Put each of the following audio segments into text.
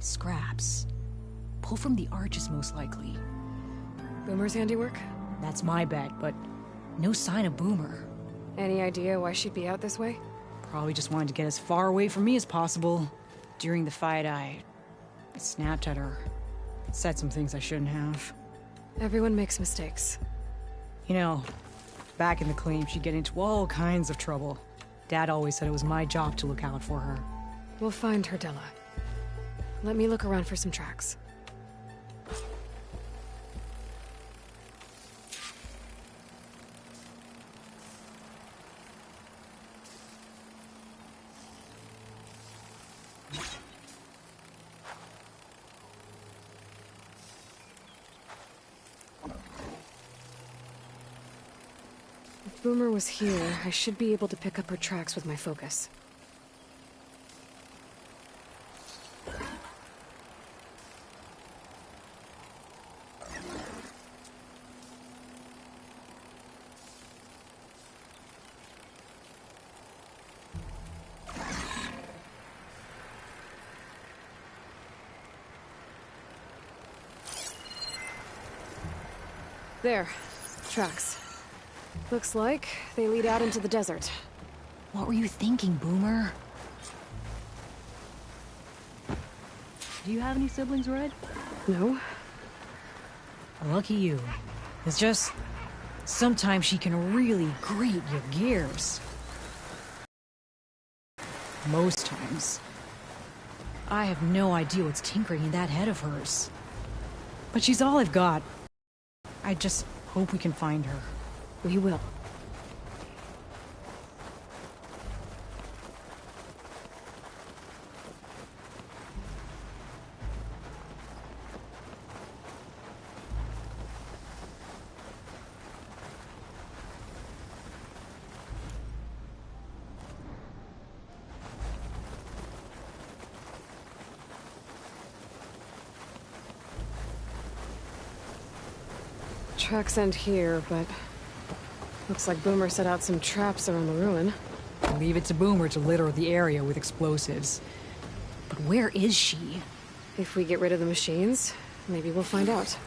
Scraps. Pull from the arches, most likely. Boomer's handiwork? That's my bet, but no sign of Boomer. Any idea why she'd be out this way? Probably just wanted to get as far away from me as possible. During the fight, I snapped at her. Said some things I shouldn't have. Everyone makes mistakes. You know, back in the claim, she'd get into all kinds of trouble. Dad always said it was my job to look out for her. We'll find her, Della. Let me look around for some tracks. If Boomer was here, I should be able to pick up her tracks with my focus. There. Tracks. Looks like they lead out into the desert. What were you thinking, Boomer? Do you have any siblings, Red? No? Lucky you. It's just... sometimes she can really grate your gears. Most times. I have no idea what's tinkering in that head of hers. But she's all I've got. I just hope we can find her. We will. Tracks end here, but looks like Boomer set out some traps around the ruin. Leave it to Boomer to litter the area with explosives. But where is she? If we get rid of the machines, maybe we'll find out.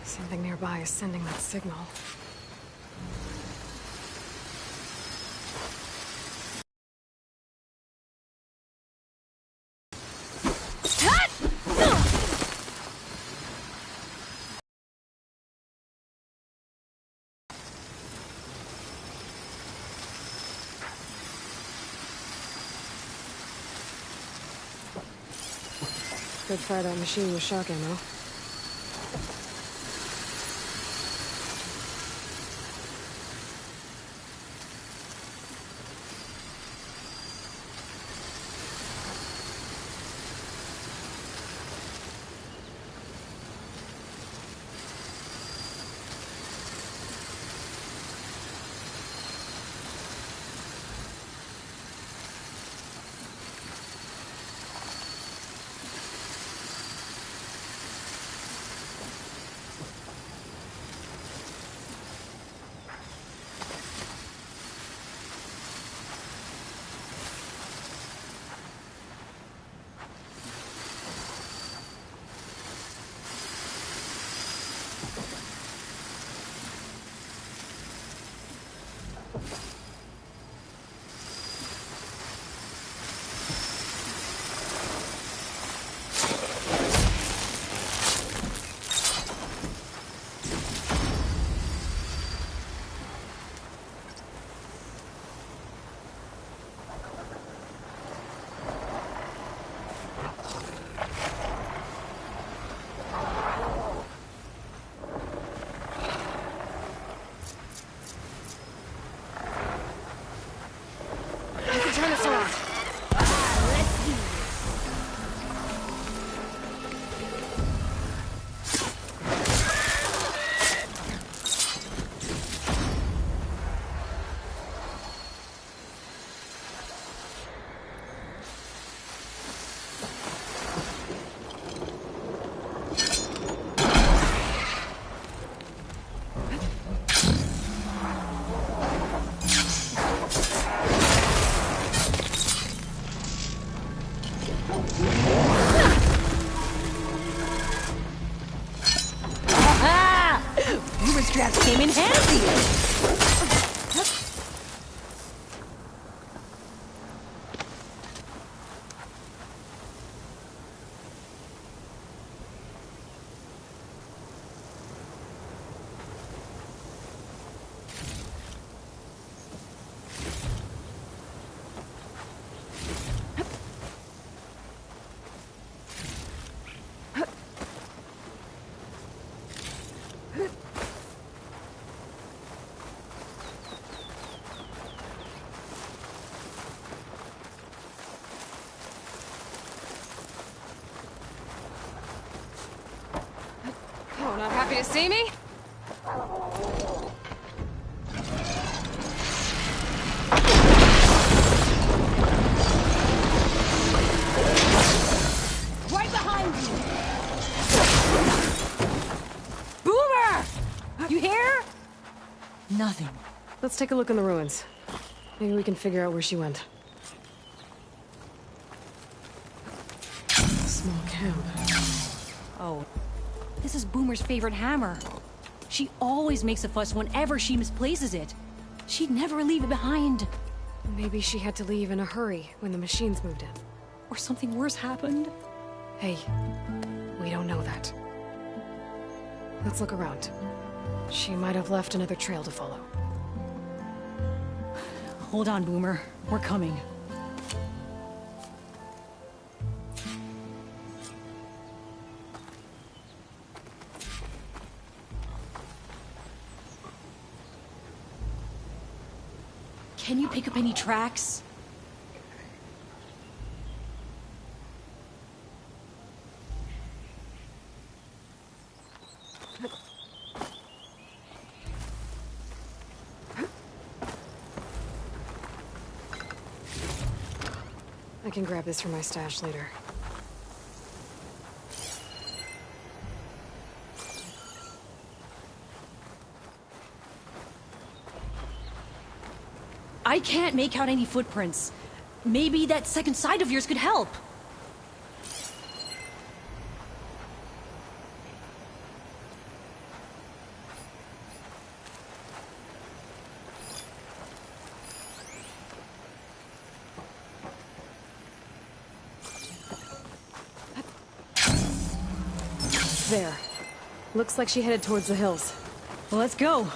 Something nearby is sending that signal. Could fire that machine with shock ammo. Turn us around. Let's do this. came in handy! Oh, not happy to see me? Right behind you! Boomer! You hear? Nothing. Let's take a look in the ruins. Maybe we can figure out where she went. Small camp. Oh. This is Boomer's favorite hammer. She always makes a fuss whenever she misplaces it. She'd never leave it behind. Maybe she had to leave in a hurry when the machines moved in. Or something worse happened. Hey, we don't know that. Let's look around. She might have left another trail to follow. Hold on, Boomer. We're coming. Can you pick up any tracks? I can grab this for my stash later. I can't make out any footprints. Maybe that second sight of yours could help. There. Looks like she headed towards the hills. Well, let's go.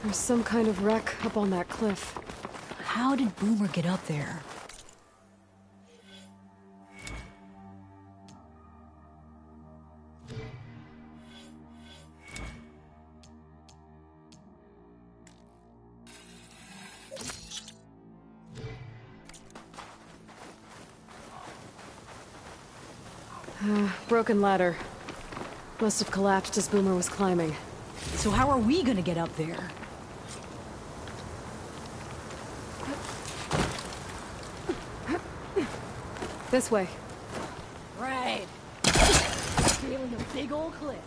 There's some kind of wreck up on that cliff. How did Boomer get up there? Broken ladder. Must have collapsed as Boomer was climbing. So how are we gonna get up there? This way. Right. Scaling a big old cliff.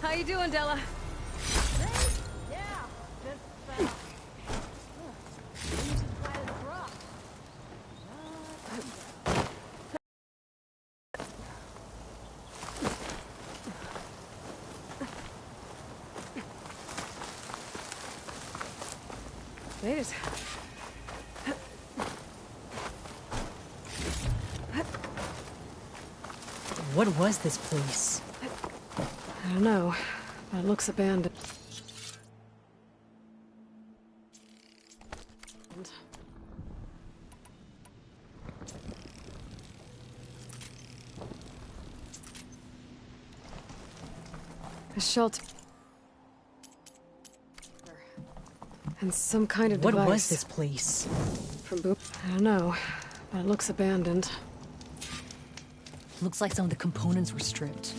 How you doing, Della? Yeah, just Made it. What was this place? I don't know, but it looks abandoned. A shelter. And some kind of What device. was this place? From Boom? I don't know, but it looks abandoned. Looks like some of the components were stripped.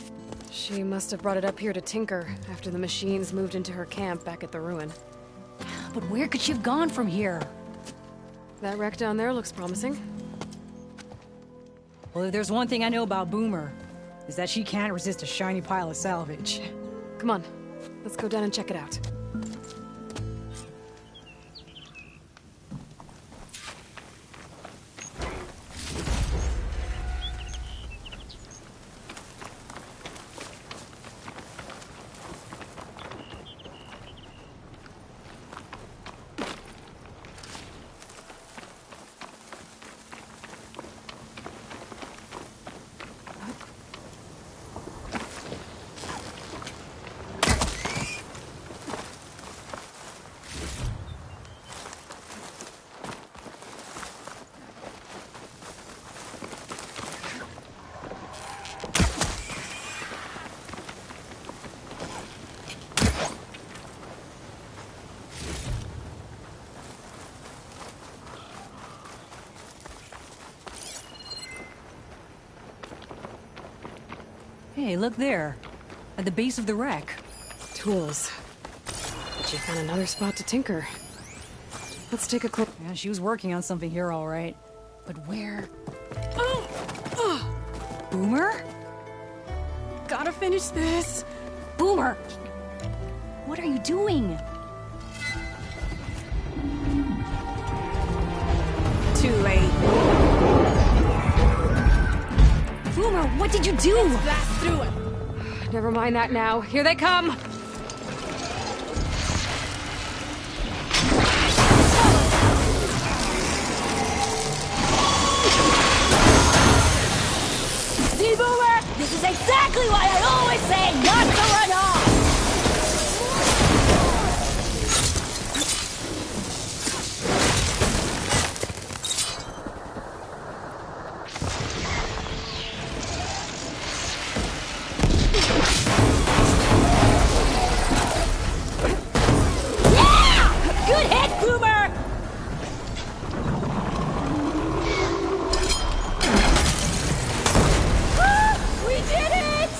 She must have brought it up here to tinker after the machines moved into her camp back at the ruin. But where could she have gone from here? That wreck down there looks promising. Well, if there's one thing I know about Boomer, is that she can't resist a shiny pile of salvage. Come on, let's go down and check it out. Hey, look there. At the base of the wreck. Tools. But you found another spot to tinker. Let's take a clook. Yeah, she was working on something here, all right. But where? Boomer? Gotta finish this. Boomer! What are you doing? Too late. Boomer, what did you do? Blast through it. Never mind that now. Here they come! See, Boomer? This is exactly why I always say not to run off! Good hit, Boomer! We did it!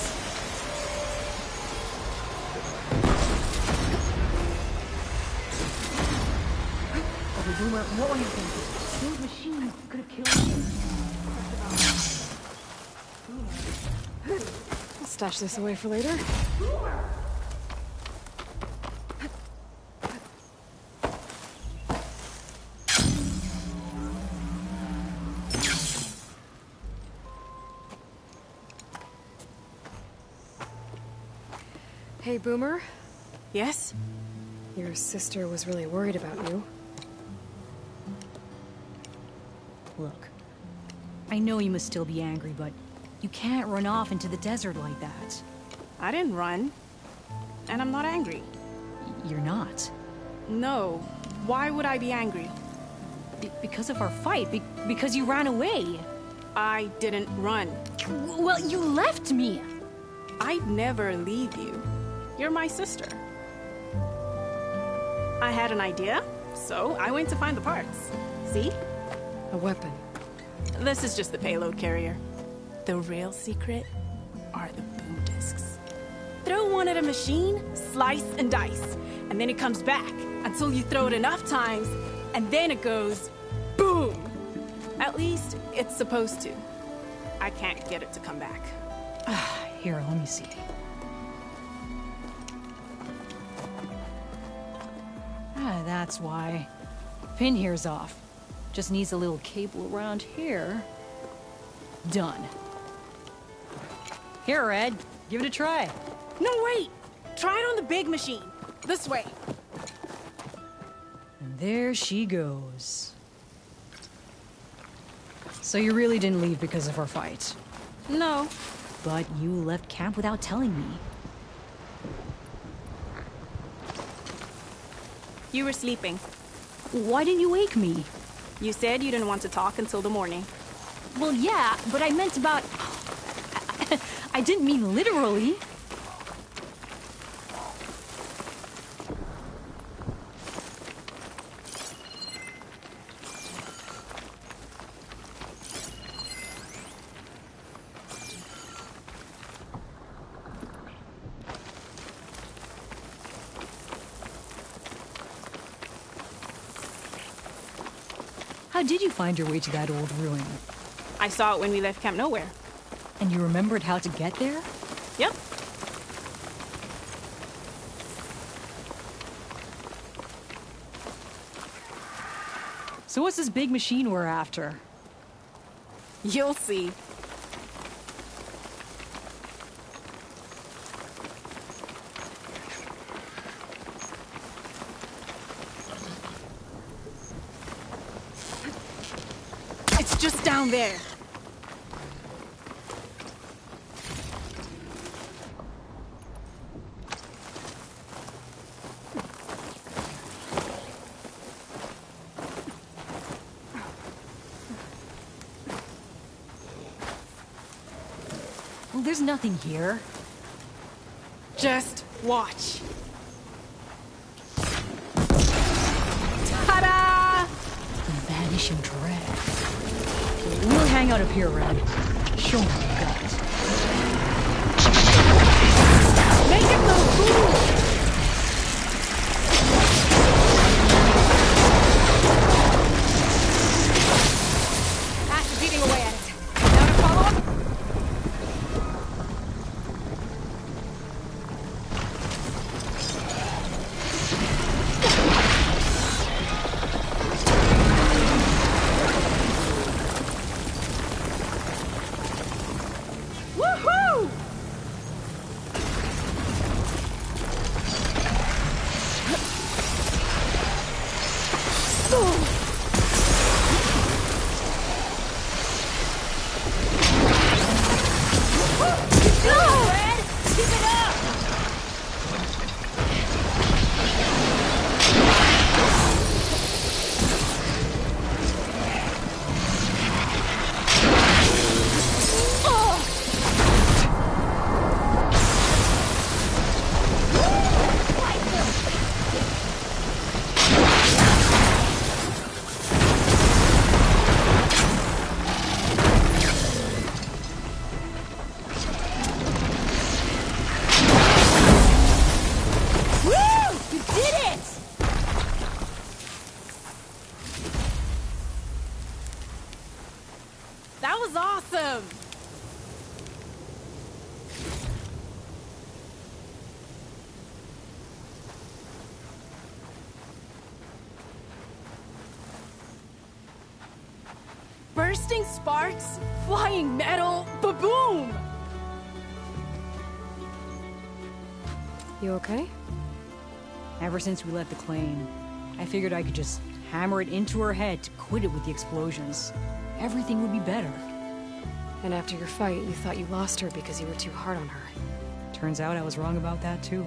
Okay, Boomer, what were you thinking? Those machines could have killed you. I'll stash this away for later. Hey, Boomer. Yes? Your sister was really worried about you. Look, I know you must still be angry, but you can't run off into the desert like that. I didn't run. And I'm not angry. You're not. No. Why would I be angry? Because of our fight, because you ran away. I didn't run. Well, you left me. I'd never leave you. You're my sister. I had an idea, so I went to find the parts. See? A weapon. This is just the payload carrier. The real secret are the boom discs. Throw one at a machine, slice and dice, and then it comes back until you throw it enough times, and then it goes boom. At least it's supposed to. I can't get it to come back. Here, let me see. That's why. Pin here's off. Just needs a little cable around here. Done. Here, Red. Give it a try. No, wait! Try it on the big machine. This way. And there she goes. So you really didn't leave because of our fight. No. But you left camp without telling me. You were sleeping. Why didn't you wake me? You said you didn't want to talk until the morning. Well, yeah, but I meant about... I didn't mean literally. How did you find your way to that old ruin? I saw it when we left Camp Nowhere. And you remembered how to get there? Yep. So what's this big machine we're after? You'll see. It's just down there. Well, there's nothing here. Just watch. Ta-da! The vanishing dread. We'll hang out up here, Red. Show me your guts. Make it move! Ash is eating away at it. Now to follow up? Woohoo! Go, Red! Keep it up! Woo! You did it! That was awesome! Bursting sparks, flying metal, ba-boom! You okay? Ever since we left the claim, I figured I could just hammer it into her head to quit it with the explosions. Everything would be better. And after your fight, you thought you lost her because you were too hard on her. Turns out I was wrong about that too.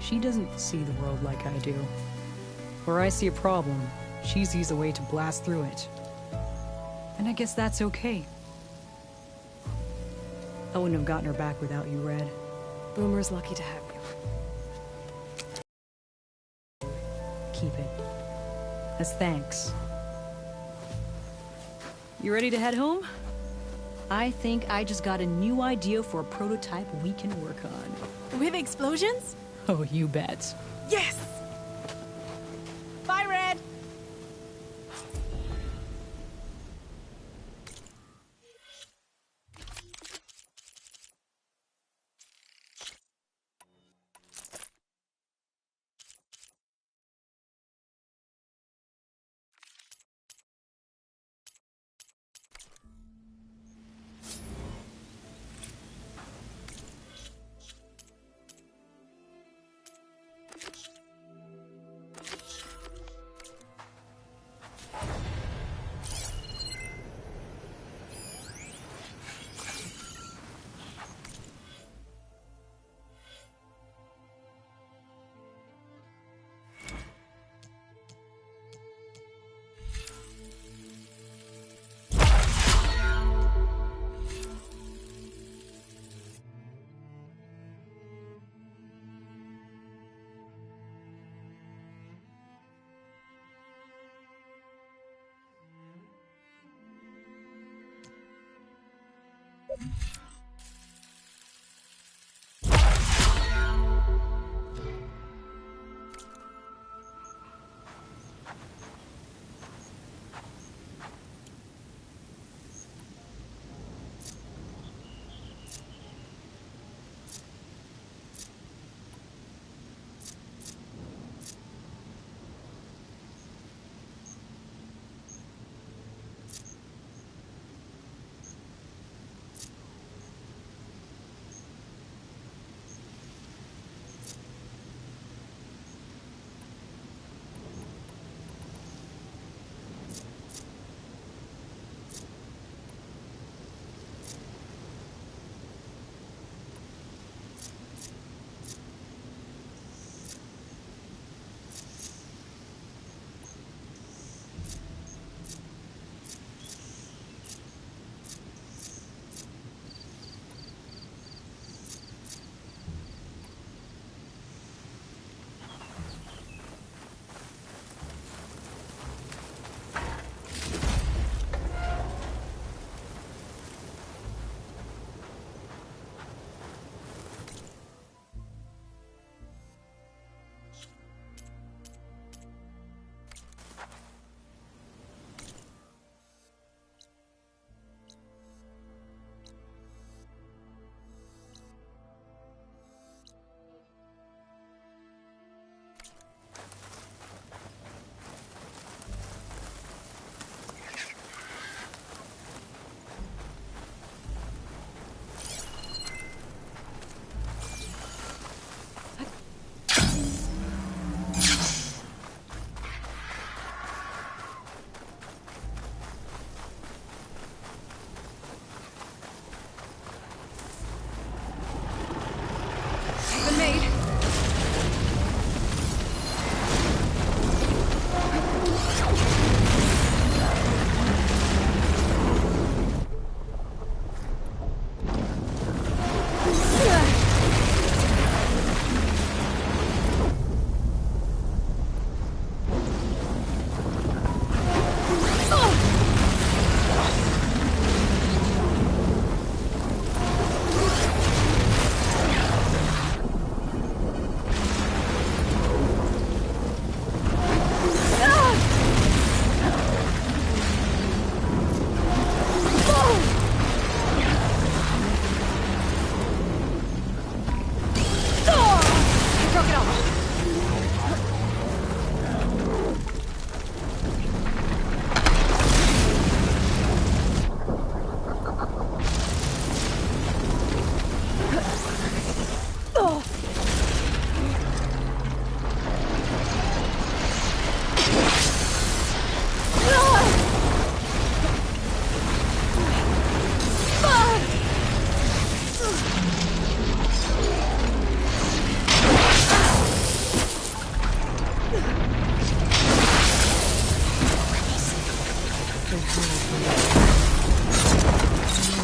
She doesn't see the world like I do. Where I see a problem, she sees a way to blast through it. And I guess that's okay. I wouldn't have gotten her back without you, Red. Boomer's lucky to have you. Keep it. As thanks. You ready to head home? I think I just got a new idea for a prototype we can work on. With explosions? Oh, you bet. Yes! Bye, Red!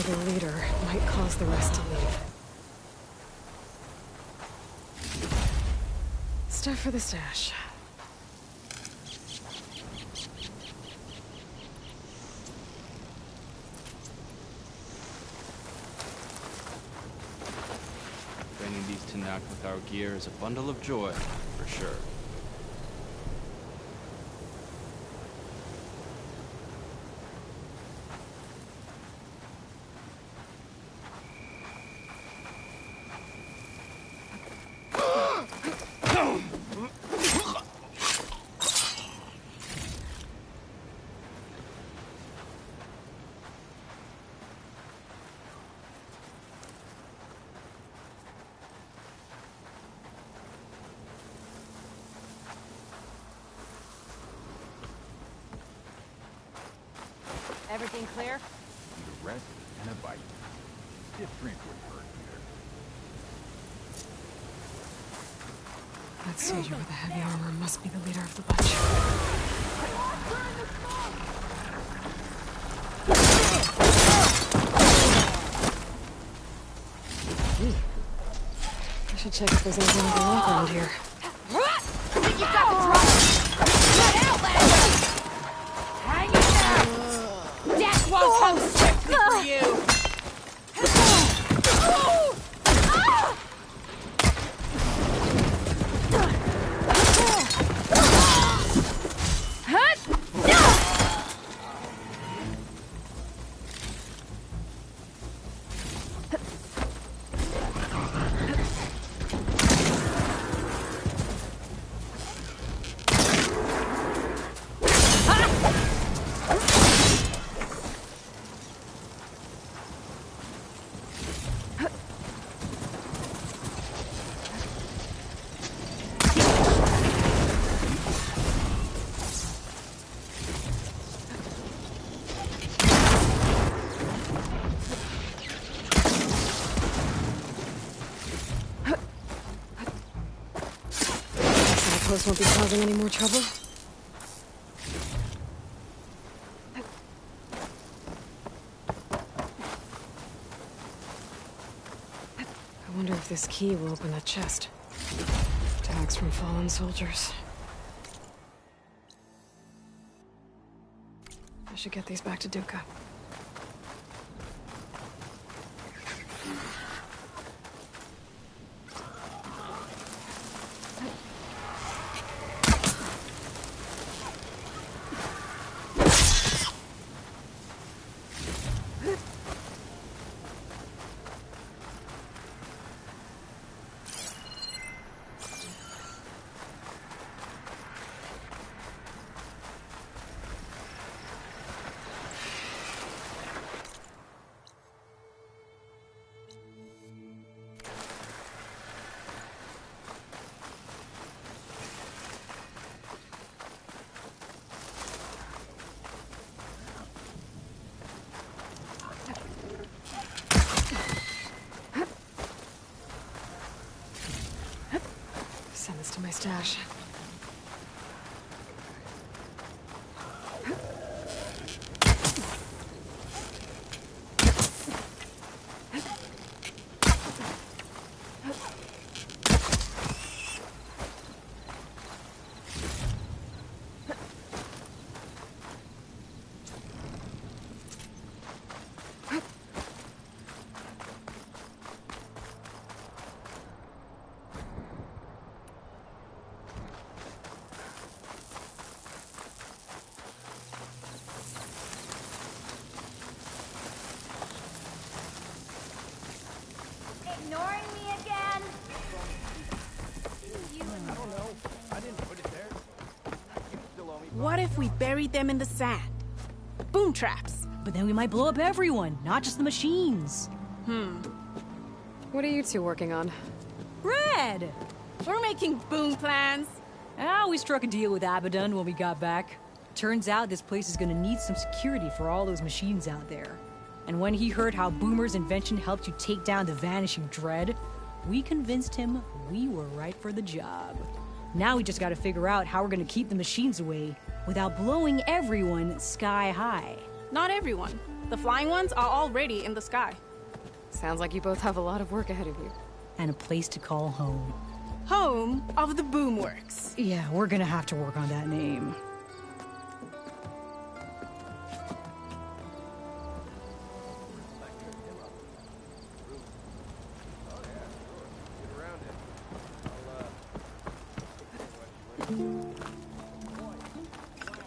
The leader might cause the rest to leave. Stuff for the stash. Training these Tanakh with our gear is a bundle of joy, for sure. Everything clear? Need a rest and a bite. Stiff drink wouldn't hurt either. That soldier with the heavy armor must be the leader of the bunch. I should check if there's anything we can walk around here. I think you've got the drop! Get out, Lassie! Hang in there! Death won't come swiftly for you! Post won't be causing any more trouble. I wonder if this key will open that chest. Tags from fallen soldiers. I should get these back to Duca. Send this to my stash. Ignoring me again? What if we buried them in the sand? Boom traps. But then we might blow up everyone, not just the machines. What are you two working on? Red! We're making boom plans. We struck a deal with Abaddon when we got back. Turns out this place is gonna need some security for all those machines out there. And when he heard how Boomer's invention helped you take down the Vanishing Dread, we convinced him we were right for the job. Now we just gotta figure out how we're gonna keep the machines away without blowing everyone sky high. Not everyone. The flying ones are already in the sky. Sounds like you both have a lot of work ahead of you. And a place to call home. Home of the Boomworks. Yeah, we're gonna have to work on that name.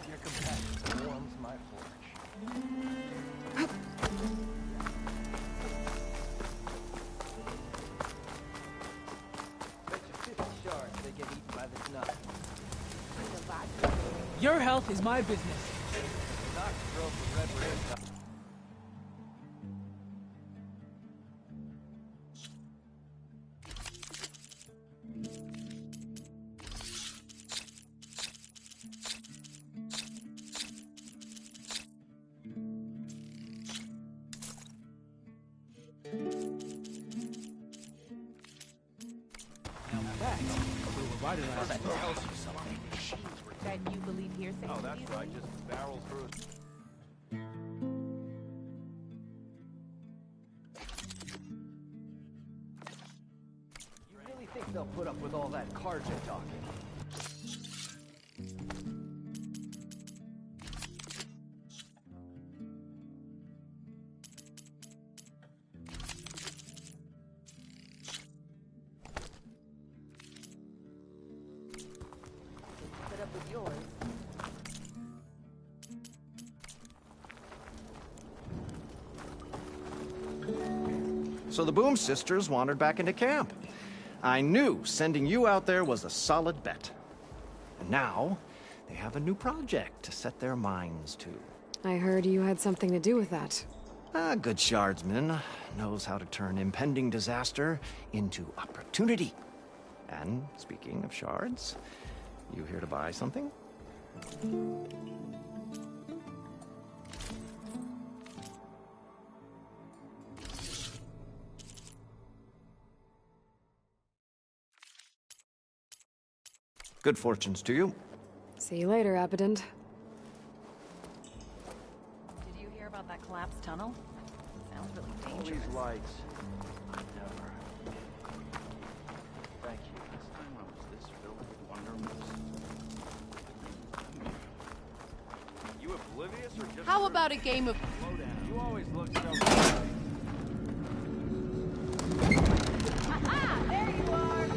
Your compassion warms my forge. Bet you 50 shards they get eaten by the snuff. Your health is my business. Knock drove the red rain. That tells you something. Machines were that you believe hearsay. Oh, that's right. Just barrel through. You really think they'll put up with all that carja talking? Put up with yours. So the Boom Sisters wandered back into camp. I knew sending you out there was a solid bet. And now, they have a new project to set their minds to. I heard you had something to do with that. A good shardsman knows how to turn impending disaster into opportunity. And speaking of shards, you here to buy something? Good fortunes to you. See you later, Abbott. Did you hear about that collapsed tunnel? Sounds really All dangerous. these lights. Never. Thank you. Last time I was this filled with wonderments. You oblivious or just... How about a game of... Slow down. You always look so... Ah, there you are!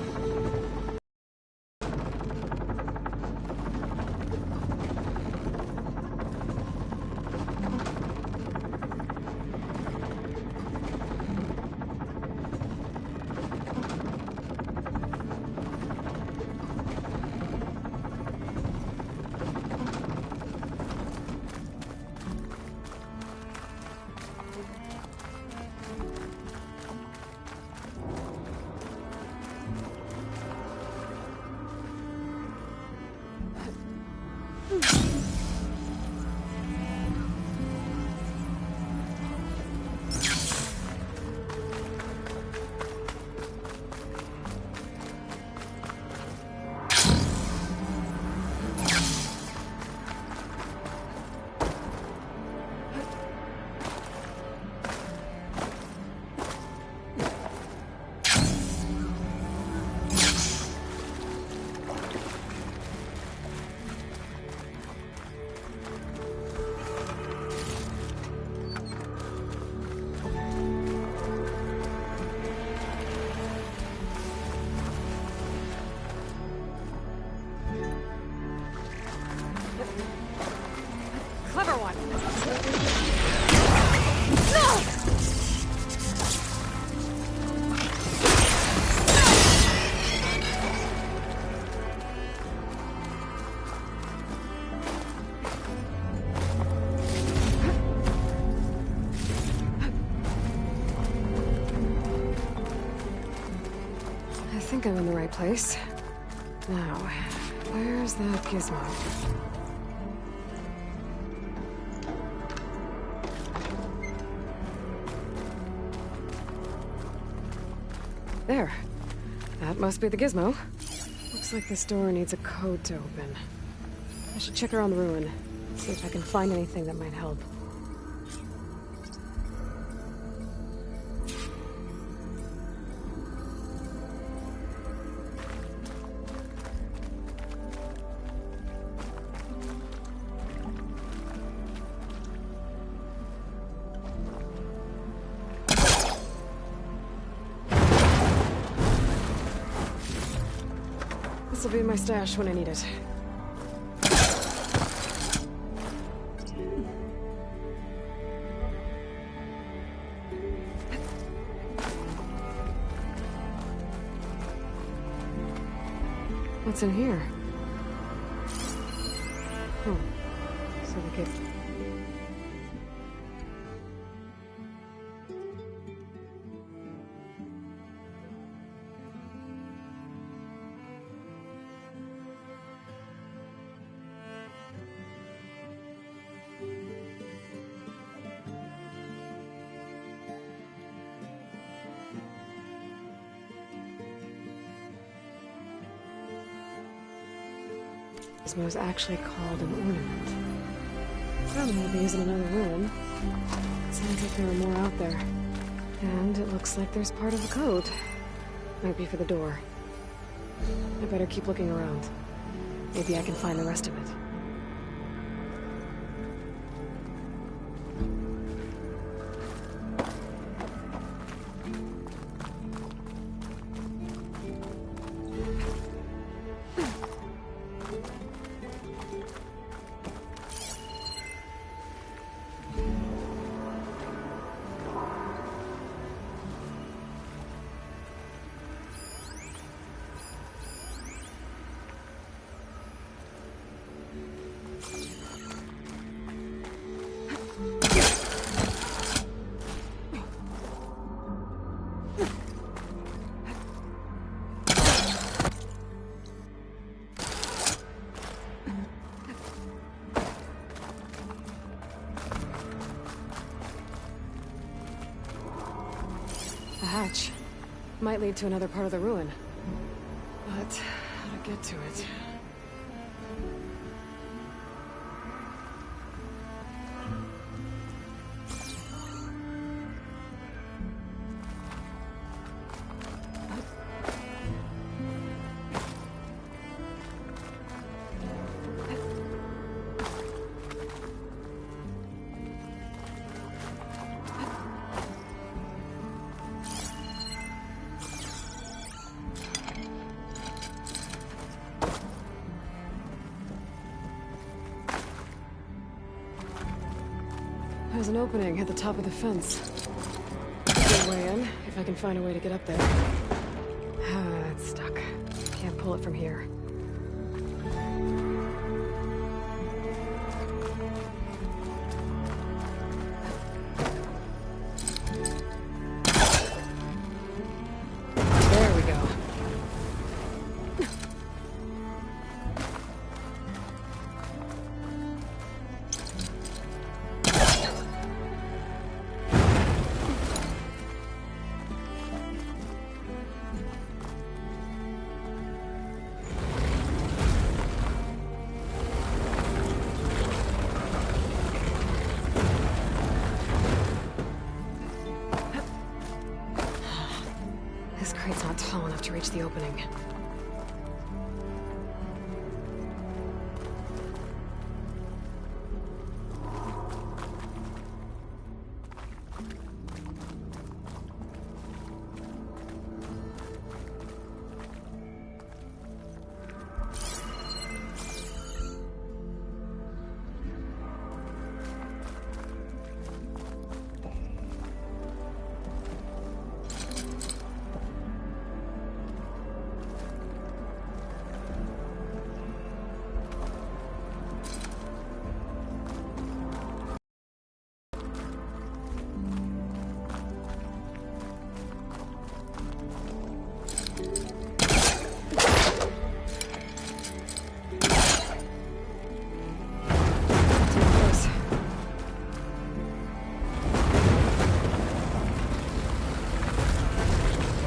Clever one. I think I'm in the right place. Now, where's that gizmo? There. That must be the gizmo. Looks like this door needs a code to open. I should check around the ruin, see if I can find anything that might help. This'll be in my stash when I need it. What's in here? So we could... This was actually called an ornament. Probably will be used in another room. Sounds like there are more out there. And it looks like there's part of the code. Might be for the door. I better keep looking around. Maybe I can find the rest of it. A hatch. Might lead to another part of the ruin. But how to get to it? There's an opening at the top of the fence. Good way in, if I can find a way to get up there. It's stuck. Can't pull it from here. There we go. This crate's not tall enough to reach the opening.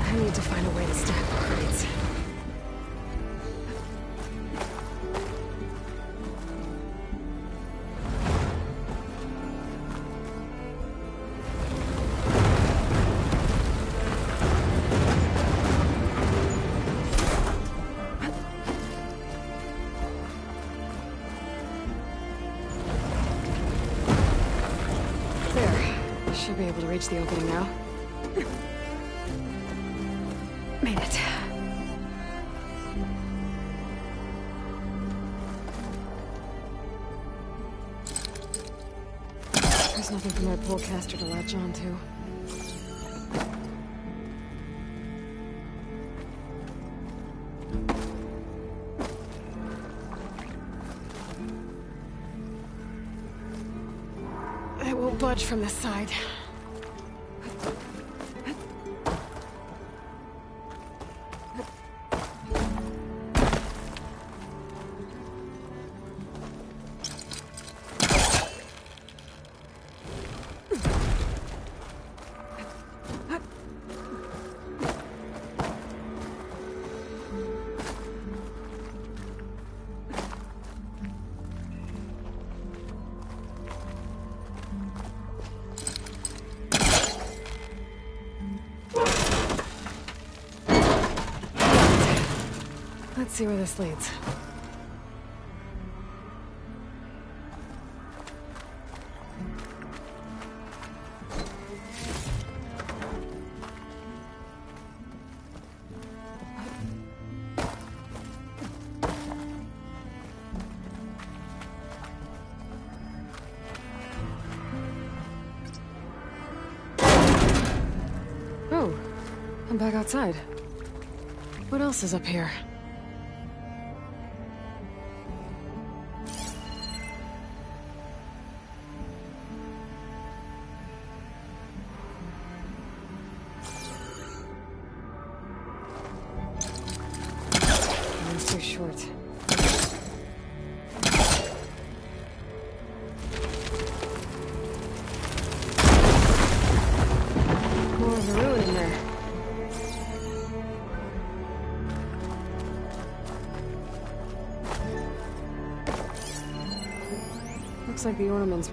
I need to find a way to stack the crates. There. Should be able to reach the opening now. Made it. Nothing for my polecaster to latch onto. It won't budge from this side. Let's see where this leads. Oh, I'm back outside. What else is up here? Too short. More of a ruin in there. Looks like the ornaments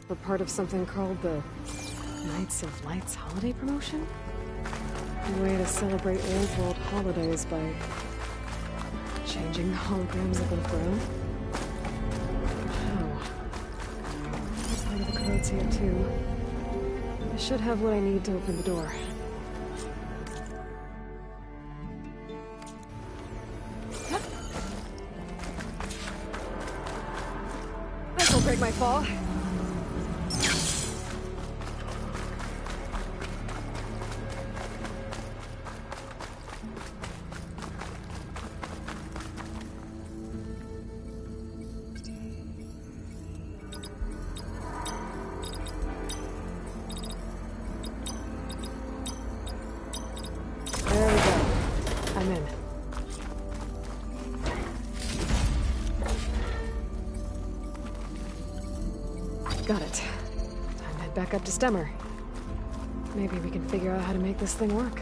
were part of something called the Knights of Lights holiday promotion? A way to celebrate old world holidays by changing the holograms up on the throne. Oh. Part of the code's here too. I should have what I need to open the door. This'll break my fall. I'm in. Got it. Time to head back up to Stemmer. Maybe we can figure out how to make this thing work.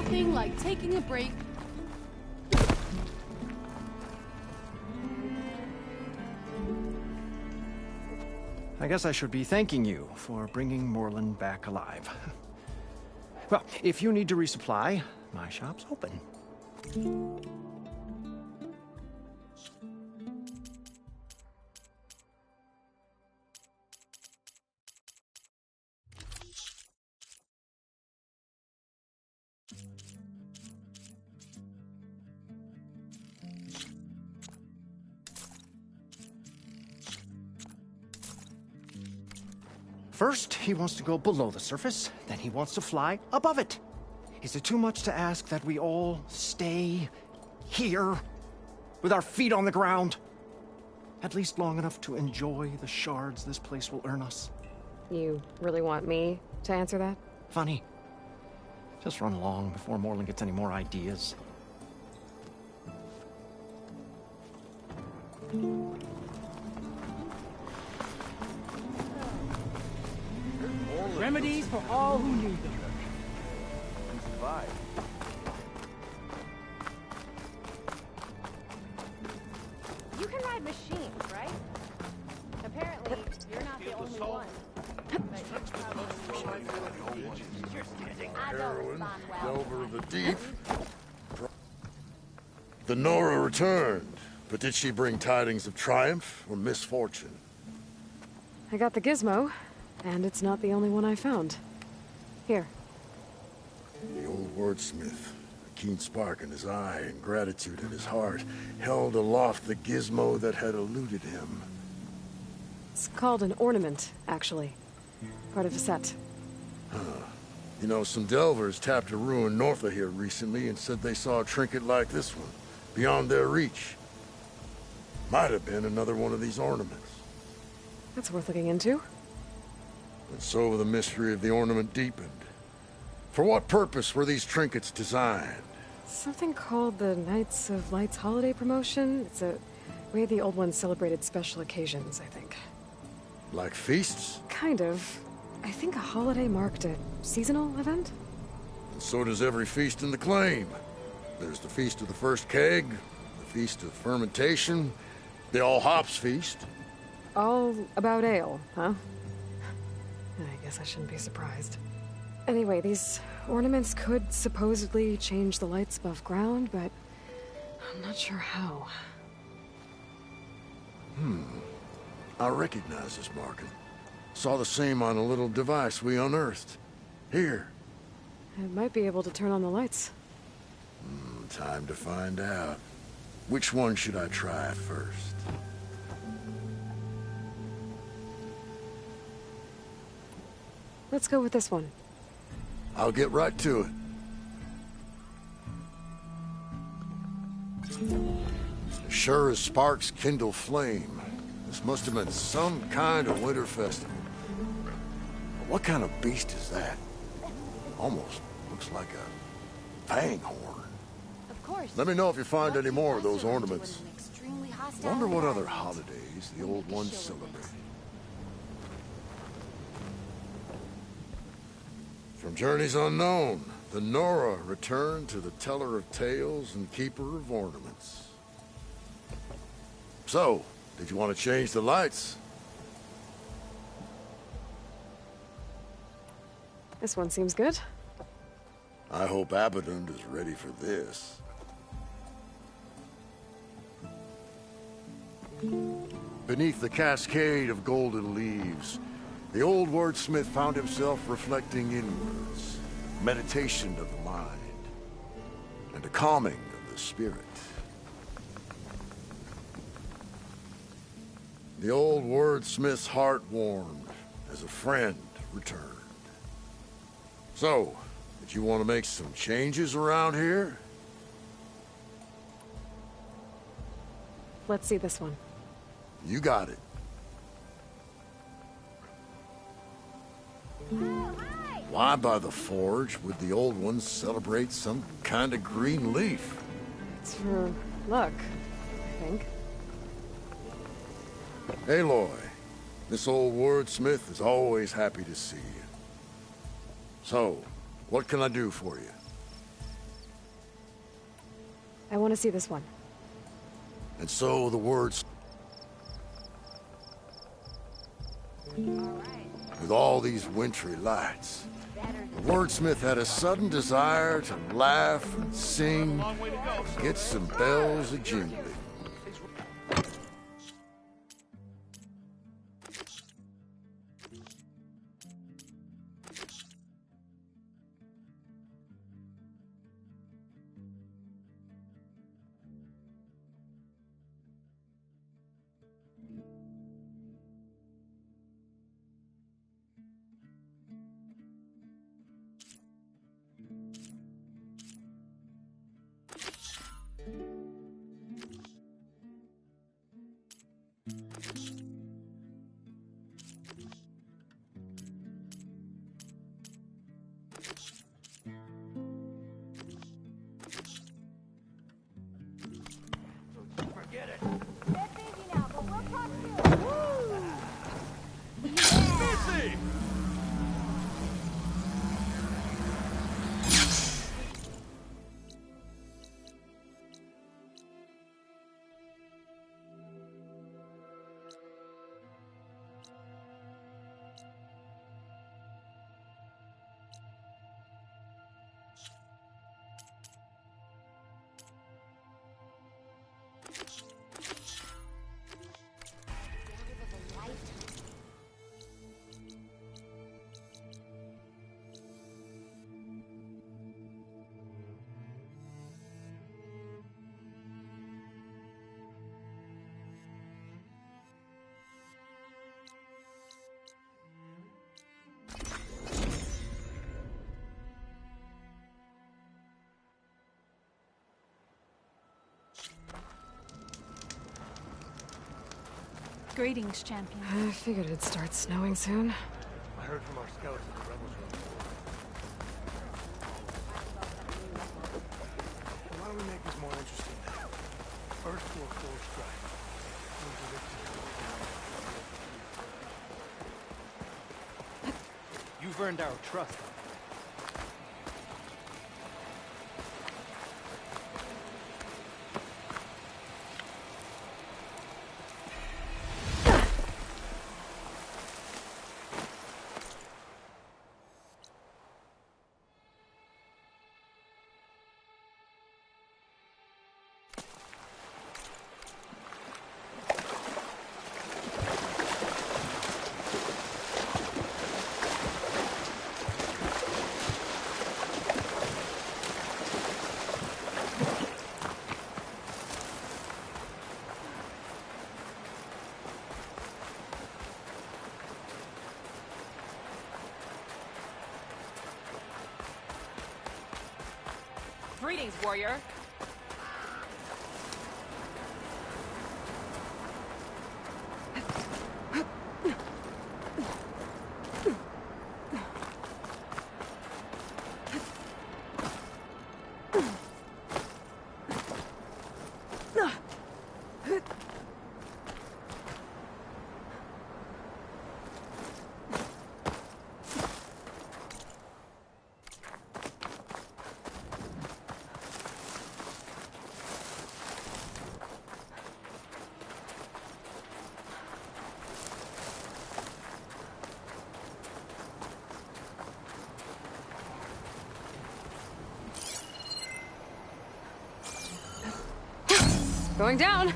nothing like taking a break. I guess I should be thanking you for bringing Moreland back alive. Well, if you need to resupply, my shop's open. First, he wants to go below the surface, then he wants to fly above it. Is it too much to ask that we all stay here, with our feet on the ground? At least long enough to enjoy the shards this place will earn us. You really want me to answer that? Funny. Just run along before Moreland gets any more ideas. Remedies for all who need them. You can ride machines, right? Apparently, you're not the only one. I don't respond well. Delver of the deep. The Nora returned, but did she bring tidings of triumph or misfortune? I got the gizmo, and it's not the only one I found. Here. The old wordsmith, a keen spark in his eye and gratitude in his heart, held aloft the gizmo that had eluded him. It's called an ornament, actually. Part of a set. You know, some delvers tapped a ruin north of here recently and said they saw a trinket like this one, beyond their reach. Might have been another one of these ornaments. That's worth looking into. And so the mystery of the ornament deepened. For what purpose were these trinkets designed? Something called the Knights of Light's holiday promotion. It's a way the old ones celebrated special occasions, I think. Like feasts? Kind of. I think a holiday marked a seasonal event? And so does every feast in the claim. There's the Feast of the First Keg, the Feast of Fermentation, the All Hops Feast. All about ale, huh? I guess I shouldn't be surprised. Anyway, these ornaments could supposedly change the lights above ground, but I'm not sure how. I recognize this marking. Saw the same on a little device we unearthed. Here. It might be able to turn on the lights. Time to find out. Which one should I try first? Let's go with this one. I'll get right to it. Sure as sparks kindle flame. This must have been some kind of winter festival. What kind of beast is that? Almost looks like a fang horn. Of course. Let me know if you find any more of those Lots ornaments. an extremely hostile Wonder what other environment. holidays the old ones celebrate. From journeys unknown, the Nora returned to the teller of tales and keeper of ornaments. So, did you want to change the lights? This one seems good. I hope Abaddon is ready for this. Beneath the cascade of golden leaves, the old wordsmith found himself reflecting inwards, meditation of the mind, and a calming of the spirit. The old wordsmith's heart warmed as a friend returned. So, did you want to make some changes around here? Let's see this one. You got it. Why by the forge would the old ones celebrate some kind of green leaf? It's for luck, I think. Aloy, this old wordsmith is always happy to see you. So, what can I do for you? I want to see this one. And so the words... With all these wintry lights, the wordsmith had a sudden desire to laugh and sing, and get some bells a-jingling. Greetings, champion. I figured it'd start snowing soon. I heard from our scouts that the rebels were. Well, why don't we make this more interesting? First to a full strike. You've earned our trust. Greetings, warrior. Going down!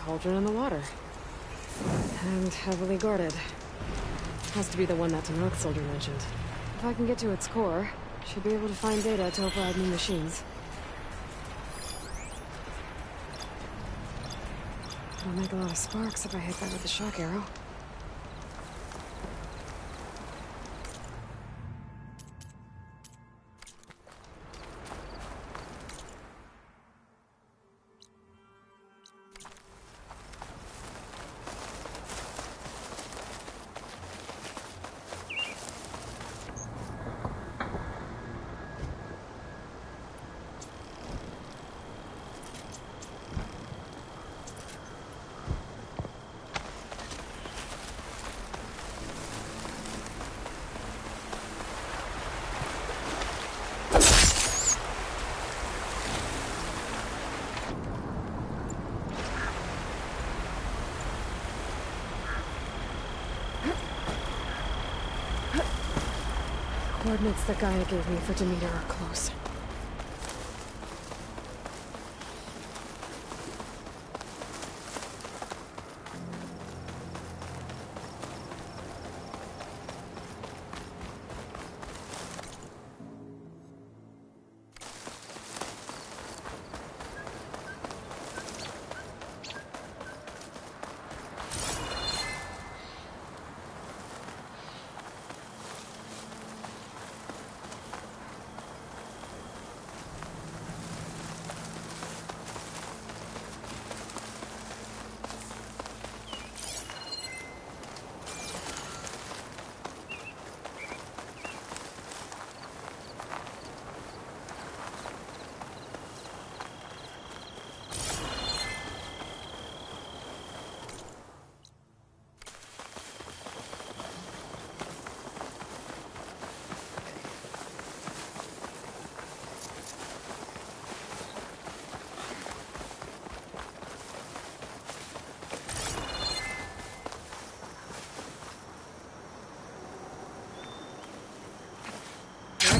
Cauldron in the water. And heavily guarded. Has to be the one that Tanakh soldier mentioned. If I can get to its core, should be able to find data to override new machines. It'll make a lot of sparks if I hit that with the shock arrow. Coordinates that Gaia gave me for Demeter are close.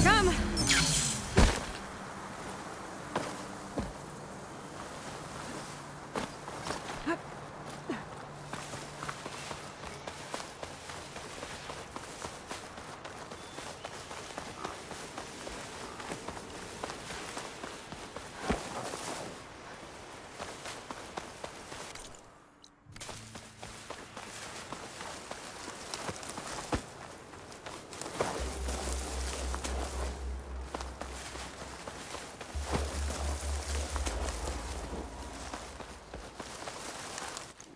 come!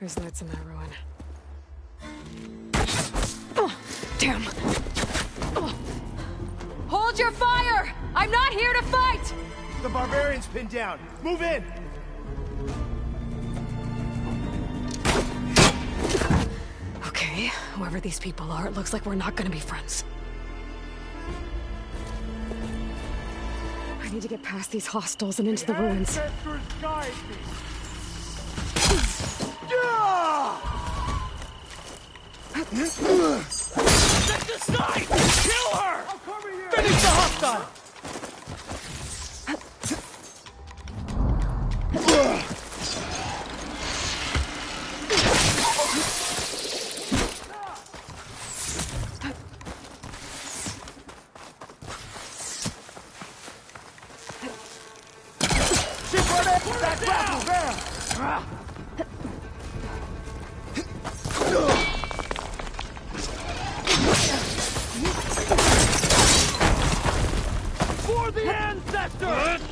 There's lights in that ruin. Oh, damn! Oh. Hold your fire! I'm not here to fight! The barbarian's pinned down. Move in! Okay, whoever these people are, it looks like we're not gonna be friends. I need to get past these hostels and into the ruins. Ancestors guide me! Get this side! Kill her! Finish the hostile! That grapple there! For the ancestors!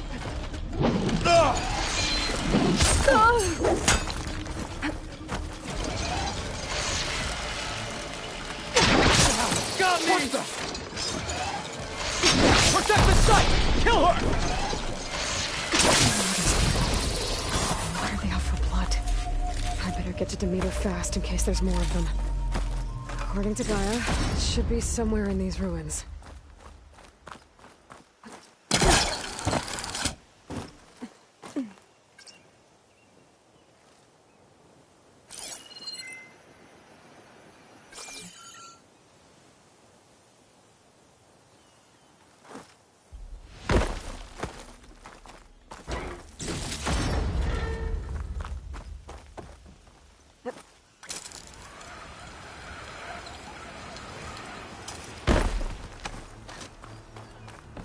Got me! Protect the site! Kill her! Why are they out for blood? I better get to Demeter fast in case there's more of them. According to Gaia, it should be somewhere in these ruins.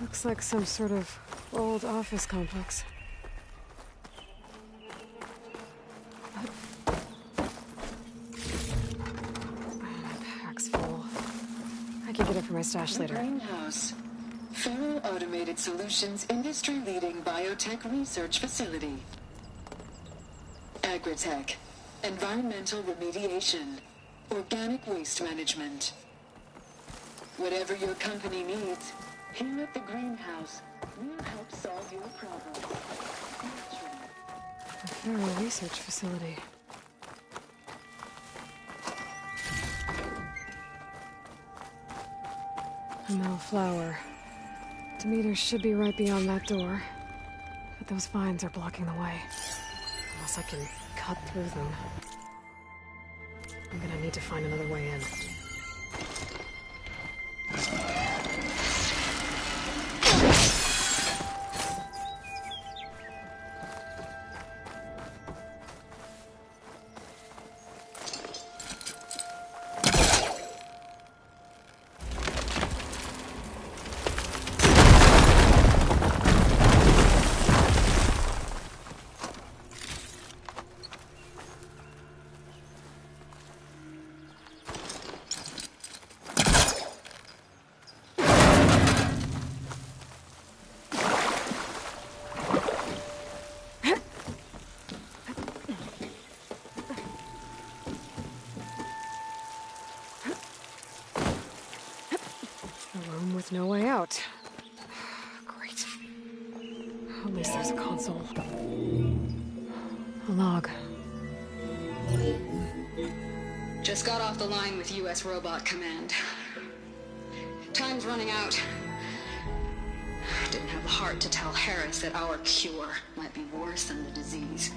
Looks like some sort of old office complex. My pack's full. I can get it for my stash later. Greenhouse. Federal Automated Solutions industry-leading biotech research facility. Agritech. Environmental remediation. Organic waste management. Whatever your company needs, here at the Greenhouse, we'll help solve your problems. A federal research facility. A metal flower. Demeter should be right beyond that door. But those vines are blocking the way. Unless I can cut through them. I'm gonna need to find another way in. No way out. Great. At least there's a console. A log. Just got off the line with U.S. Robot Command. Time's running out. Didn't have the heart to tell Harris that our cure might be worse than the disease.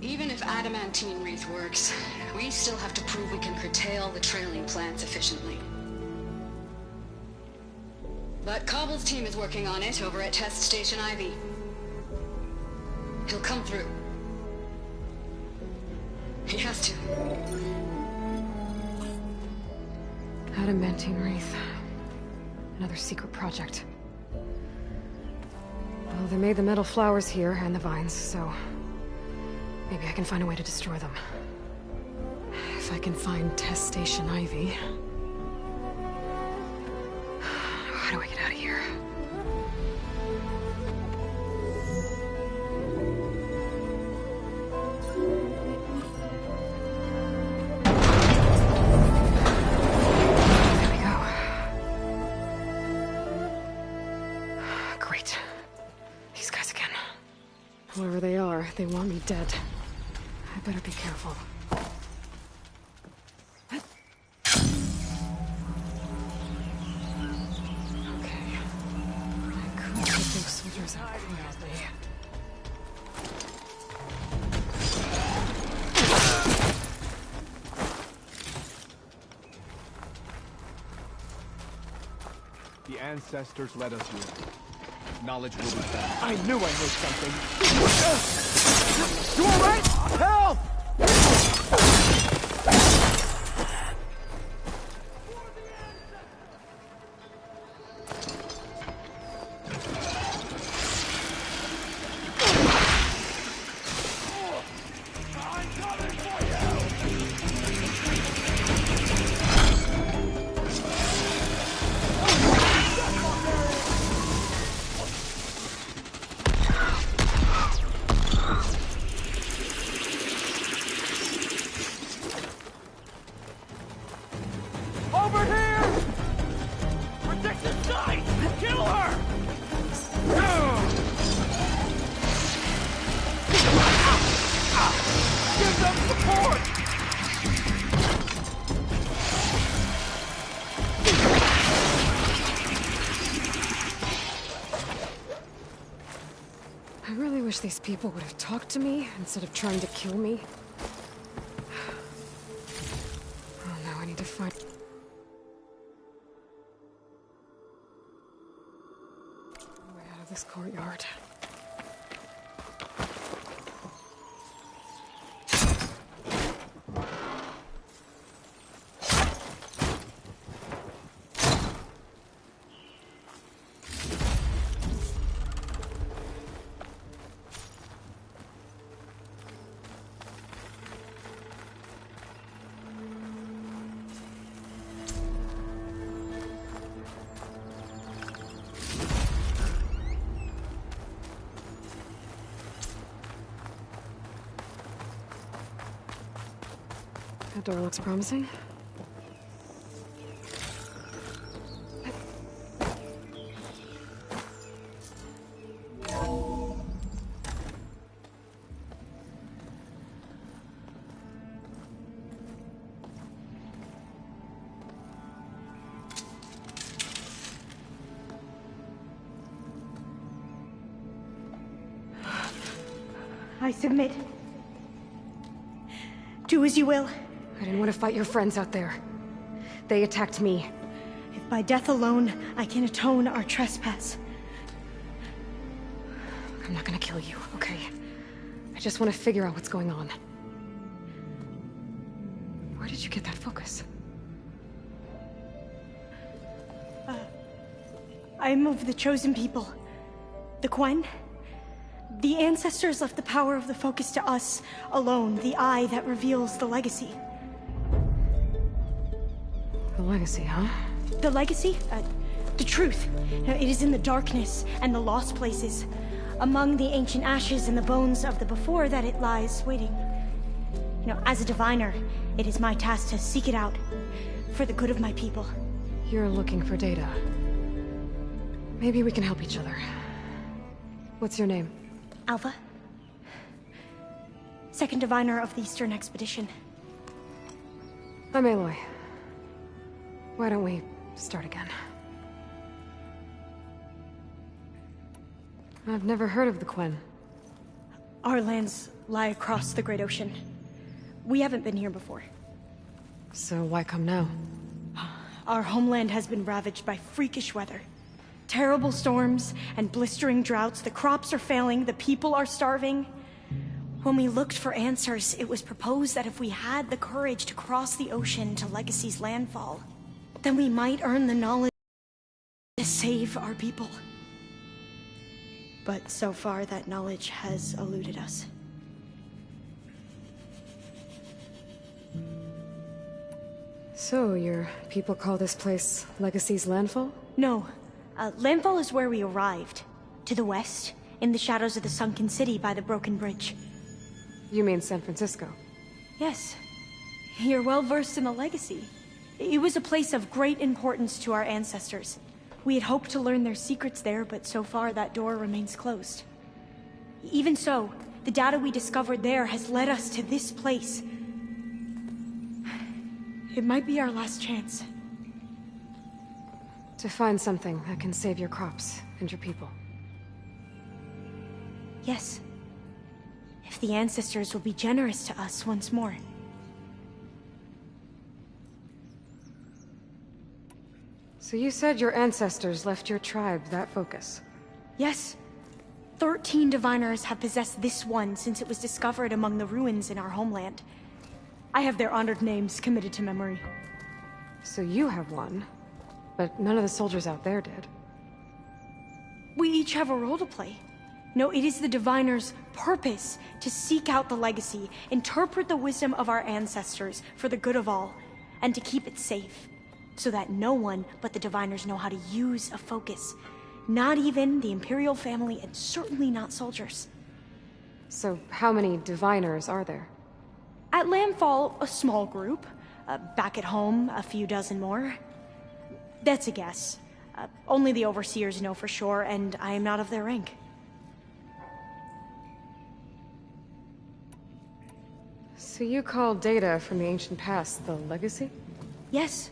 Even if adamantine wreath works, we still have to prove we can curtail the trailing plants efficiently. But Cobble's team is working on it over at Test Station Ivy. He'll come through. He has to. Adamantine wreath. Another secret project. Well, they made the metal flowers here and the vines, so maybe I can find a way to destroy them. If I can find Test Station Ivy. How do I get out of here? There we go. Great. These guys again. Whoever they are, they want me dead. I better be careful. The ancestors led us here. Knowledge will be found. I knew I missed something. You all right? Help! Over here! Protect the site! Kill her! Give them support! I really wish these people would have talked to me instead of trying to kill me. Oh, now I need to find... way out of this courtyard. That door looks promising. I submit. Do as you will. I didn't want to fight your friends out there. They attacked me. If by death alone I can atone our trespass. I'm not gonna kill you, okay? I just want to figure out what's going on. Where did you get that focus? I'm of the chosen people. The Quen. The ancestors left the power of the focus to us alone, the eye that reveals the legacy. The legacy, huh? The legacy? The truth. It is in the darkness and the lost places. Among the ancient ashes and the bones of the before that it lies waiting. As a diviner, it is my task to seek it out. For the good of my people. You're looking for data. Maybe we can help each other. What's your name? Alpha. Second diviner of the Eastern Expedition. I'm Aloy. Why don't we start again? I've never heard of the Quen. Our lands lie across the Great Ocean. We haven't been here before. So why come now? Our homeland has been ravaged by freakish weather. Terrible storms and blistering droughts. The crops are failing, the people are starving. When we looked for answers, it was proposed that if we had the courage to cross the ocean to Legacy's landfall, then we might earn the knowledge to save our people. But so far, that knowledge has eluded us. So, your people call this place Legacy's landfall? No. Landfall is where we arrived. To the west, in the shadows of the sunken city by the broken bridge. You mean San Francisco? Yes. You're well versed in the Legacy. It was a place of great importance to our ancestors. We had hoped to learn their secrets there, but so far that door remains closed. Even so, the data we discovered there has led us to this place. It might be our last chance. To find something that can save your crops and your people. Yes. If the ancestors will be generous to us once more. So you said your ancestors left your tribe that focus? Yes. 13 diviners have possessed this one since it was discovered among the ruins in our homeland. I have their honored names committed to memory. So you have one, but none of the soldiers out there did. We each have a role to play. No, it is the diviner's purpose to seek out the Legacy, interpret the wisdom of our ancestors for the good of all, and to keep it safe, so that no one but the diviners know how to use a focus. Not even the Imperial family, and certainly not soldiers. So how many diviners are there? At Landfall, a small group. Back at home, a few dozen more. That's a guess. Only the overseers know for sure, and I am not of their rank. So you call data from the ancient past the Legacy? Yes.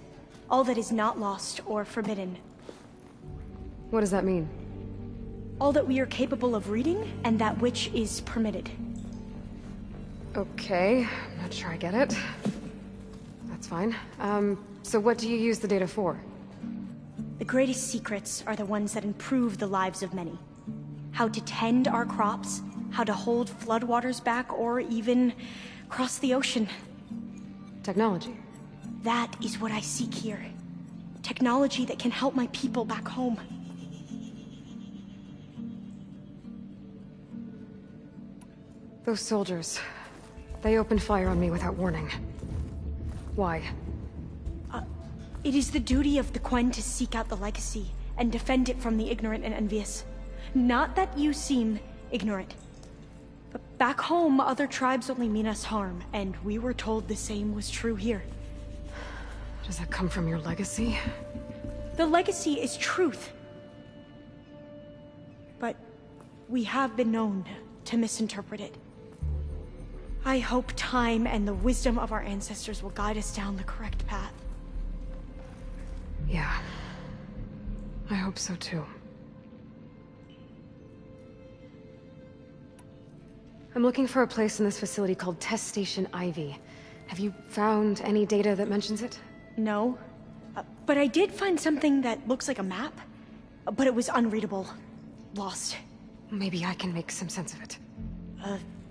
All that is not lost or forbidden. What does that mean? All that we are capable of reading, and that which is permitted. Okay, I'm not sure I get it. That's fine. So what do you use the data for? The greatest secrets are the ones that improve the lives of many. How to tend our crops, how to hold floodwaters back, or even cross the ocean. Technology. That is what I seek here. Technology that can help my people back home. Those soldiers, they opened fire on me without warning. Why? It is the duty of the Quen to seek out the Legacy and defend it from the ignorant and envious. Not that you seem ignorant. But back home, other tribes only mean us harm, and we were told the same was true here. Does that come from your legacy? The Legacy is truth. But we have been known to misinterpret it. I hope time and the wisdom of our ancestors will guide us down the correct path. Yeah. I hope so too. I'm looking for a place in this facility called Test Station Ivy. Have you found any data that mentions it? No. But I did find something that looks like a map. But it was unreadable. Lost. Maybe I can make some sense of it.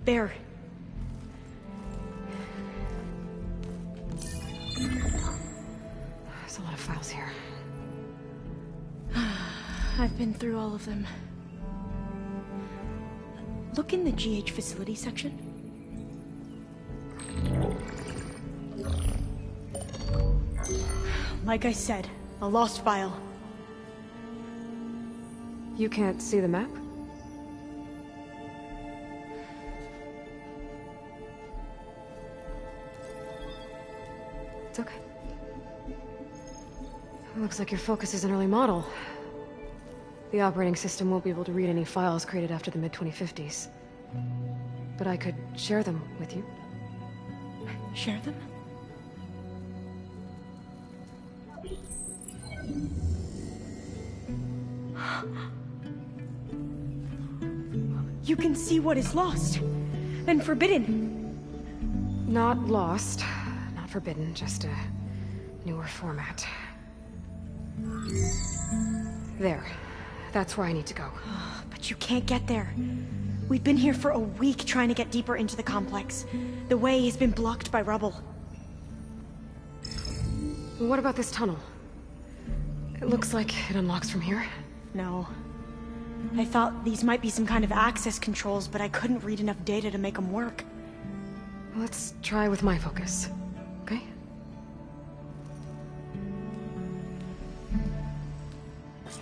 There. There's a lot of files here. I've been through all of them. Look in the GH facility section. Like I said, a lost file. You can't see the map? It's okay. It looks like your focus is an early model. The operating system won't be able to read any files created after the mid-2050s. But I could share them with you. Share them? You can see what is lost. and forbidden. Not lost, not forbidden, just a newer format. There. That's where I need to go. But you can't get there. We've been here for a week trying to get deeper into the complex. The way has been blocked by rubble. What about this tunnel? It looks like it unlocks from here. No. I thought these might be some kind of access controls, but I couldn't read enough data to make them work. Let's try with my focus, okay?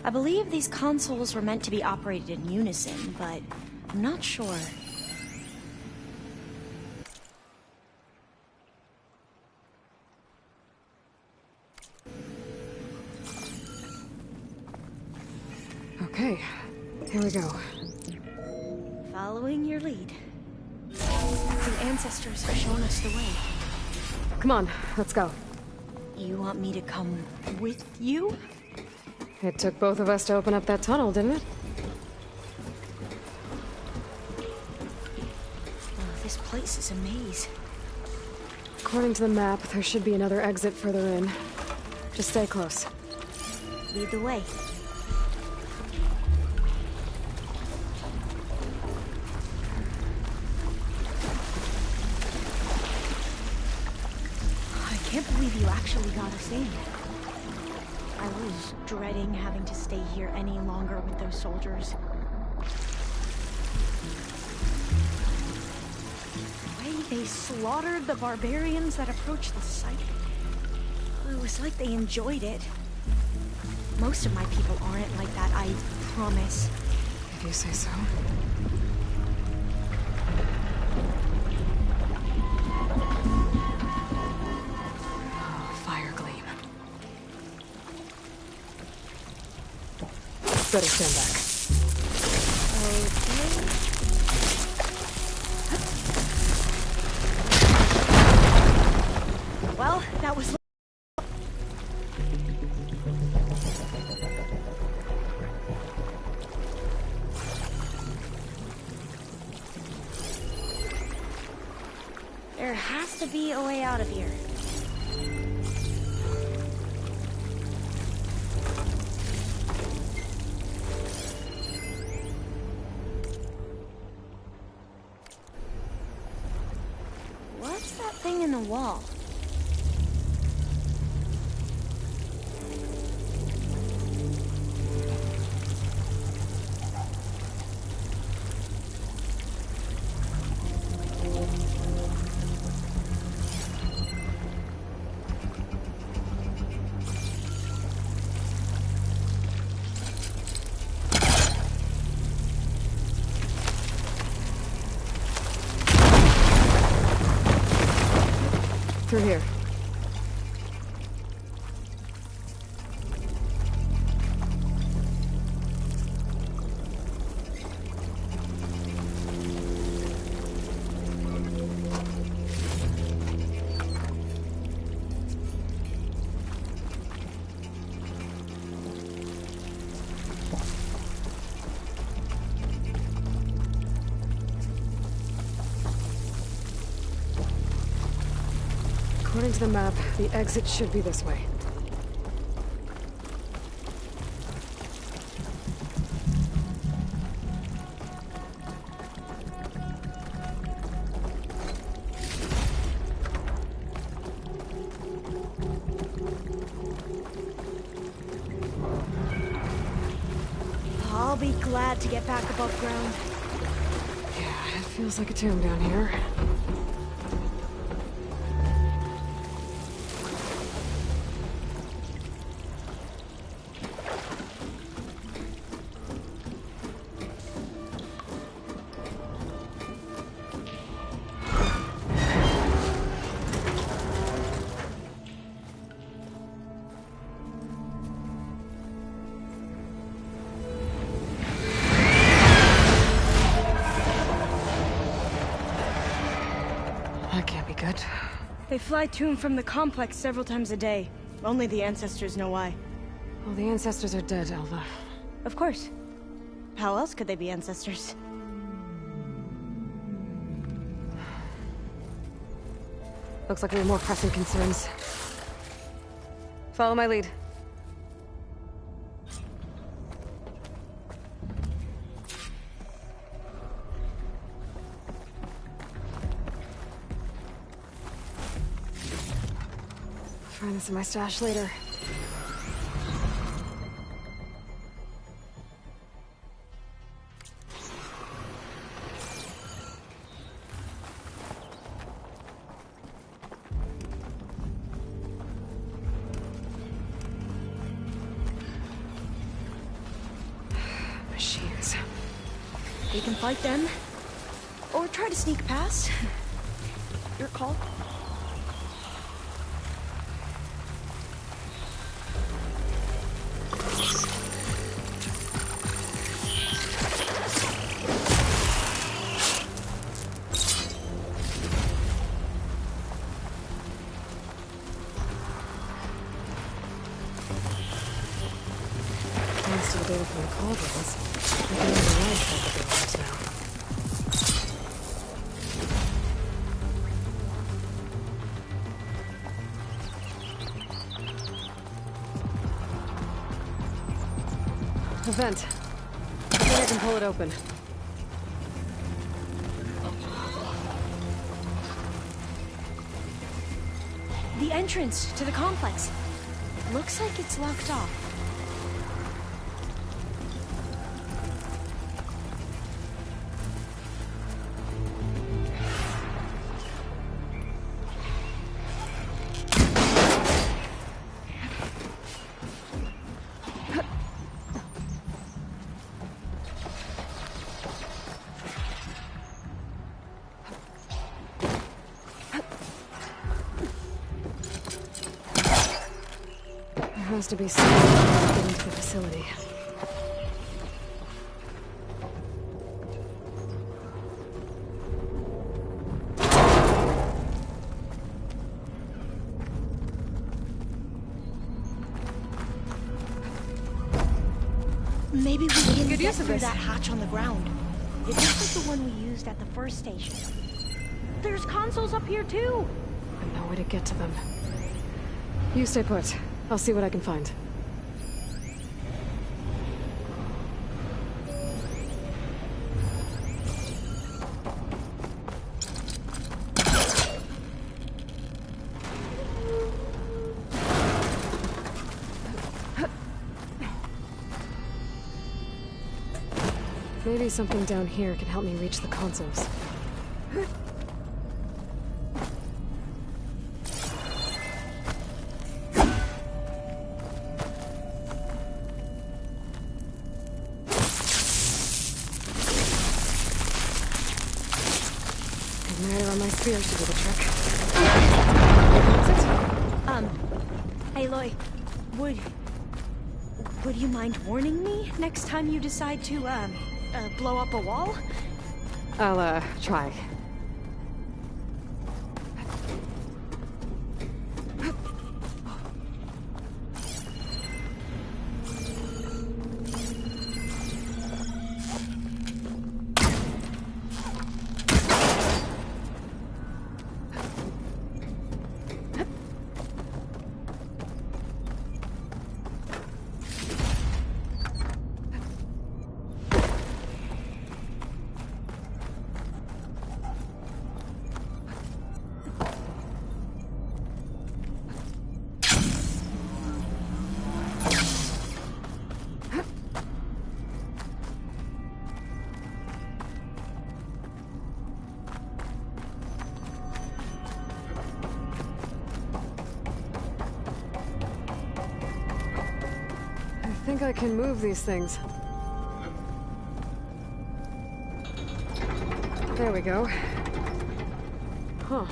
I believe these consoles were meant to be operated in unison, but I'm not sure. Okay, here we go. Following your lead. The ancestors have shown us the way. Come on, let's go. You want me to come with you? It took both of us to open up that tunnel, didn't it? Oh, this place is a maze. According to the map, there should be another exit further in. Just stay close. Lead the way. I can't believe you actually got us in. I was dreading having to stay here any longer with those soldiers. The way they slaughtered the barbarians that approached the site. It was like they enjoyed it. Most of my people aren't like that, I promise. If you say so. Fire gleam. Better stand back. Okay. Well, that was... There has to be a way out of here. What's that thing in the wall? Through here. According to the map, the exit should be this way. I'll be glad to get back above ground. Yeah, it feels like a tomb down here. That can't be good. They fly to and from the complex several times a day. Only the ancestors know why. Well, the ancestors are dead, Alva. Of course. How else could they be ancestors? Looks like we have more pressing concerns. Follow my lead. Find this in my stash later. Machines. We can fight them, or try to sneak past. Your call. Thanks to the data from the cauldrons, we can override some of the buildings now. A vent. I think I can pull it open. The entrance to the complex. Looks like it's locked off. There has to be some way to get into the facility. Maybe we can Good get use of through this. that hatch on the ground. It looks like the one we used at the first station. There's consoles up here too! And no way to get to them. You stay put. I'll see what I can find. Maybe something down here can help me reach the consoles. My spear should do the trick. Aloy, would you mind warning me next time you decide to, blow up a wall? I'll, try. I think I can move these things. There we go. Huh.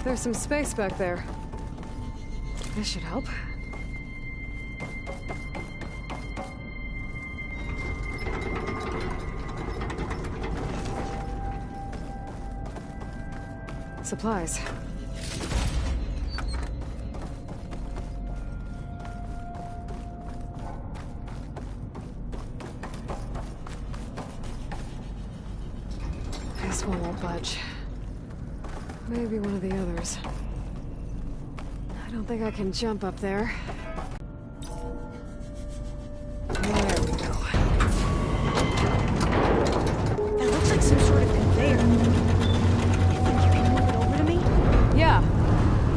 There's some space back there. This should help. Supplies. This one won't budge. Maybe one of the others. I don't think I can jump up there. There we go. That looks like some sort of conveyor. You think you can move it over to me? Yeah.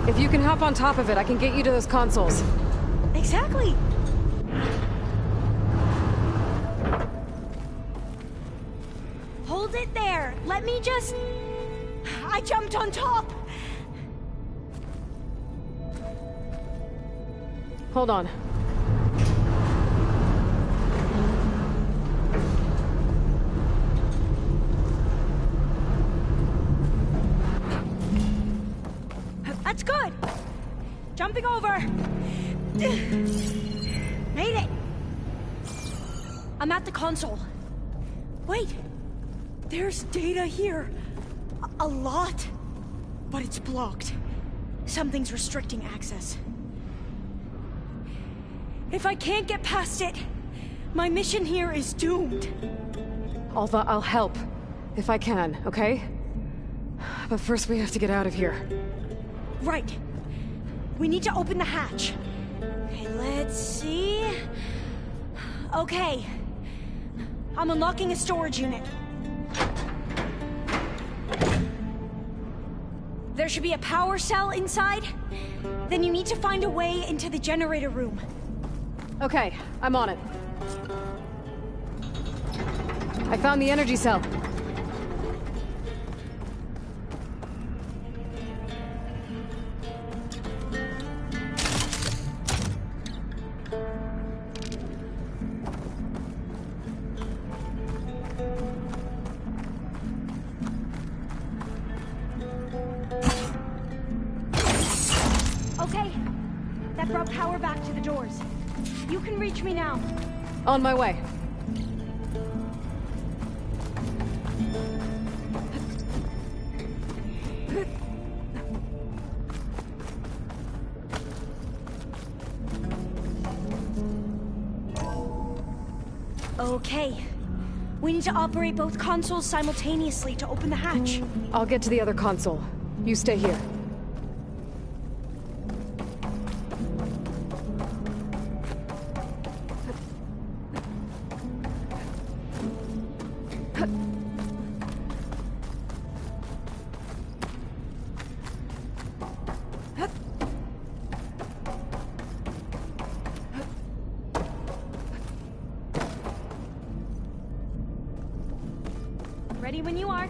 If you can hop on top of it, I can get you to those consoles. Exactly. Hold it there. Let me just... I jumped on top. Hold on. That's good. Jumping over. Made it. I'm at the console. Wait. There's data here. A lot. But it's blocked. Something's restricting access. If I can't get past it, my mission here is doomed. Alva, I'll help. If I can, okay? But first we have to get out of here. Right. We need to open the hatch. Okay, let's see... Okay. I'm unlocking a storage unit. There should be a power cell inside. Then you need to find a way into the generator room. Okay, I'm on it. I found the energy cell. Okay. That brought power back to the doors. You can reach me now. On my way. Okay. We need to operate both consoles simultaneously to open the hatch. I'll get to the other console. You stay here. Ready when you are.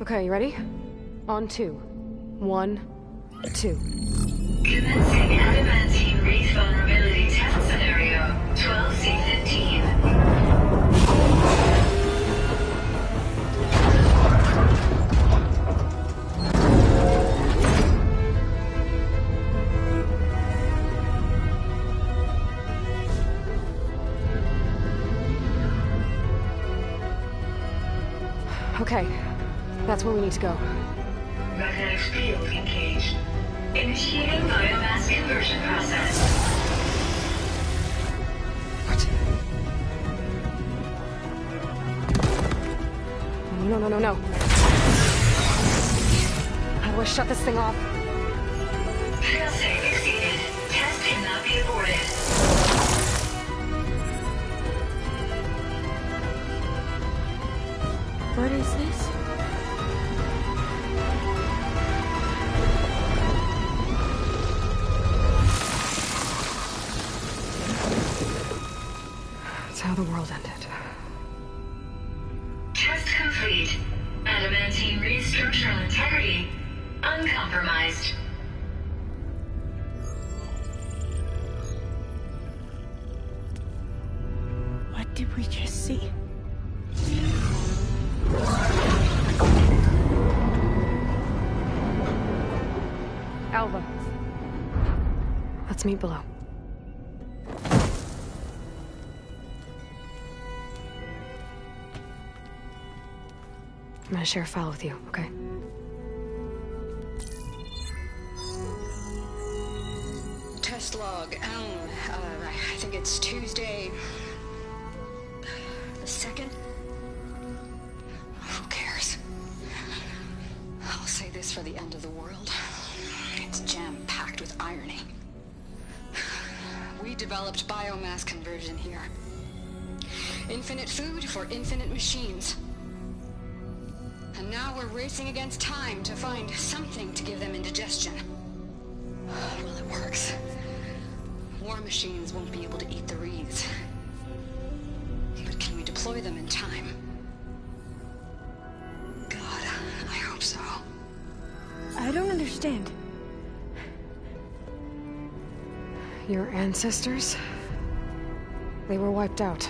Okay, you ready? On 2. 1, 2. Commencing adamantine wreath vulnerability test scenario 12C15. Okay, that's where we need to go. Magnetic field engaged. Initiating biomass conversion process. What? No. How do I shut this thing off? Failsafe exceeded. Test cannot be aborted. What is this? It's how the world ended. Test complete. Adamantine wreath structural integrity uncompromised. What did we just see? Alva. Let's meet below. I'm gonna share a file with you, okay? Test log, I think it's Tuesday... the 2nd? this for the end of the world. It's jam-packed with irony. We developed biomass conversion here. Infinite food for infinite machines. And now we're racing against time to find something to give them indigestion. Well, it works. War machines won't be able to eat the wreaths. But can we deploy them in time? God, I hope so. I don't understand. Your ancestors? They were wiped out.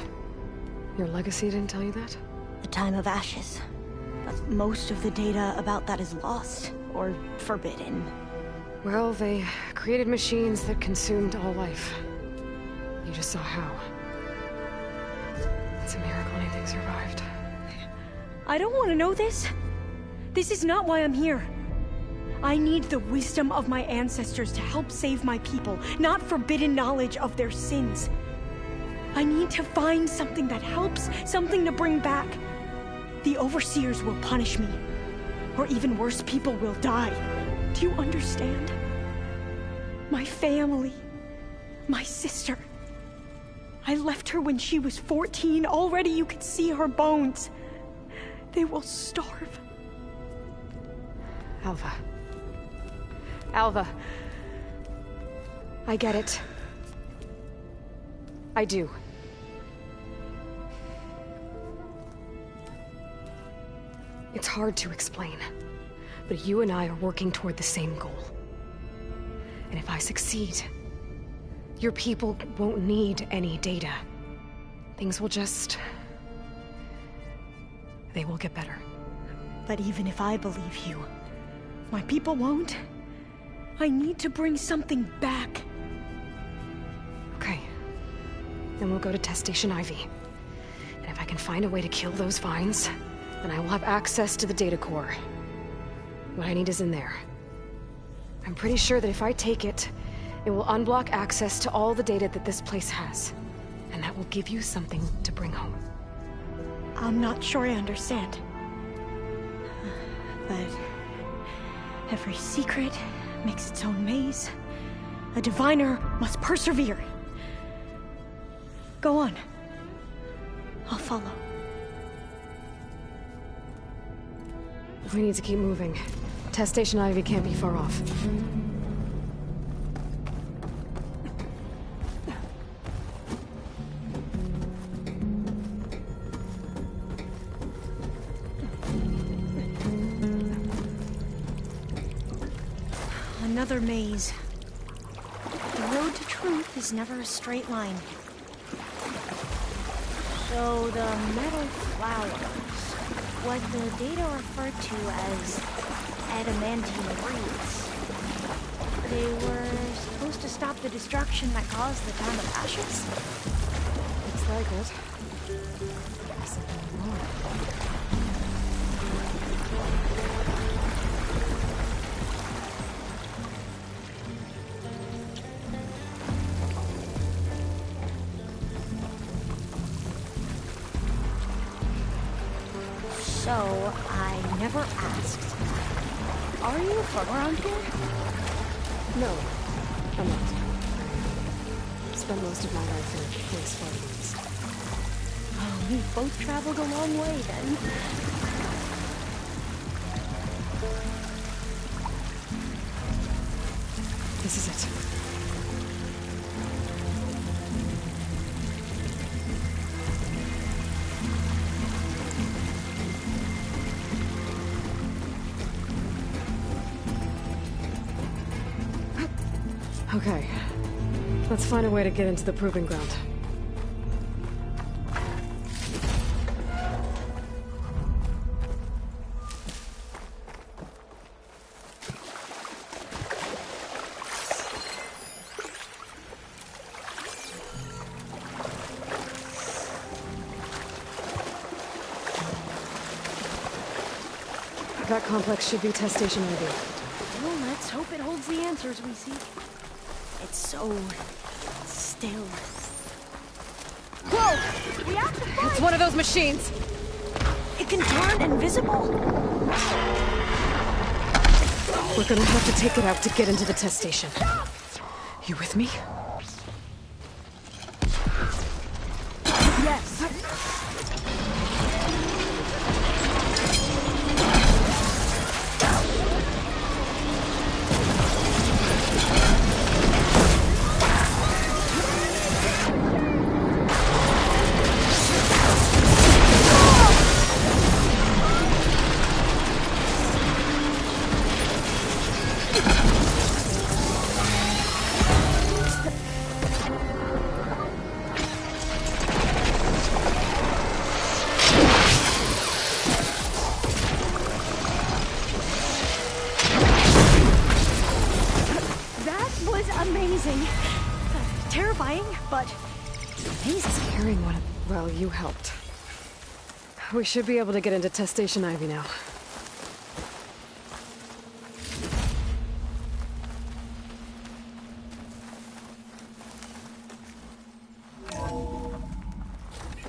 Your legacy didn't tell you that? The time of ashes. But most of the data about that is lost, or forbidden. Well, they created machines that consumed all life. You just saw how. It's a miracle anything survived. I don't want to know this. This is not why I'm here. I need the wisdom of my ancestors to help save my people, not forbidden knowledge of their sins. I need to find something that helps, something to bring back. The overseers will punish me. Or even worse, people will die. Do you understand? My family. My sister. I left her when she was 14. Already you could see her bones. They will starve. Alva. Alva. I get it. I do. It's hard to explain, but you and I are working toward the same goal. And if I succeed, your people won't need any data. Things will just... they will get better. But even if I believe you, my people won't. I need to bring something back. Okay. Then we'll go to Test Station Ivy. And if I can find a way to kill those vines, then I will have access to the data core. What I need is in there. I'm pretty sure that if I take it, it will unblock access to all the data that this place has. And that will give you something to bring home. I'm not sure I understand. But every secret makes its own maze. A diviner must persevere. Go on. I'll follow. We need to keep moving. Test Station Ivy can't be far off. Another maze. The road to truth is never a straight line. So the metal flowers, what the data referred to as adamantine wreaths, they were supposed to stop the destruction that caused the time of ashes? Looks like it. There's something wrong. So, I never asked. Are you from around here? No, I'm not. I spent most of my life in place far east. Oh, we both traveled a long way then. This is it. Okay. Let's find a way to get into the proving ground. That complex should be Test Station Ivy. Well, let's hope it holds the answers we seek. It's so still. Whoa! We have to fight! It's one of those machines! It can turn invisible? We're gonna have to take it out to get into the test station. You with me? Yes. Amazing. Terrifying, but amazing. Scaring one. Well, you helped. We should be able to get into test station Ivy now.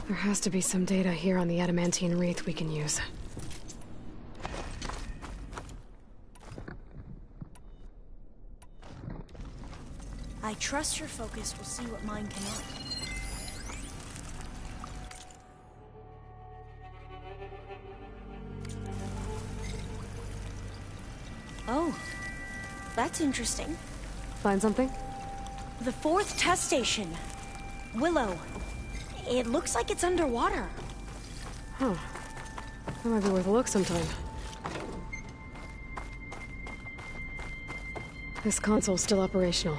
There has to be some data here on the adamantine wreath we can use. I trust your focus will see what mine cannot. Oh, that's interesting. Find something? The 4th test station. Willow. It looks like it's underwater. Huh. That might be worth a look sometime. This console's still operational.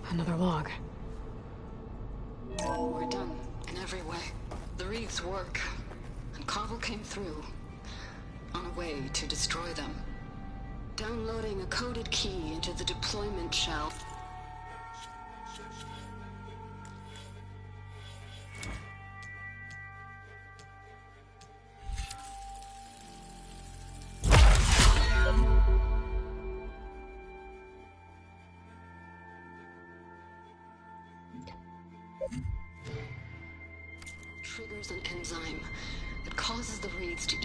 Another log. We're done in every way. The wreaths work, and Carvel came through on a way to destroy them. Downloading a coded key into the deployment shell. Triggers an enzyme that causes the wreaths to...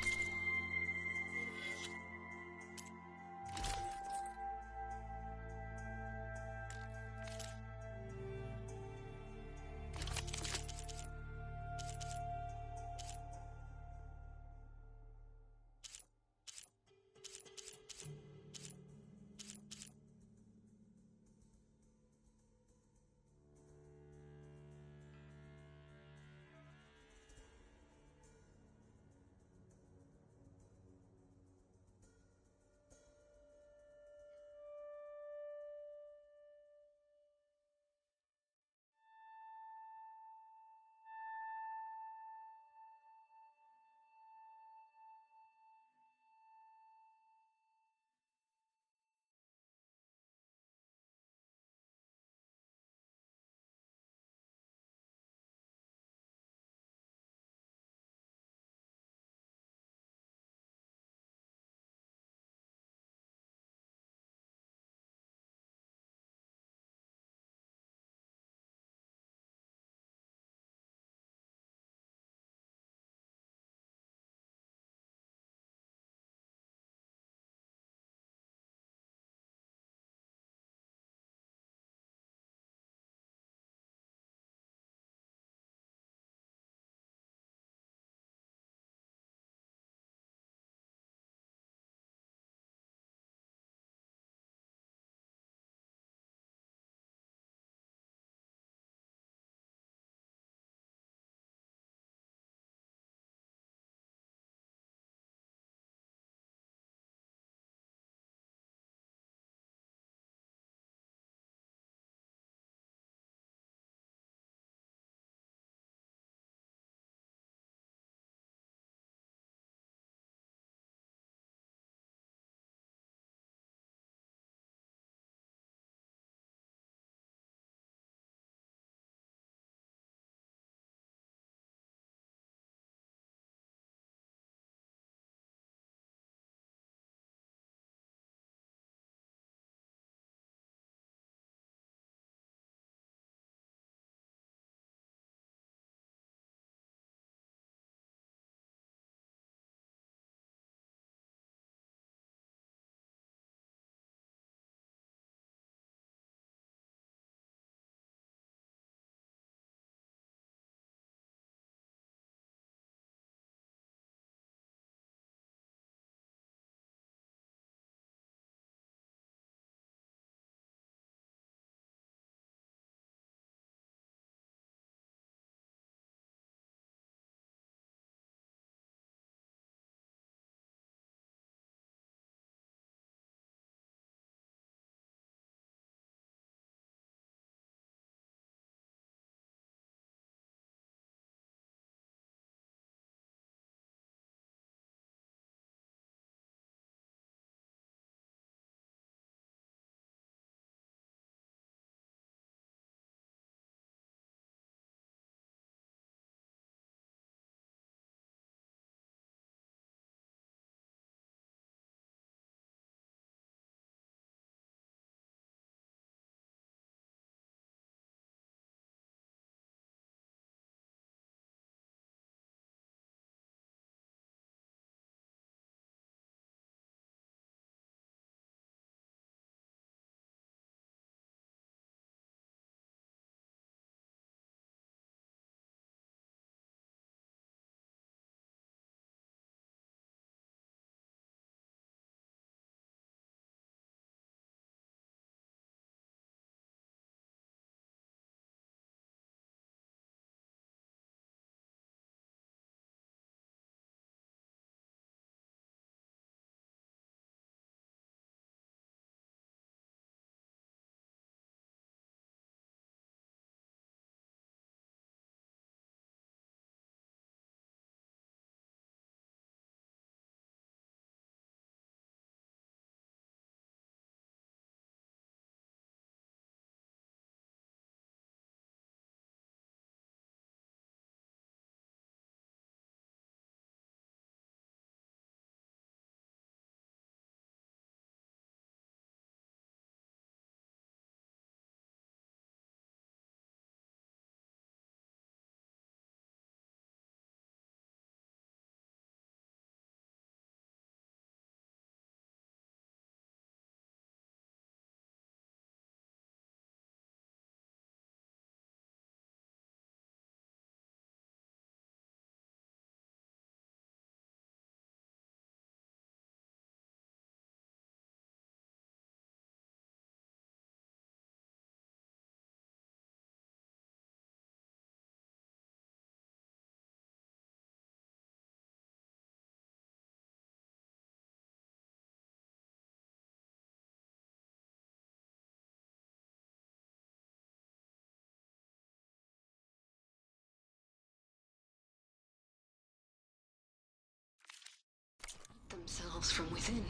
themselves from within.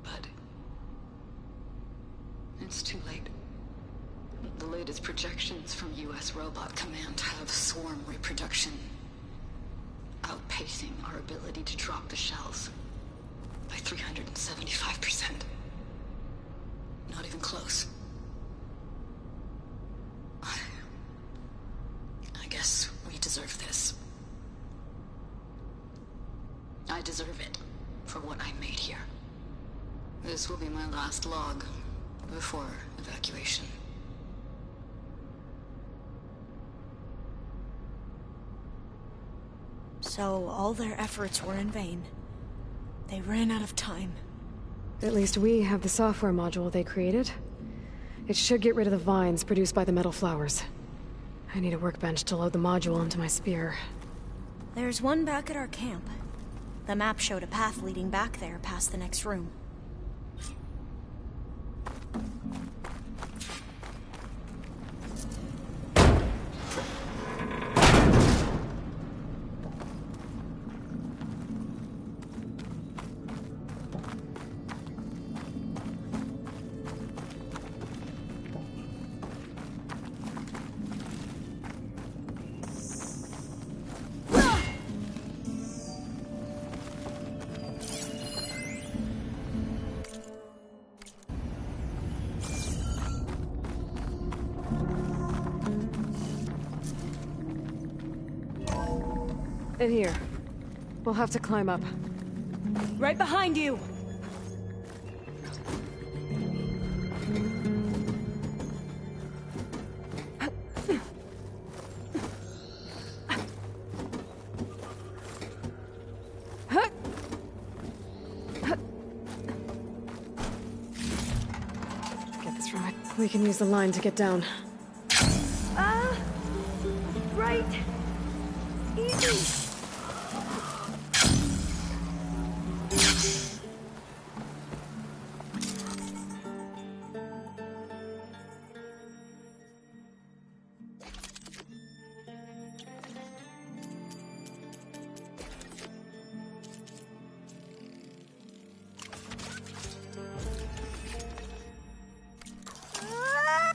But it's too late. The latest projections from U.S. Robot Command have swarm reproduction outpacing our ability to drop the shells by 375%. Not even close. I guess we deserve this. I deserve it for what I made here. This will be my last log before evacuation. So all their efforts were in vain. They ran out of time. At least we have the software module they created. It should get rid of the vines produced by the metal flowers. I need a workbench to load the module into my spear. There's one back at our camp. The map showed a path leading back there past the next room. In here. We'll have to climb up. Right behind you! Get this right. We can use the line to get down. Right! Easy!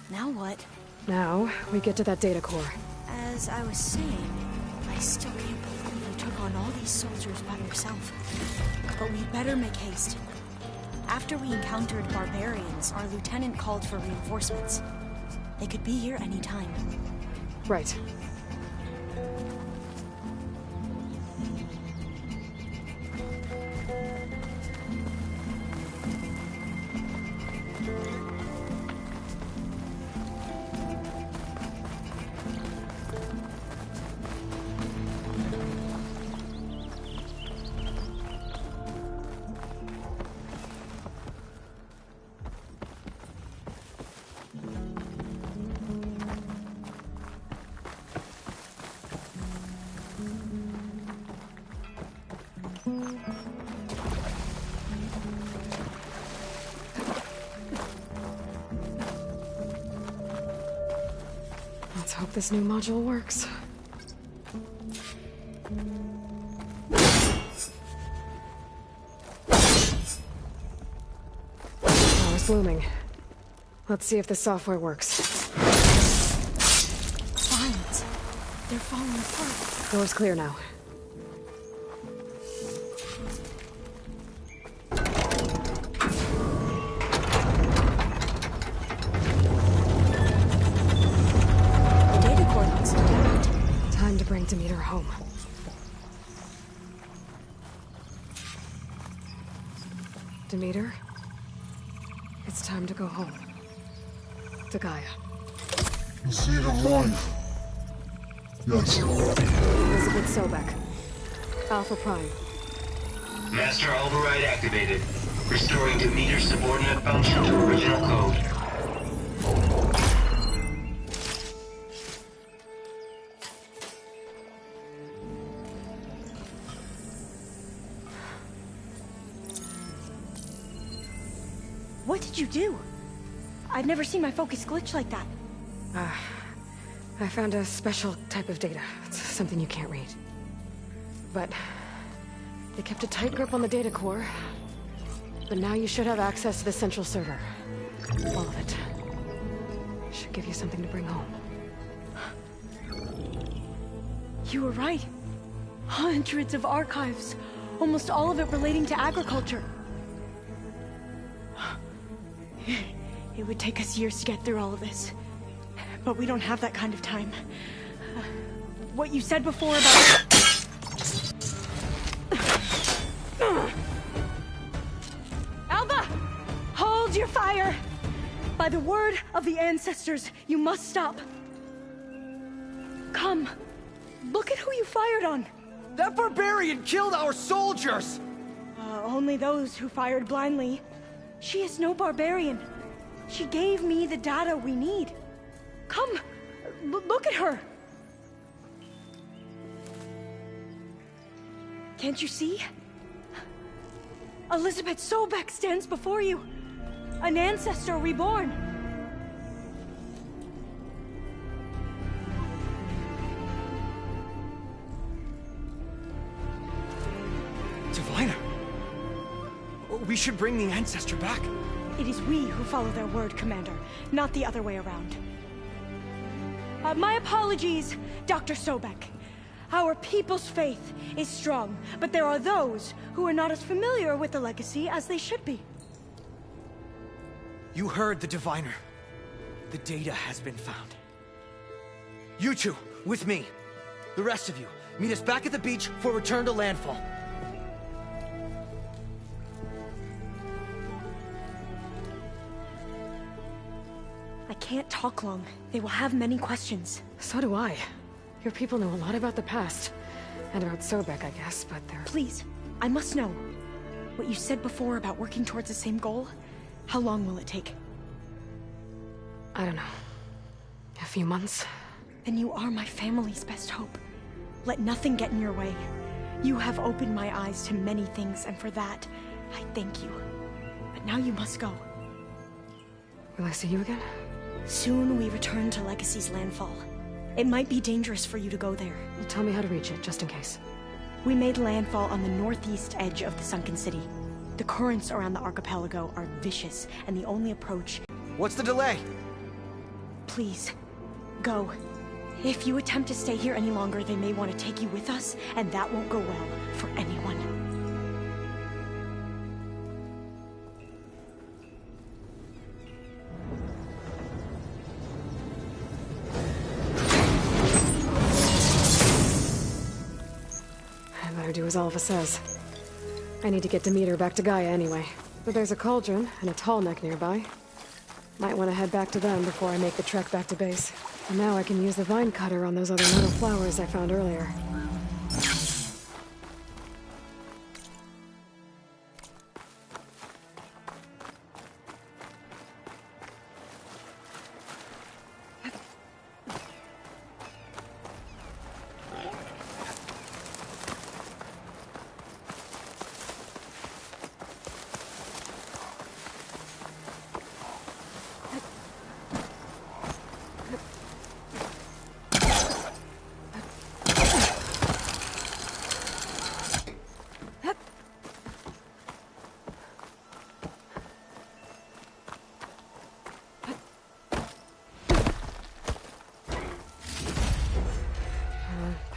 Now what? Now, we get to that data core. As I was saying, I still can't believe you took on all these soldiers by yourself. But we'd better make haste. After we encountered barbarians, our lieutenant called for reinforcements. They could be here any time. Right. Let's hope this new module works. Power's blooming. Let's see if the software works. Vines. They're falling apart. Door's clear now. Time to bring Demeter home. Demeter, it's time to go home. To Gaia. You see the line? Yes. Elizabeth Sobek. Alpha Prime. Master override activated. Restoring Demeter's subordinate function to original code. What did you do? I've never seen my focus glitch like that. I found a special type of data. It's something you can't read. But They kept a tight grip on the data core, but now you should have access to the central server. All of it. Should give you something to bring home. You were right. Hundreds of archives. Almost all of it relating to agriculture. It would take us years to get through all of this. But we don't have that kind of time. What you said before about... Alba! Hold your fire! By the word of the ancestors, you must stop. Come. Look at who you fired on. That barbarian killed our soldiers! Only those who fired blindly. She is no barbarian. She gave me the data we need. Come, look at her. Can't you see? Elizabeth Sobek stands before you. An ancestor reborn. Diviner! We should bring the ancestor back. It is we who follow their word, Commander, not the other way around. My apologies, Dr. Sobek. Our people's faith is strong, but there are those who are not as familiar with the legacy as they should be. You heard the diviner. The data has been found. You two, with me. The rest of you, meet us back at the beach for return to landfall. I can't talk long. They will have many questions. So do I. Your people know a lot about the past. And about Sobek, I guess, but they're... Please, I must know. What you said before about working towards the same goal, how long will it take? I don't know. A few months? Then you are my family's best hope. Let nothing get in your way. You have opened my eyes to many things, and for that, I thank you. But now you must go. Will I see you again? Soon we return to Legacy's landfall. It might be dangerous for you to go there. Tell me how to reach it, just in case. We made landfall on the northeast edge of the sunken city. The currents around the archipelago are vicious, and the only approach... What's the delay? Please, go. If you attempt to stay here any longer, they may want to take you with us, and that won't go well for anyone. Do as Alva says. I need to get Demeter back to Gaia anyway. But there's a cauldron and a tall neck nearby. Might want to head back to them before I make the trek back to base. And now I can use the vine cutter on those other little flowers I found earlier.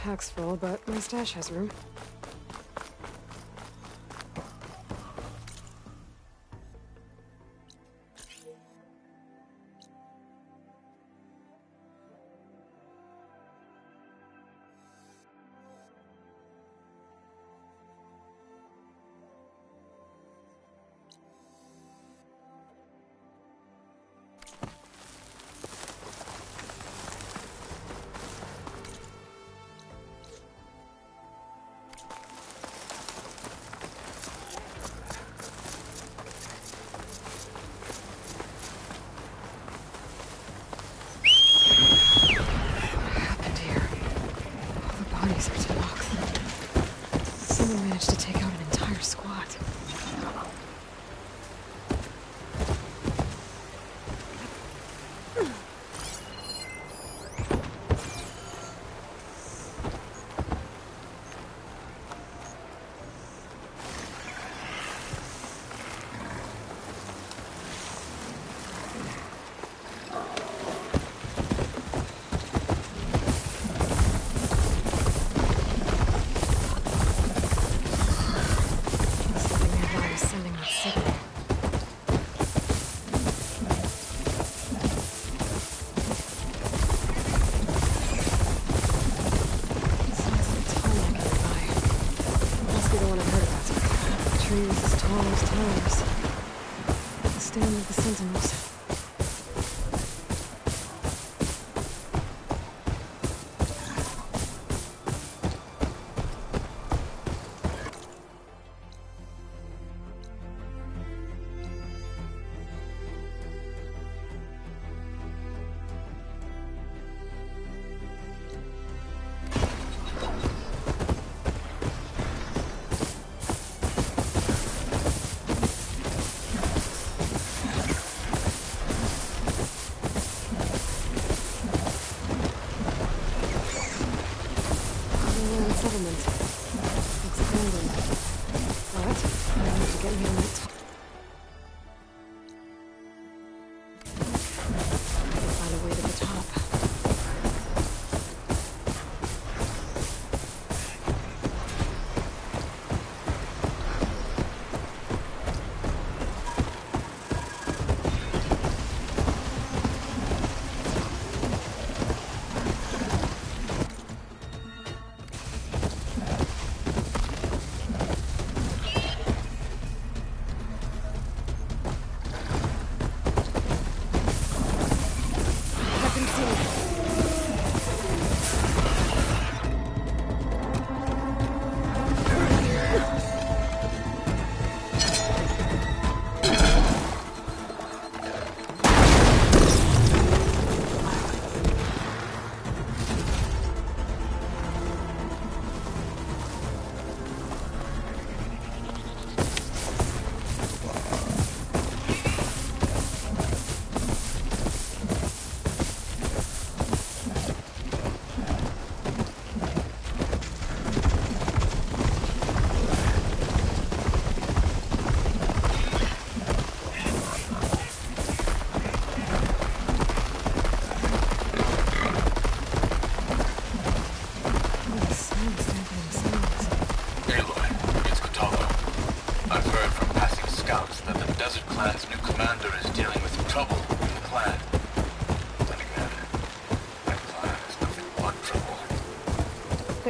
Pack's full, but my stash has room. Someone managed to take out an entire squad.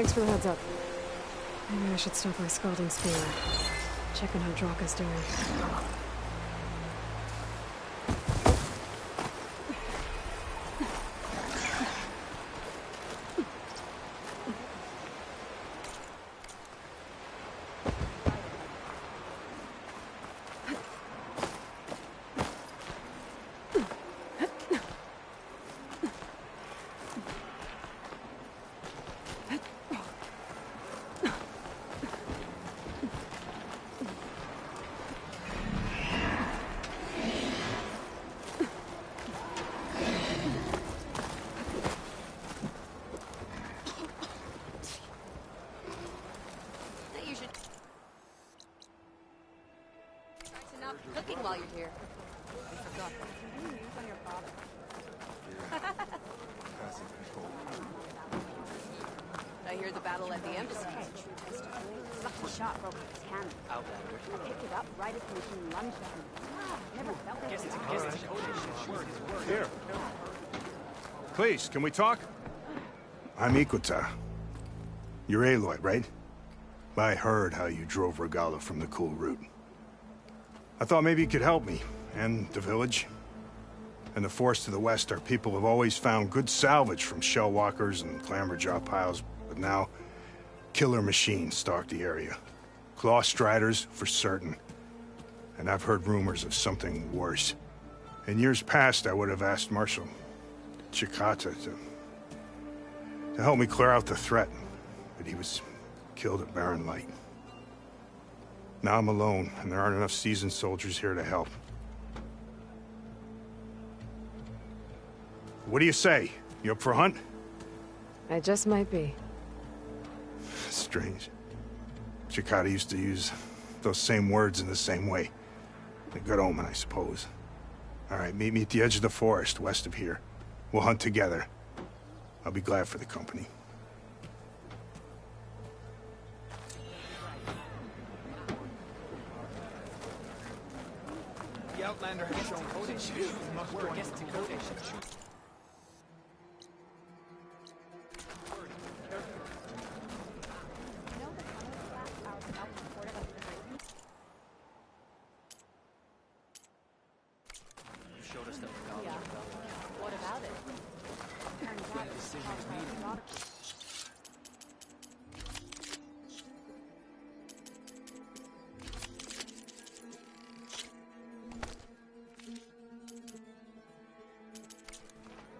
Thanks for the heads up. Maybe I should stop by Scalding Spear. Checking how Draka's doing. Cooking while you're here. I forgot that. On your father. I hear the battle at the embassy is a true test of will. Lucky shot broke his hand. Outlander. I picked it up right as the machine lunged at me. Never felt it. Here. Please, can we talk? I'm Ikuta. You're Aloy, right? I heard how you drove Regala from the cool route. I thought maybe you could help me, and the village. And the forest to the west, our people have always found good salvage from shell walkers and clamberjaw piles, but now, killer machines stalk the area. Claw striders, for certain. And I've heard rumors of something worse. In years past, I would have asked Marshal Chikata to help me clear out the threat, but he was killed at Barren Light. Now I'm alone, and there aren't enough seasoned soldiers here to help. What do you say? You up for a hunt? I just might be. Strange. Chikata used to use those same words in the same way. A good omen, I suppose. All right, meet me at the edge of the forest, west of here. We'll hunt together. I'll be glad for the company. The Outlander has shown code issues. We're against the code issues. You showed us that Regala. Yeah. What about it? Turns out The decision was needed.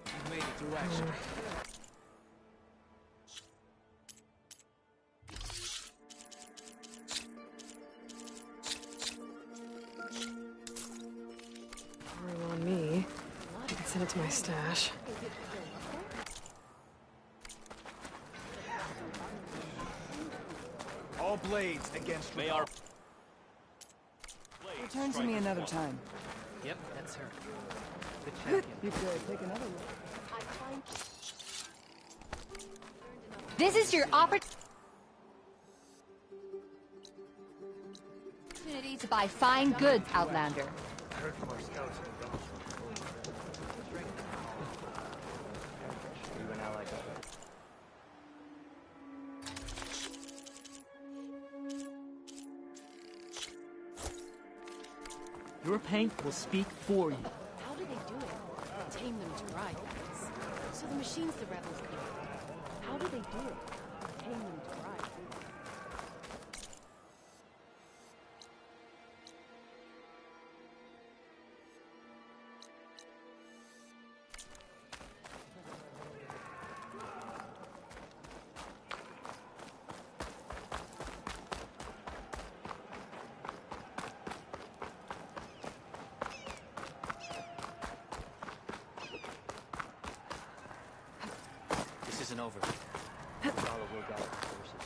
You made it through action. Pouring on me. I can send it to my stash. All blades against Regala. Return to me another time. Yep, that's her. The champion. You could take another look. This is your opportunity to buy fine goods, Outlander. I heard from our scouts in the village. We went out like that. Your paint will speak for you. How do they do it? Tame them to ride, that is. So the machines the rebels built. How do they do it? Tame them to ride. This isn't over. Regala will gather the forces.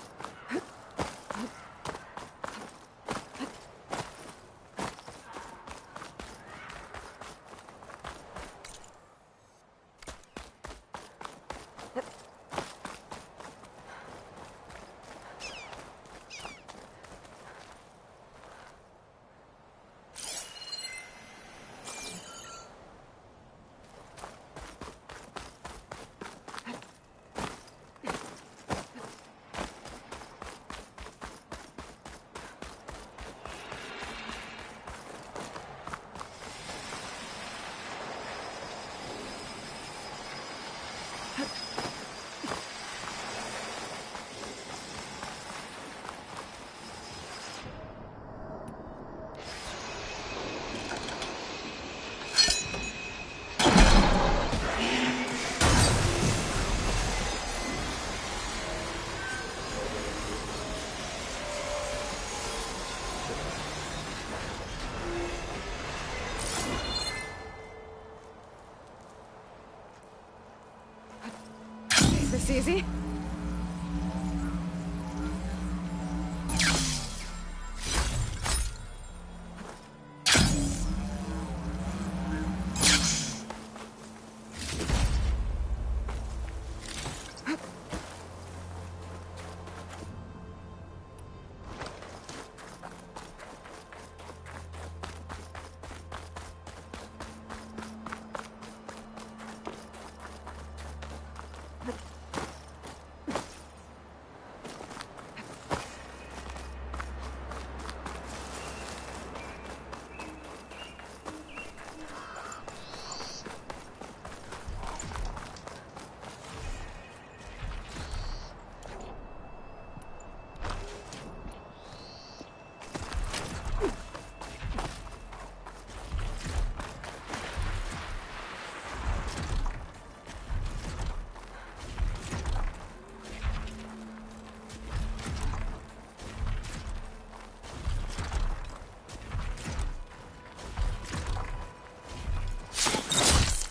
Is this easy?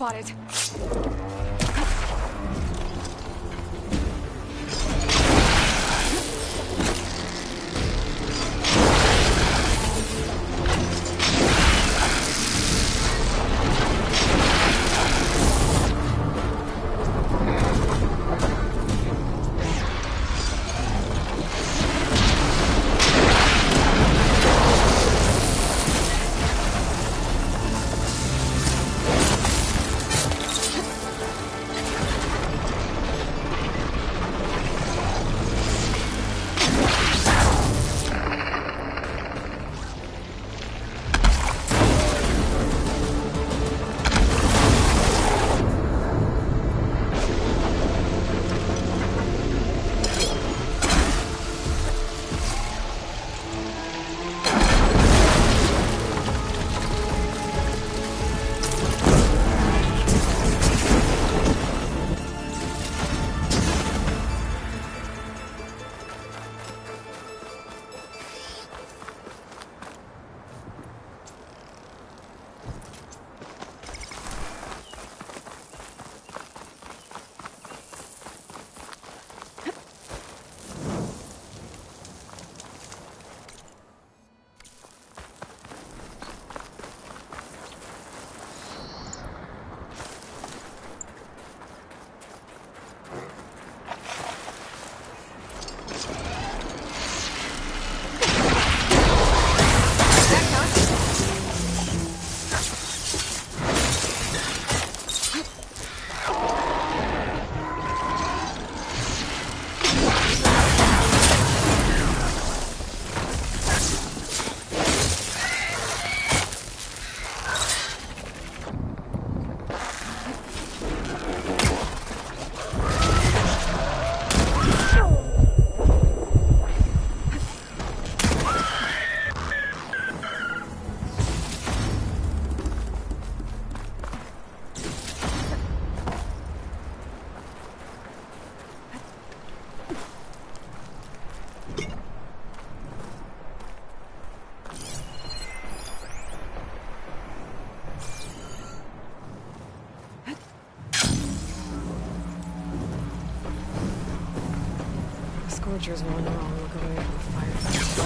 Spotted. Scorchers will not look away from the fire.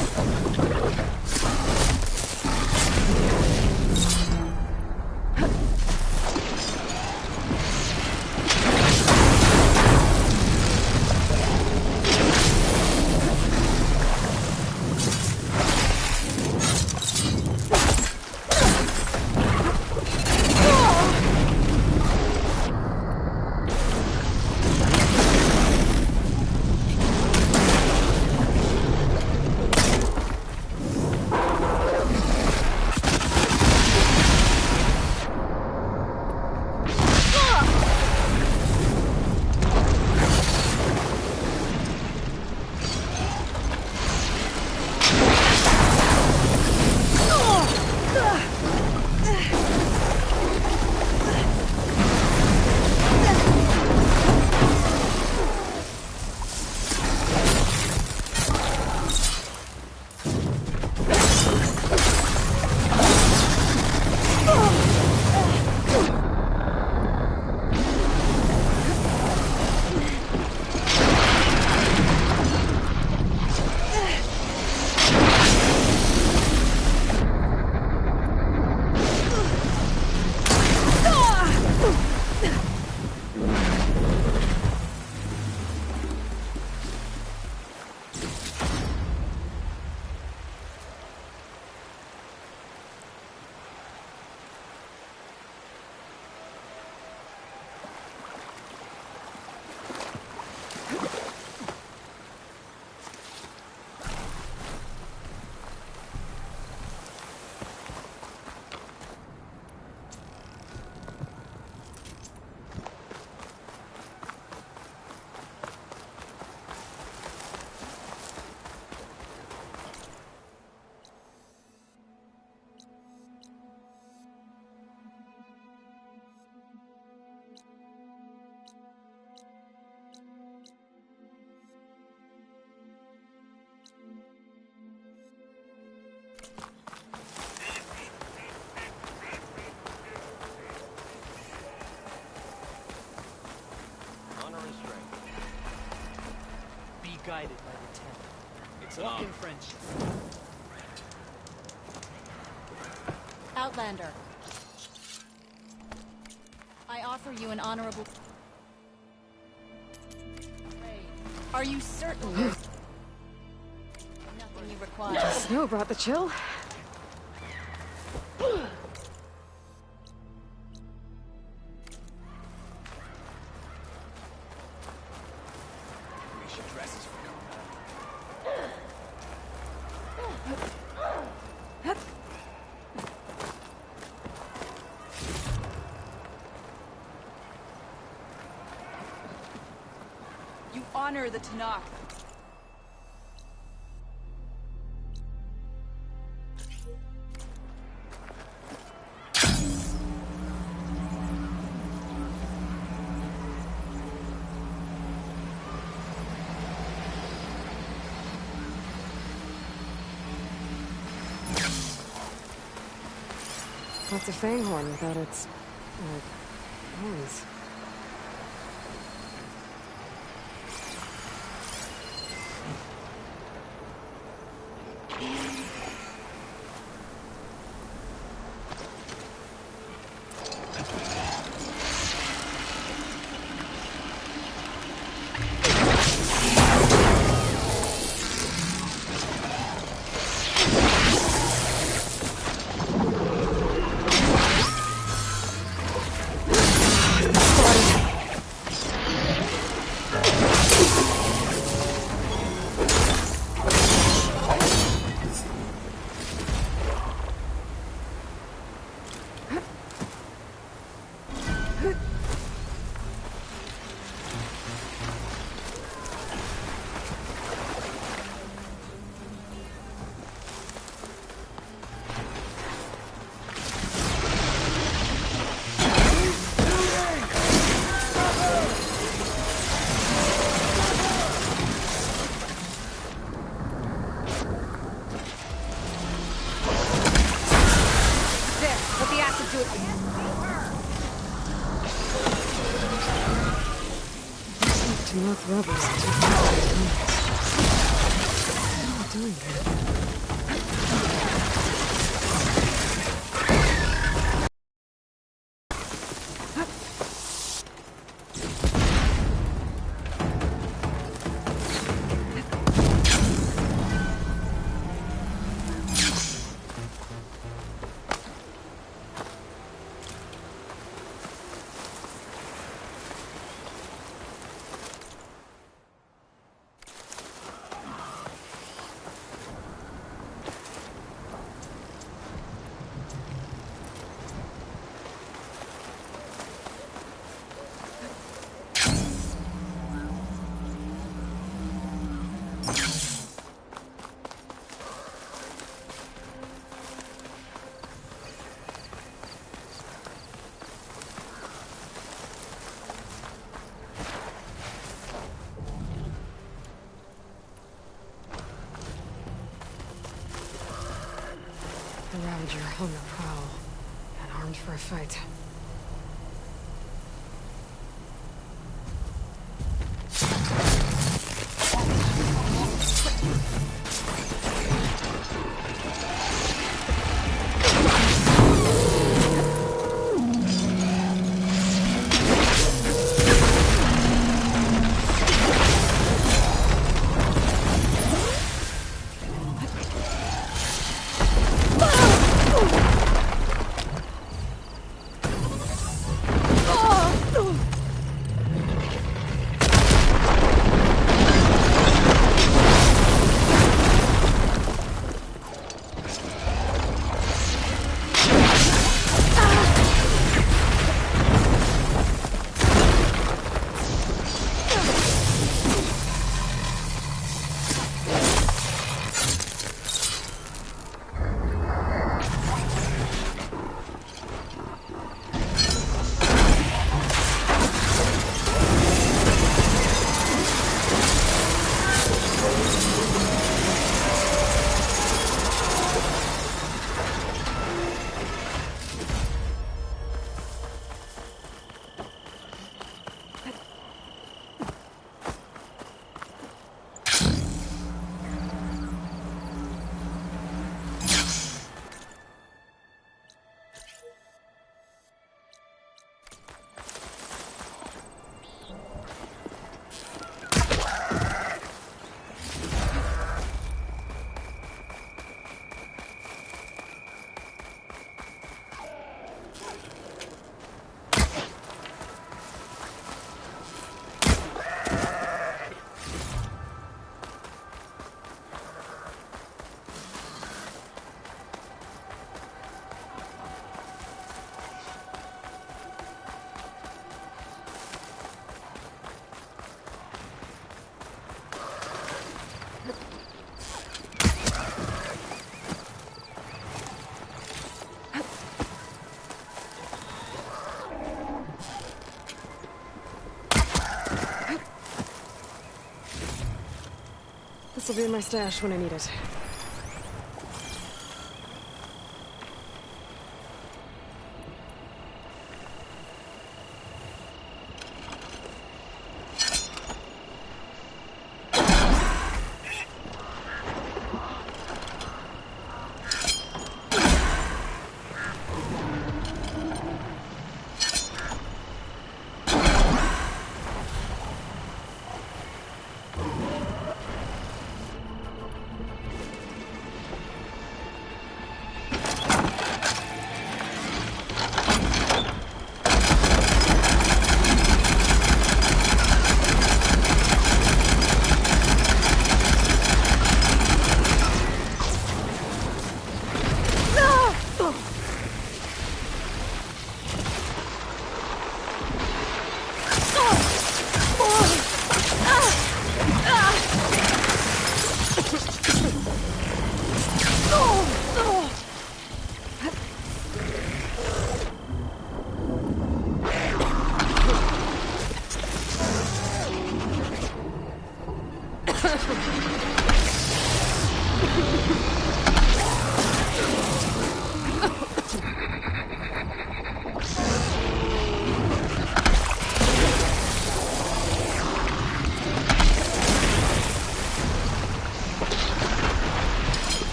guided by the temple. It's love and friendship. Outlander. I offer you an honorable... Are you certain there's nothing you require? The snow brought the chill. You honor the Tanakh. What's a fanghorn without its, horns? Tanakh rebels are too far. What are you doing here? The Ravager on the prowl, and armed for a fight. This will be in my stash when I need it.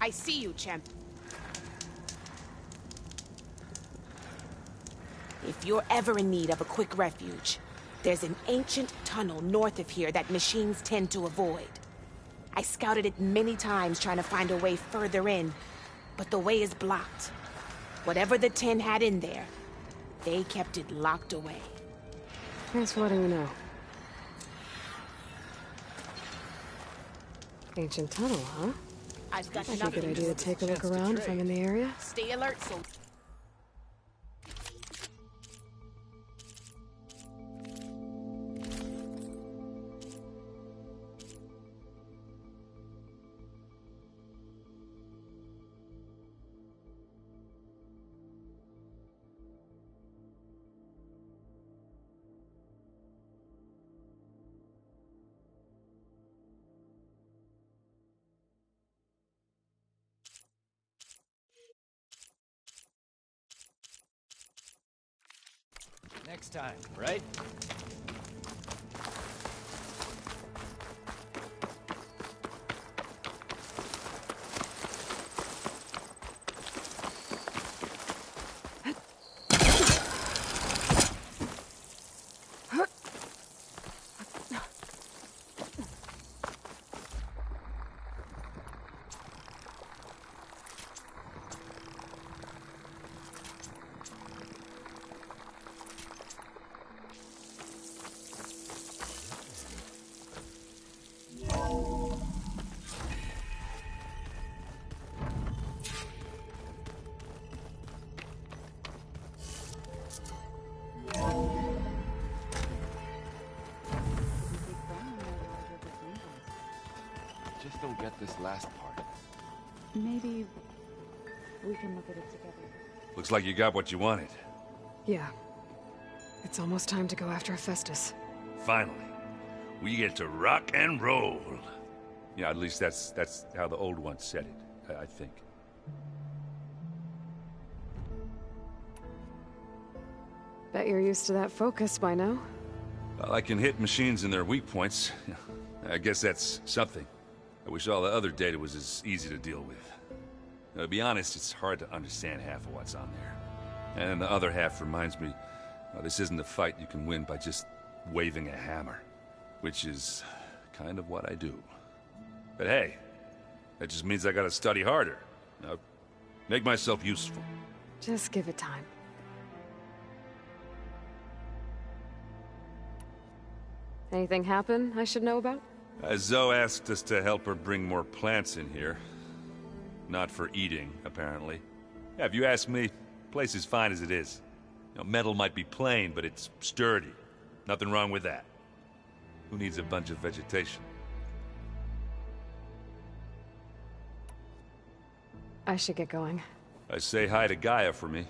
I see you, champ. If you're ever in need of a quick refuge, there's an ancient tunnel north of here that machines tend to avoid. I scouted it many times trying to find a way further in, but the way is blocked. Whatever the tin had in there, they kept it locked away. Thanks for letting me know. Ancient tunnel, huh? I've got Might be a good idea to take a look around if I'm in the area. Stay alert, so... Next time, right? Just don't get this last part. Maybe we can look at it together. Looks like you got what you wanted. Yeah. It's almost time to go after Hephaestus. Finally. We get to rock and roll. Yeah, at least that's how the old one said it, I think. Bet you're used to that focus by now. Well, I can hit machines in their weak points. I guess that's something. I wish all the other data was as easy to deal with. Now, to be honest, it's hard to understand half of what's on there. And the other half reminds me, this isn't a fight you can win by just waving a hammer. Which is kind of what I do. But hey, that just means I gotta study harder. Now, make myself useful. Just give it time. Anything happen I should know about? Zoe asked us to help her bring more plants in here. Not for eating, apparently. Yeah, if you ask me, the place is fine as it is. You know, metal might be plain, but it's sturdy. Nothing wrong with that. Who needs a bunch of vegetation? I should get going. Say hi to Gaia for me.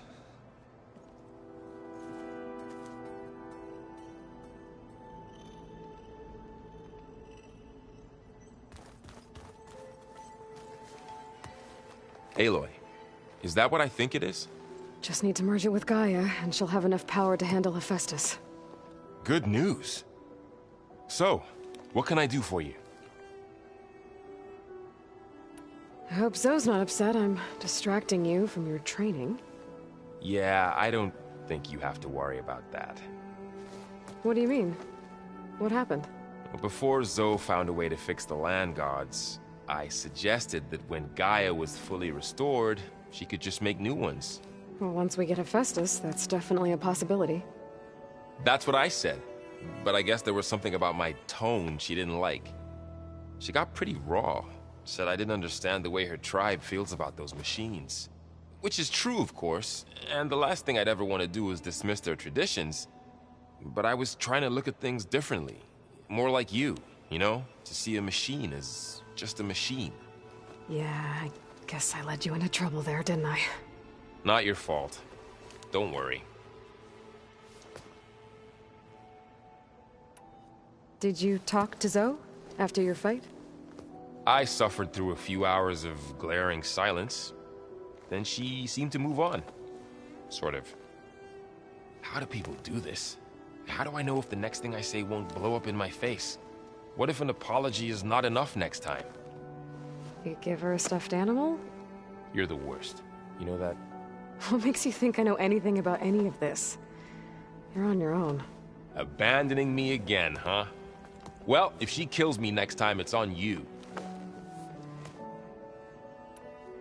Aloy, is that what I think it is? Just need to merge it with Gaia, and she'll have enough power to handle Hephaestus. Good news. So, what can I do for you? I hope Zoe's not upset I'm distracting you from your training. Yeah, I don't think you have to worry about that. What do you mean? What happened? Before Zoe found a way to fix the land gods, I suggested that when Gaia was fully restored, she could just make new ones. Well, once we get Hephaestus, that's definitely a possibility. That's what I said. But I guess there was something about my tone she didn't like. She got pretty raw. Said I didn't understand the way her tribe feels about those machines. Which is true, of course, and the last thing I'd ever want to do is dismiss their traditions. But I was trying to look at things differently. More like you know? To see a machine as just a machine. Yeah, I guess I led you into trouble there, didn't I? Not your fault. Don't worry. Did you talk to Zoe after your fight? I suffered through a few hours of glaring silence. Then she seemed to move on. Sort of. How do people do this? How do I know if the next thing I say won't blow up in my face? What if an apology is not enough next time? You give her a stuffed animal? You're the worst. You know that? What makes you think I know anything about any of this? You're on your own. Abandoning me again, huh? Well, if she kills me next time, it's on you.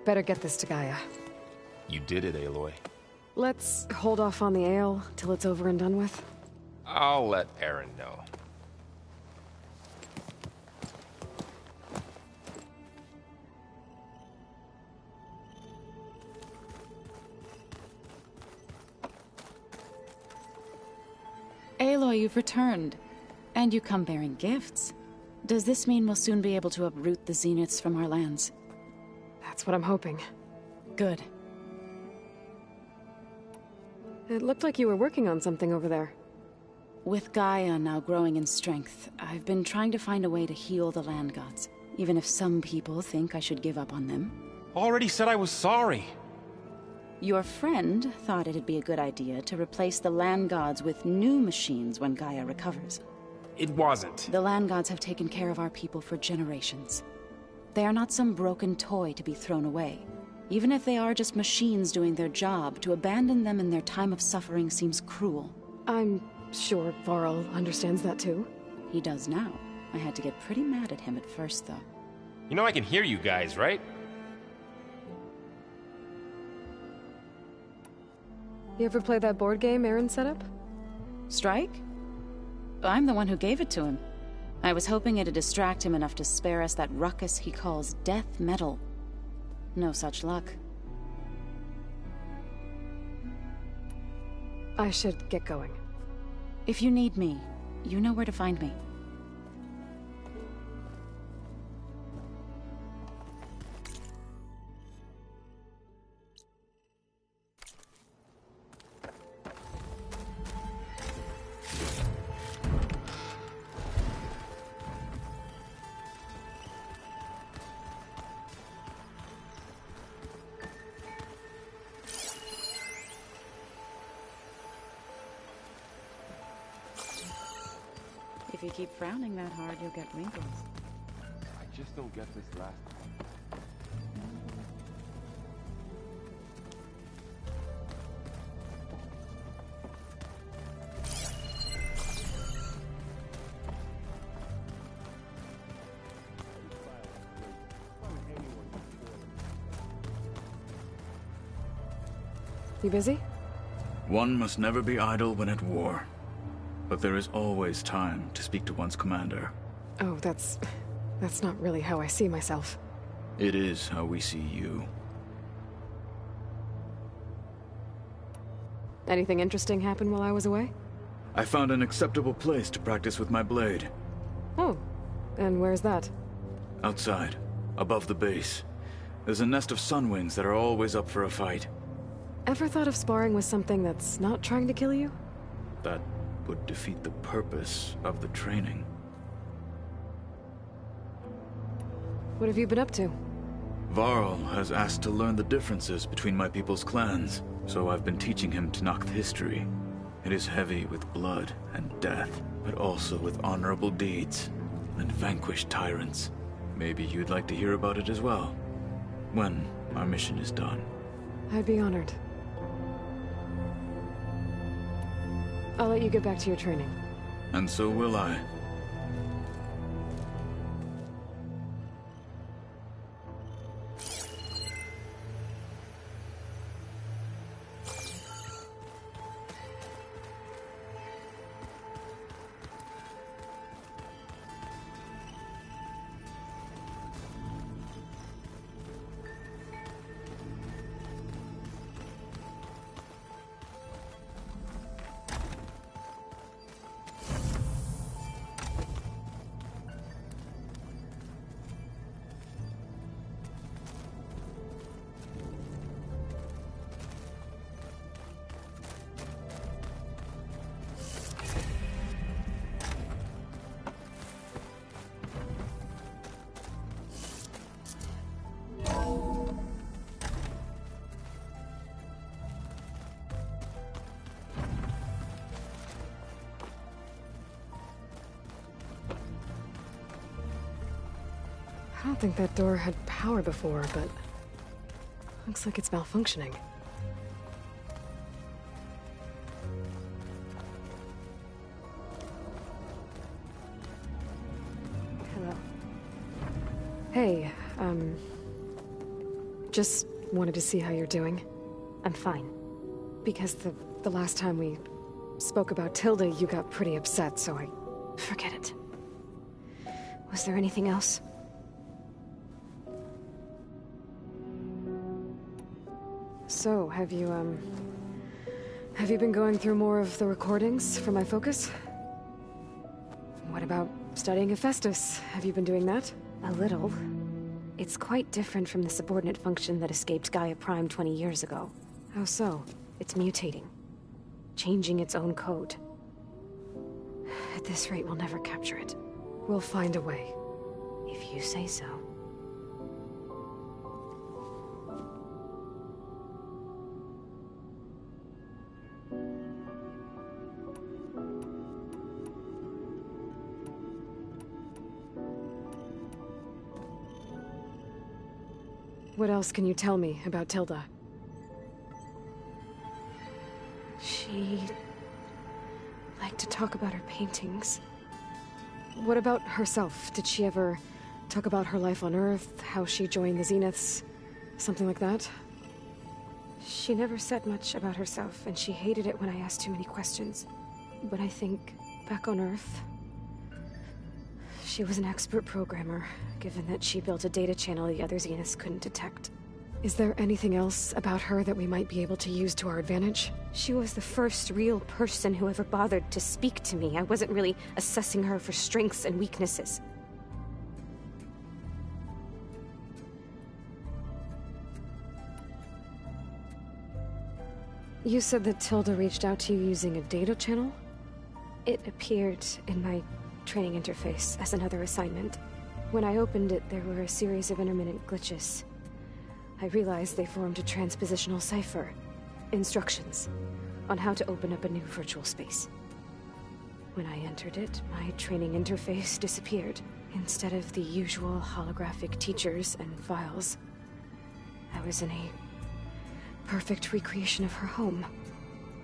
Better get this to Gaia. You did it, Aloy. Let's hold off on the ale till it's over and done with. I'll let Aaron know. Aloy, you've returned. And you come bearing gifts. Does this mean we'll soon be able to uproot the Zeniths from our lands? That's what I'm hoping. Good. It looked like you were working on something over there. With Gaia now growing in strength, I've been trying to find a way to heal the land gods, even if some people think I should give up on them. Already said I was sorry. Your friend thought it'd be a good idea to replace the land gods with new machines when Gaia recovers. It wasn't. The land gods have taken care of our people for generations. They are not some broken toy to be thrown away. Even if they are just machines doing their job, to abandon them in their time of suffering seems cruel. I'm sure Varl understands that too. He does now. I had to get pretty mad at him at first, though. You know I can hear you guys, right? You ever play that board game Aaron set up? Strike? I'm the one who gave it to him. I was hoping it'd distract him enough to spare us that ruckus he calls death metal. No such luck. I should get going. If you need me, you know where to find me. If you keep frowning that hard, you'll get wrinkles. I just don't get this last one. You busy? One must never be idle when at war. But there is always time to speak to one's commander. Oh, that's not really how I see myself. It is how we see you. Anything interesting happen while I was away? I found an acceptable place to practice with my blade. Oh, and where's that? Outside, above the base. There's a nest of sunwings that are always up for a fight. Ever thought of sparring with something that's not trying to kill you? That would defeat the purpose of the training. What have you been up to? Varl has asked to learn the differences between my people's clans, so I've been teaching him Tenakth history. It is heavy with blood and death, but also with honorable deeds and vanquished tyrants. Maybe you'd like to hear about it as well, when our mission is done. I'd be honored. I'll let you get back to your training. And so will I. I don't think that door had power before, but looks like it's malfunctioning. Hello. Hey, just wanted to see how you're doing. I'm fine. Because the last time we spoke about Tilda, you got pretty upset, so I... Forget it. Was there anything else? So, have you been going through more of the recordings for my focus? What about studying Hephaestus? Have you been doing that? A little. It's quite different from the subordinate function that escaped Gaia Prime 20 years ago. How so? It's mutating. Changing its own code. At this rate, we'll never capture it. We'll find a way. If you say so. What else can you tell me about Tilda? She liked to talk about her paintings. What about herself? Did she ever talk about her life on Earth, how she joined the Zeniths, something like that? She never said much about herself, and she hated it when I asked too many questions. But I think, back on Earth, she was an expert programmer, given that she built a data channel the other Zeniths couldn't detect. Is there anything else about her that we might be able to use to our advantage? She was the first real person who ever bothered to speak to me. I wasn't really assessing her for strengths and weaknesses. You said that Tilda reached out to you using a data channel? It appeared in my training interface as another assignment. When I opened it, there were a series of intermittent glitches. I realized they formed a transpositional cipher. Instructions on how to open up a new virtual space. When I entered it, my training interface disappeared. Instead of the usual holographic teachers and files, I was in a perfect recreation of her home.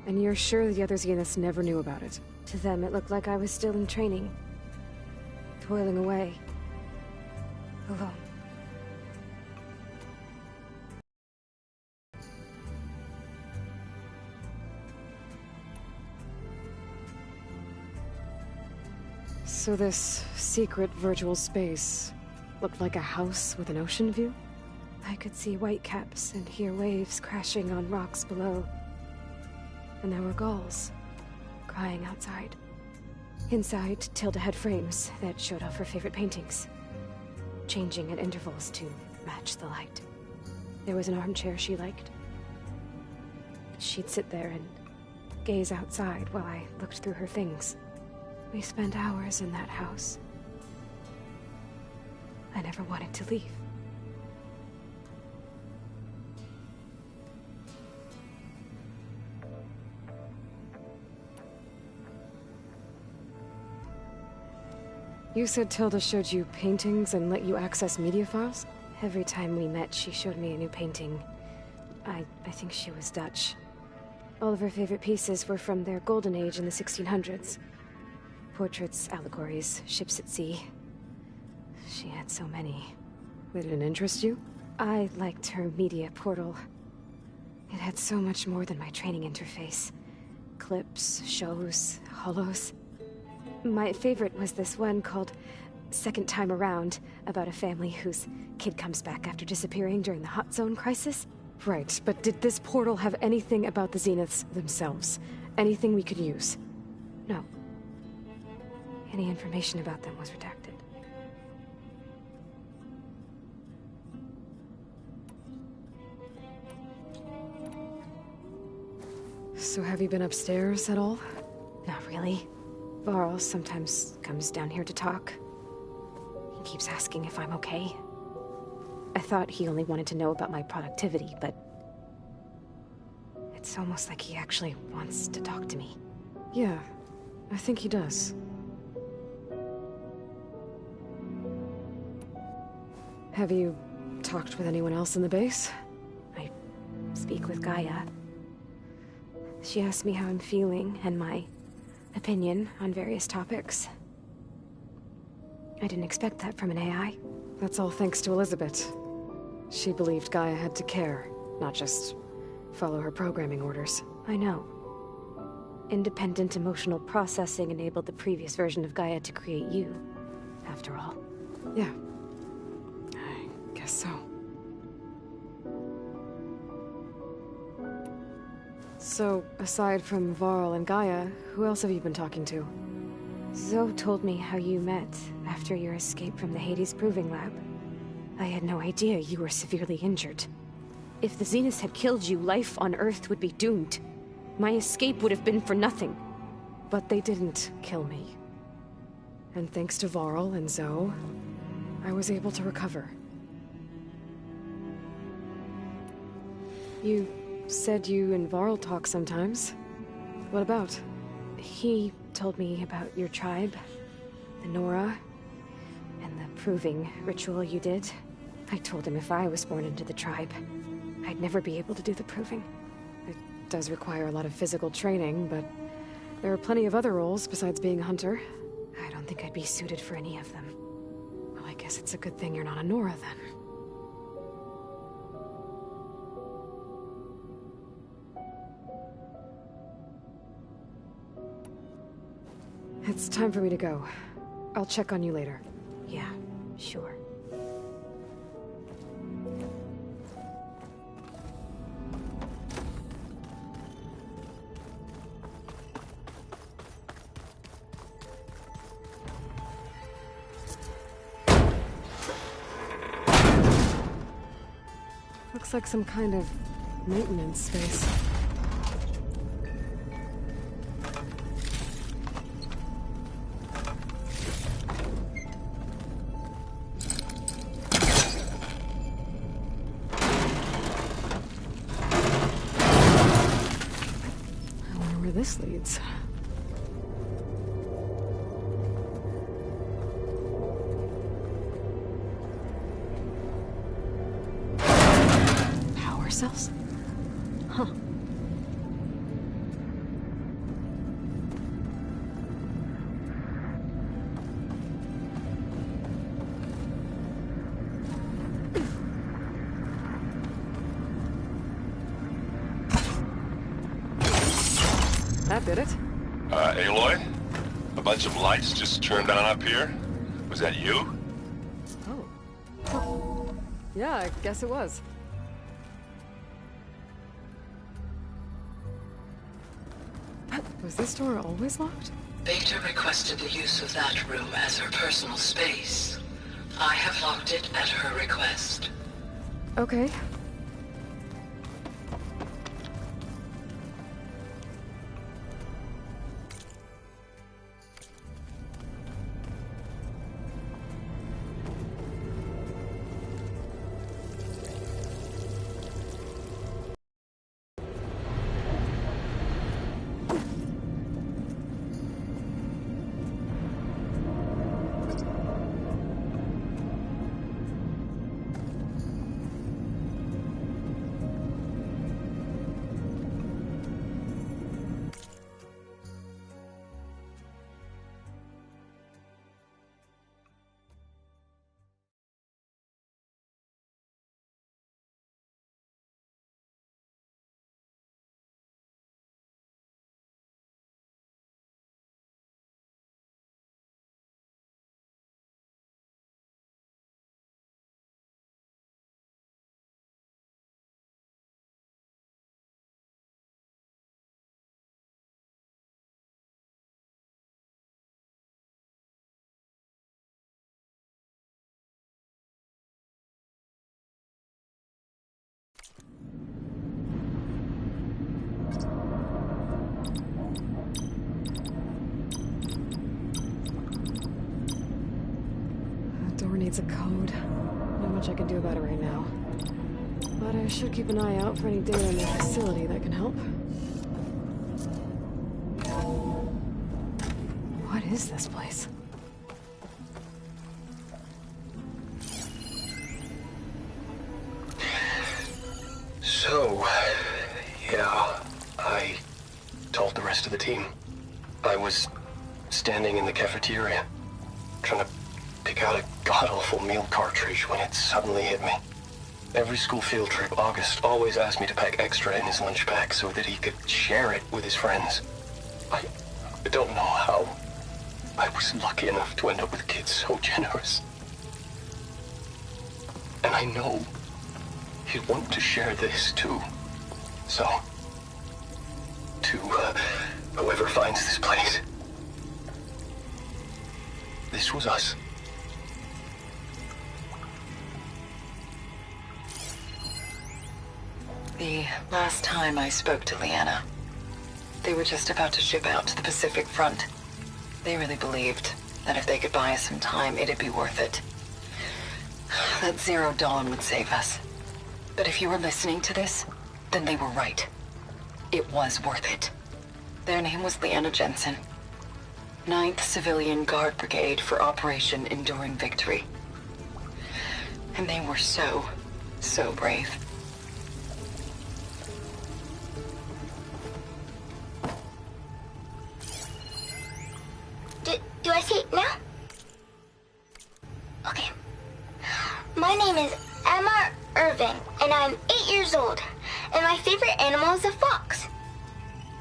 And you're sure the other Zeniths never knew about it? To them, it looked like I was still in training. Toiling away. Alone. So this secret virtual space looked like a house with an ocean view? I could see whitecaps and hear waves crashing on rocks below. And there were gulls crying outside. Inside, Tilda had frames that showed off her favorite paintings, changing at intervals to match the light. There was an armchair she liked. She'd sit there and gaze outside while I looked through her things. We spent hours in that house. I never wanted to leave. You said Tilda showed you paintings and let you access media files? Every time we met, she showed me a new painting. I think she was Dutch. All of her favorite pieces were from their golden age in the 1600s. Portraits, allegories, ships at sea. She had so many. They didn't interest you? I liked her media portal. It had so much more than my training interface. Clips, shows, holos. My favorite was this one called Second Time Around, about a family whose kid comes back after disappearing during the Hot Zone crisis. Right, but did this portal have anything about the Zeniths themselves? Anything we could use? No. Any information about them was redacted. So have you been upstairs at all? Not really. Varl sometimes comes down here to talk. He keeps asking if I'm okay. I thought he only wanted to know about my productivity, but it's almost like he actually wants to talk to me. Yeah, I think he does. Have you talked with anyone else in the base? I speak with Gaia. She asks me how I'm feeling and my opinion on various topics. I didn't expect that from an AI. That's all thanks to Elizabeth. She believed Gaia had to care, not just follow her programming orders. I know. Independent emotional processing enabled the previous version of Gaia to create you, after all. Yeah. I guess so. So, aside from Varl and Gaia, who else have you been talking to? Zoe told me how you met after your escape from the Hades Proving Lab. I had no idea you were severely injured. If the Zeniths had killed you, life on Earth would be doomed. My escape would have been for nothing. But they didn't kill me. And thanks to Varl and Zoe, I was able to recover. You said you and Varl talk sometimes. What about? He told me about your tribe, the Nora, and the proving ritual you did. I told him if I was born into the tribe, I'd never be able to do the proving. It does require a lot of physical training, but there are plenty of other roles besides being a hunter. I don't think I'd be suited for any of them. Well, I guess it's a good thing you're not a Nora, then. It's time for me to go. I'll check on you later. Yeah, sure. Looks like some kind of maintenance space. I wonder where this leads. Power cells? Huh. That did it. Aloy? A bunch of lights just turned on up here? Was that you? Oh. Yeah, I guess it was. Was this door always locked? Beta requested the use of that room as her personal space. I have locked it at her request. Okay. Door needs a code. Not much I can do about it right now. But I should keep an eye out for any data in the facility that can help. What is this place? So, yeah, I told the rest of the team. I was standing in the cafeteria, trying to pick out a god-awful meal cartridge when it suddenly hit me. Every school field trip, August always asked me to pack extra in his lunch pack so that he could share it with his friends. I don't know how I was lucky enough to end up with kids so generous. And I know he'd want to share this too. So, to whoever finds this place, this was us. The last time I spoke to Leanna, they were just about to ship out to the Pacific Front. They really believed that if they could buy us some time, it'd be worth it. That Zero Dawn would save us. But if you were listening to this, then they were right. It was worth it. Their name was Leanna Jensen. 9th Civilian Guard Brigade for Operation Enduring Victory. And they were so brave. Do I say it now? Okay. My name is Emma Irving, and I'm 8 years old, and my favorite animal is a fox.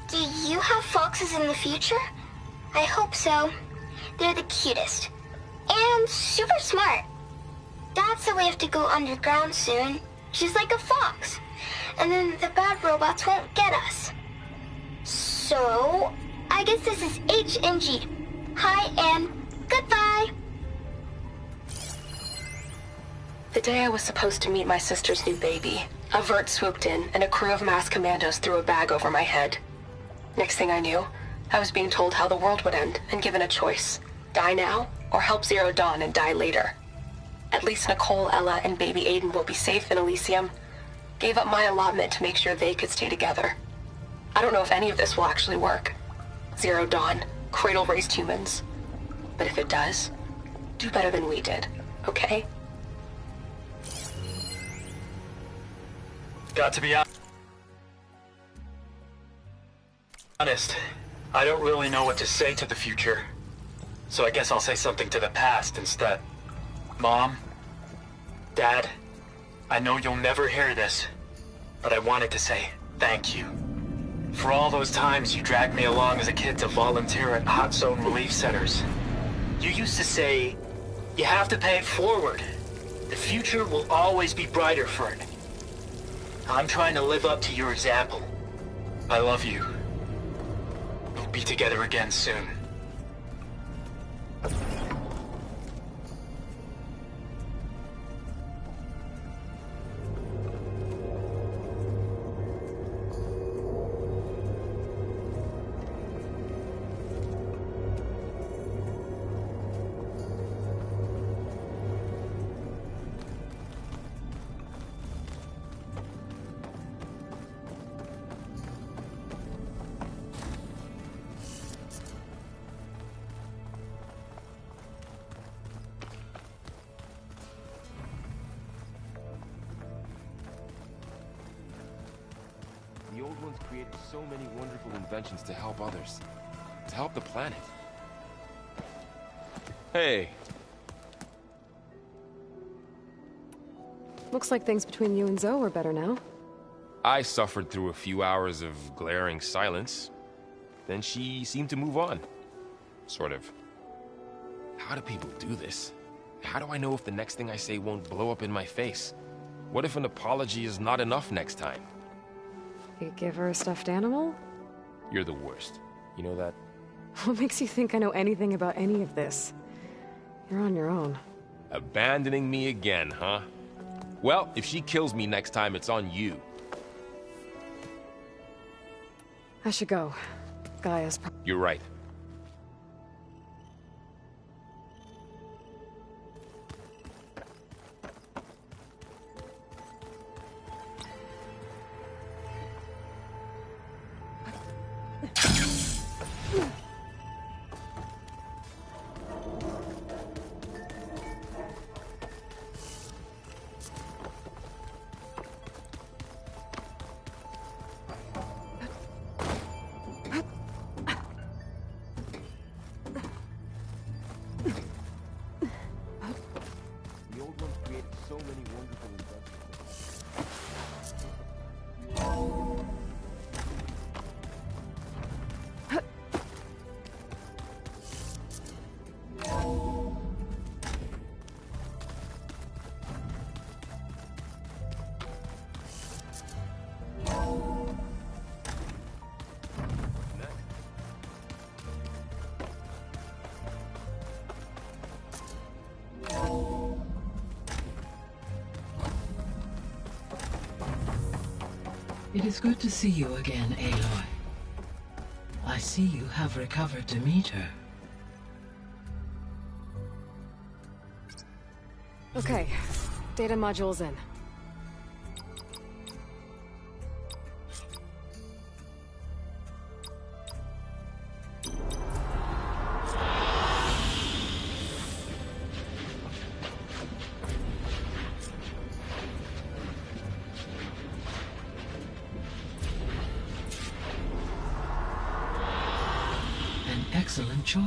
Do you have foxes in the future? I hope so. They're the cutest. And super smart. Dad said we have to go underground soon, just like a fox. And then the bad robots won't get us. So, I guess this is H and G. Hi and goodbye. The day I was supposed to meet my sister's new baby, a vert swooped in and a crew of masked commandos threw a bag over my head. Next thing I knew, I was being told how the world would end and given a choice. Die now, or help Zero Dawn and die later. At least Nicole, Ella, and baby Aiden will be safe in Elysium. Gave up my allotment to make sure they could stay together. I don't know if any of this will actually work. Zero Dawn, cradle-raised humans. But if it does, do better than we did, okay? Got to be honest, I don't really know what to say to the future. So I guess I'll say something to the past instead. Mom, Dad, I know you'll never hear this, but I wanted to say thank you. For all those times you dragged me along as a kid to volunteer at hot zone relief centers. You used to say, you have to pay it forward. The future will always be brighter for it. I'm trying to live up to your example. I love you. We'll be together again soon. The old ones created so many wonderful inventions to help others. To help the planet. Hey. Looks like things between you and Zoe are better now. I suffered through a few hours of glaring silence. Then she seemed to move on. Sort of. How do people do this? How do I know if the next thing I say won't blow up in my face? What if an apology is not enough next time? You give her a stuffed animal? You're the worst. You know that? What makes you think I know anything about any of this? You're on your own. Abandoning me again, huh? Well, if she kills me next time, it's on you. I should go. Gaia's... You're right. It is good to see you again, Aloy. I see you have recovered Demeter. Okay, data module's in. excellent choice.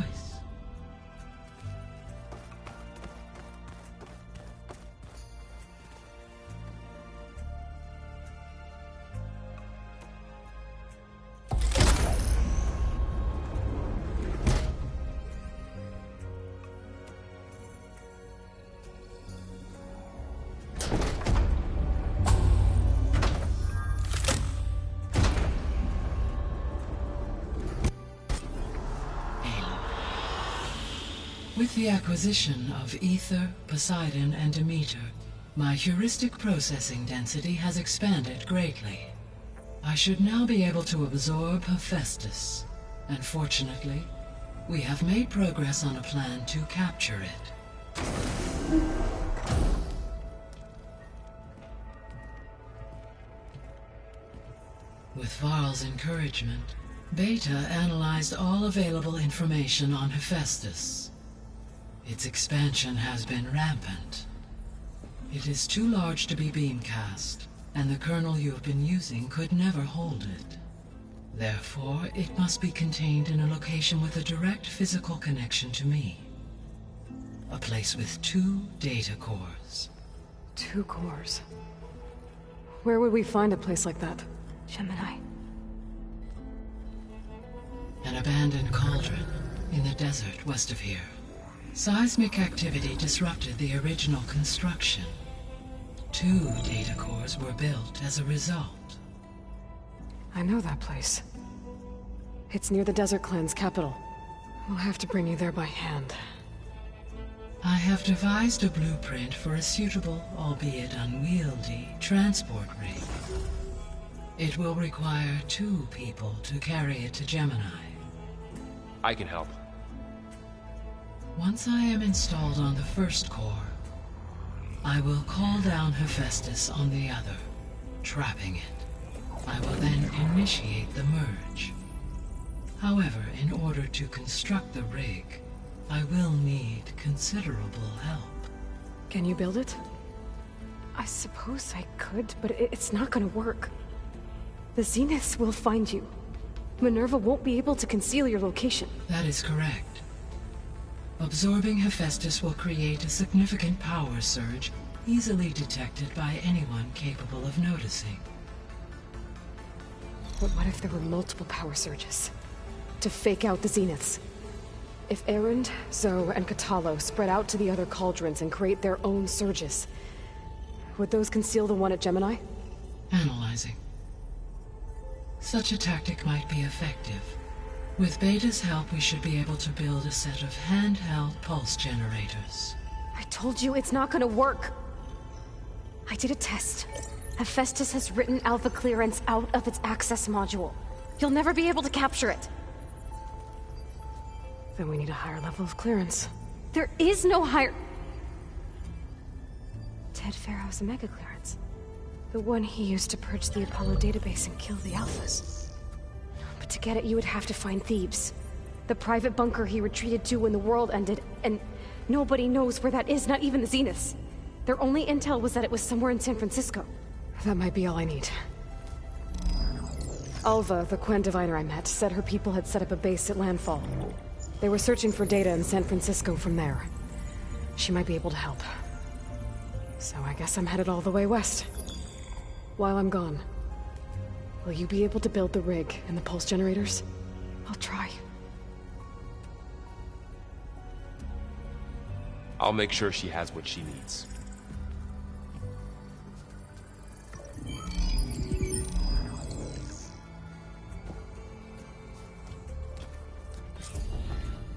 With the acquisition of Ether, Poseidon, and Demeter, my heuristic processing density has expanded greatly. I should now be able to absorb Hephaestus, and fortunately, we have made progress on a plan to capture it. With Varl's encouragement, Beta analyzed all available information on Hephaestus. Its expansion has been rampant. It is too large to be beamcast, and the kernel you have been using could never hold it. Therefore, it must be contained in a location with a direct physical connection to me. A place with 2 data cores. 2 cores? Where would we find a place like that? Gemini. An abandoned cauldron in the desert west of here. Seismic activity disrupted the original construction. 2 data cores were built as a result. I know that place. It's near the Desert Clan's capital. We'll have to bring you there by hand. I have devised a blueprint for a suitable, albeit unwieldy, transport rig. It will require 2 people to carry it to Gemini. I can help. Once I am installed on the first core, I will call down Hephaestus on the other, trapping it. I will then initiate the merge. However, in order to construct the rig, I will need considerable help. Can you build it? I suppose I could, but it's not gonna work. The Zeniths will find you. Minerva won't be able to conceal your location. That is correct. Absorbing Hephaestus will create a significant power surge, easily detected by anyone capable of noticing. But what if there were multiple power surges? To fake out the Zeniths? If Erend, Zoe, and Katalo spread out to the other cauldrons and create their own surges, would those conceal the one at Gemini? Analyzing. Such a tactic might be effective. With Beta's help, we should be able to build a set of handheld pulse generators. I told you it's not gonna work! I did a test. Hephaestus has written Alpha clearance out of its access module. You'll never be able to capture it. Then we need a higher level of clearance. There is no higher... Ted Pharaoh's Omega clearance. The one he used to purge the Apollo database and kill the Alphas. But to get it, you would have to find Thebes. The private bunker he retreated to when the world ended, and nobody knows where that is, not even the Zeniths. Their only intel was that it was somewhere in San Francisco. That might be all I need. Alva, the Quen diviner I met, said her people had set up a base at landfall. They were searching for data in San Francisco from there. She might be able to help. So I guess I'm headed all the way west. While I'm gone, will you be able to build the rig and the pulse generators? I'll try. I'll make sure she has what she needs.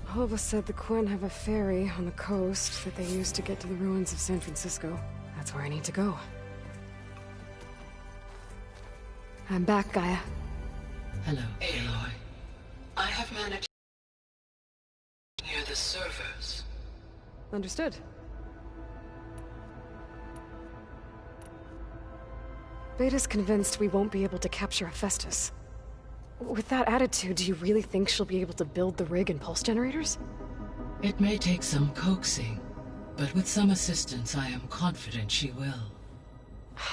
Alva said the Quen have a ferry on the coast that they use to get to the ruins of San Francisco. That's where I need to go. I'm back, Gaia. Hello, Aloy. I have managed near the servers. Understood. Beta's convinced we won't be able to capture Hephaestus. With that attitude, do you really think she'll be able to build the rig and pulse generators? It may take some coaxing, but with some assistance, I am confident she will.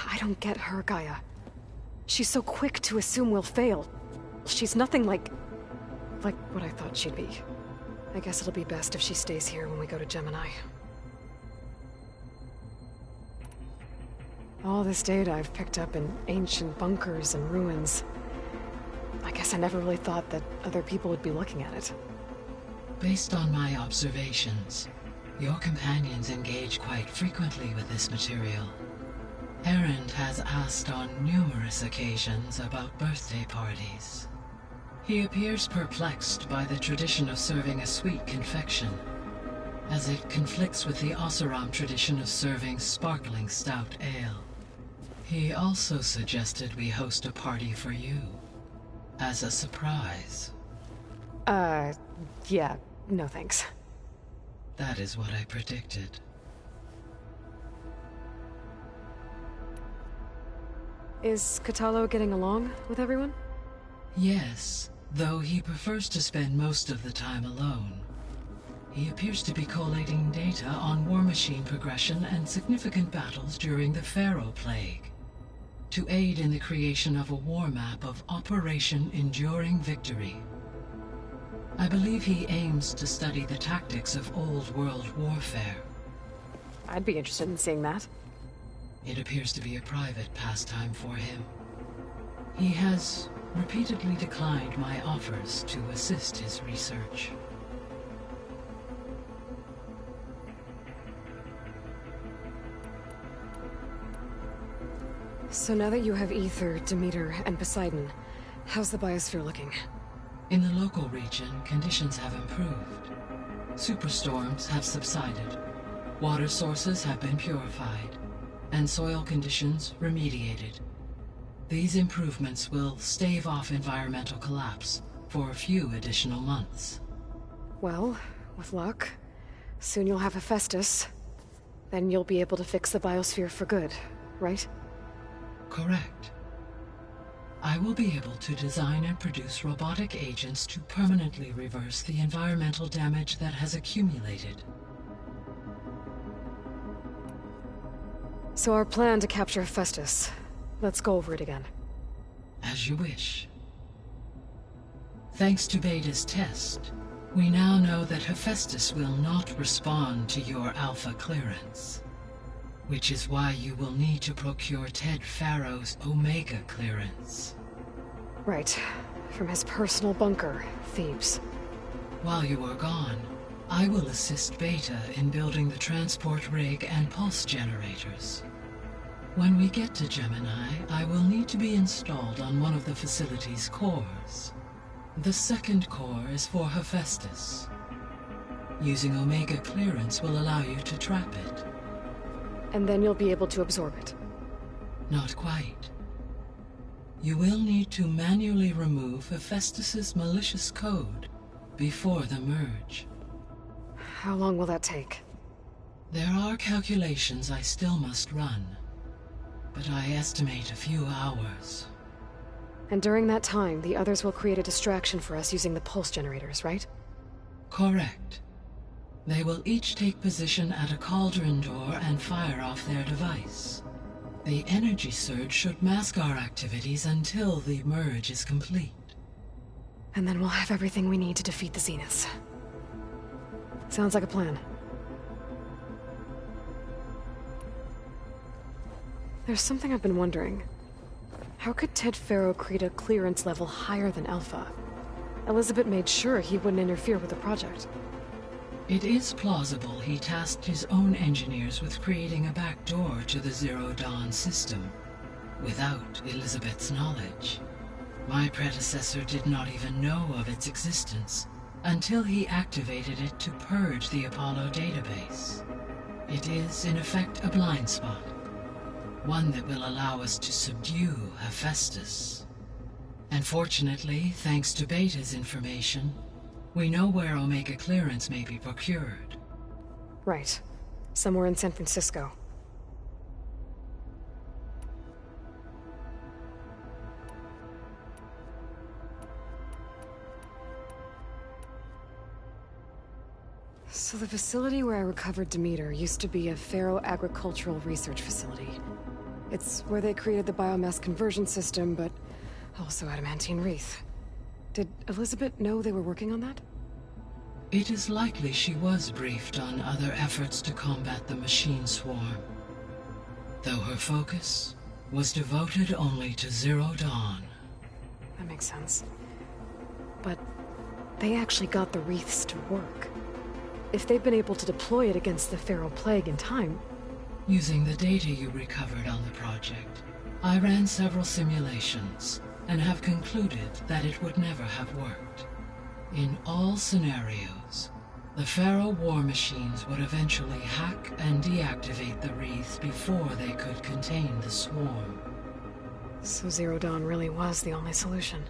I don't get her, Gaia. She's so quick to assume we'll fail. She's nothing like what I thought she'd be. I guess it'll be best if she stays here when we go to Gemini. All this data I've picked up in ancient bunkers and ruins. I guess I never really thought that other people would be looking at it. Based on my observations, your companions engage quite frequently with this material. Erend has asked on numerous occasions about birthday parties. He appears perplexed by the tradition of serving a sweet confection, as it conflicts with the Oseram tradition of serving sparkling stout ale. He also suggested we host a party for you, as a surprise. Yeah, no thanks. That is what I predicted. Is Katalo getting along with everyone? Yes, though he prefers to spend most of the time alone. He appears to be collating data on war machine progression and significant battles during the Pharaoh Plague, to aid in the creation of a war map of Operation Enduring Victory. I believe he aims to study the tactics of old world warfare. I'd be interested in seeing that. It appears to be a private pastime for him. He has repeatedly declined my offers to assist his research. So now that you have Ether, Demeter, and Poseidon, how's the biosphere looking? In the local region, conditions have improved. Superstorms have subsided, water sources have been purified, and soil conditions remediated. These improvements will stave off environmental collapse for a few additional months. Well, with luck, soon you'll have Hephaestus. Then you'll be able to fix the biosphere for good, right? Correct. I will be able to design and produce robotic agents to permanently reverse the environmental damage that has accumulated. So our plan to capture Hephaestus. Let's go over it again. As you wish. Thanks to Beta's test, we now know that Hephaestus will not respond to your Alpha clearance. Which is why you will need to procure Ted Pharaoh's Omega clearance. Right. From his personal bunker, Thebes. While you are gone, I will assist Beta in building the transport rig and pulse generators. When we get to Gemini, I will need to be installed on one of the facility's cores. The second core is for Hephaestus. Using Omega clearance will allow you to trap it. And then you'll be able to absorb it. Not quite. You will need to manually remove Hephaestus's malicious code before the merge. How long will that take? There are calculations I still must run, but I estimate a few hours. And during that time, the others will create a distraction for us using the pulse generators, right? Correct. They will each take position at a cauldron door and fire off their device. The energy surge should mask our activities until the merge is complete. And then we'll have everything we need to defeat the Zeniths. Sounds like a plan. There's something I've been wondering. How could Ted Pharaoh create a clearance level higher than Alpha? Elizabeth made sure he wouldn't interfere with the project. It is plausible he tasked his own engineers with creating a back door to the Zero Dawn system, without Elizabeth's knowledge. My predecessor did not even know of its existence, until he activated it to purge the Apollo database. It is, in effect, a blind spot, one that will allow us to subdue Hephaestus. And fortunately, thanks to Beta's information, we know where Omega clearance may be procured. Right. Somewhere in San Francisco. So the facility where I recovered Demeter used to be a Pharaoh agricultural research facility. It's where they created the biomass conversion system, but also adamantine wreath. Did Elizabeth know they were working on that? It is likely she was briefed on other efforts to combat the machine swarm, though her focus was devoted only to Zero Dawn. That makes sense. But they actually got the wreaths to work. If they've been able to deploy it against the Feral Plague in time... Using the data you recovered on the project, I ran several simulations and have concluded that it would never have worked. In all scenarios, the Feral war machines would eventually hack and deactivate the wreaths before they could contain the swarm. So Zero Dawn really was the only solution.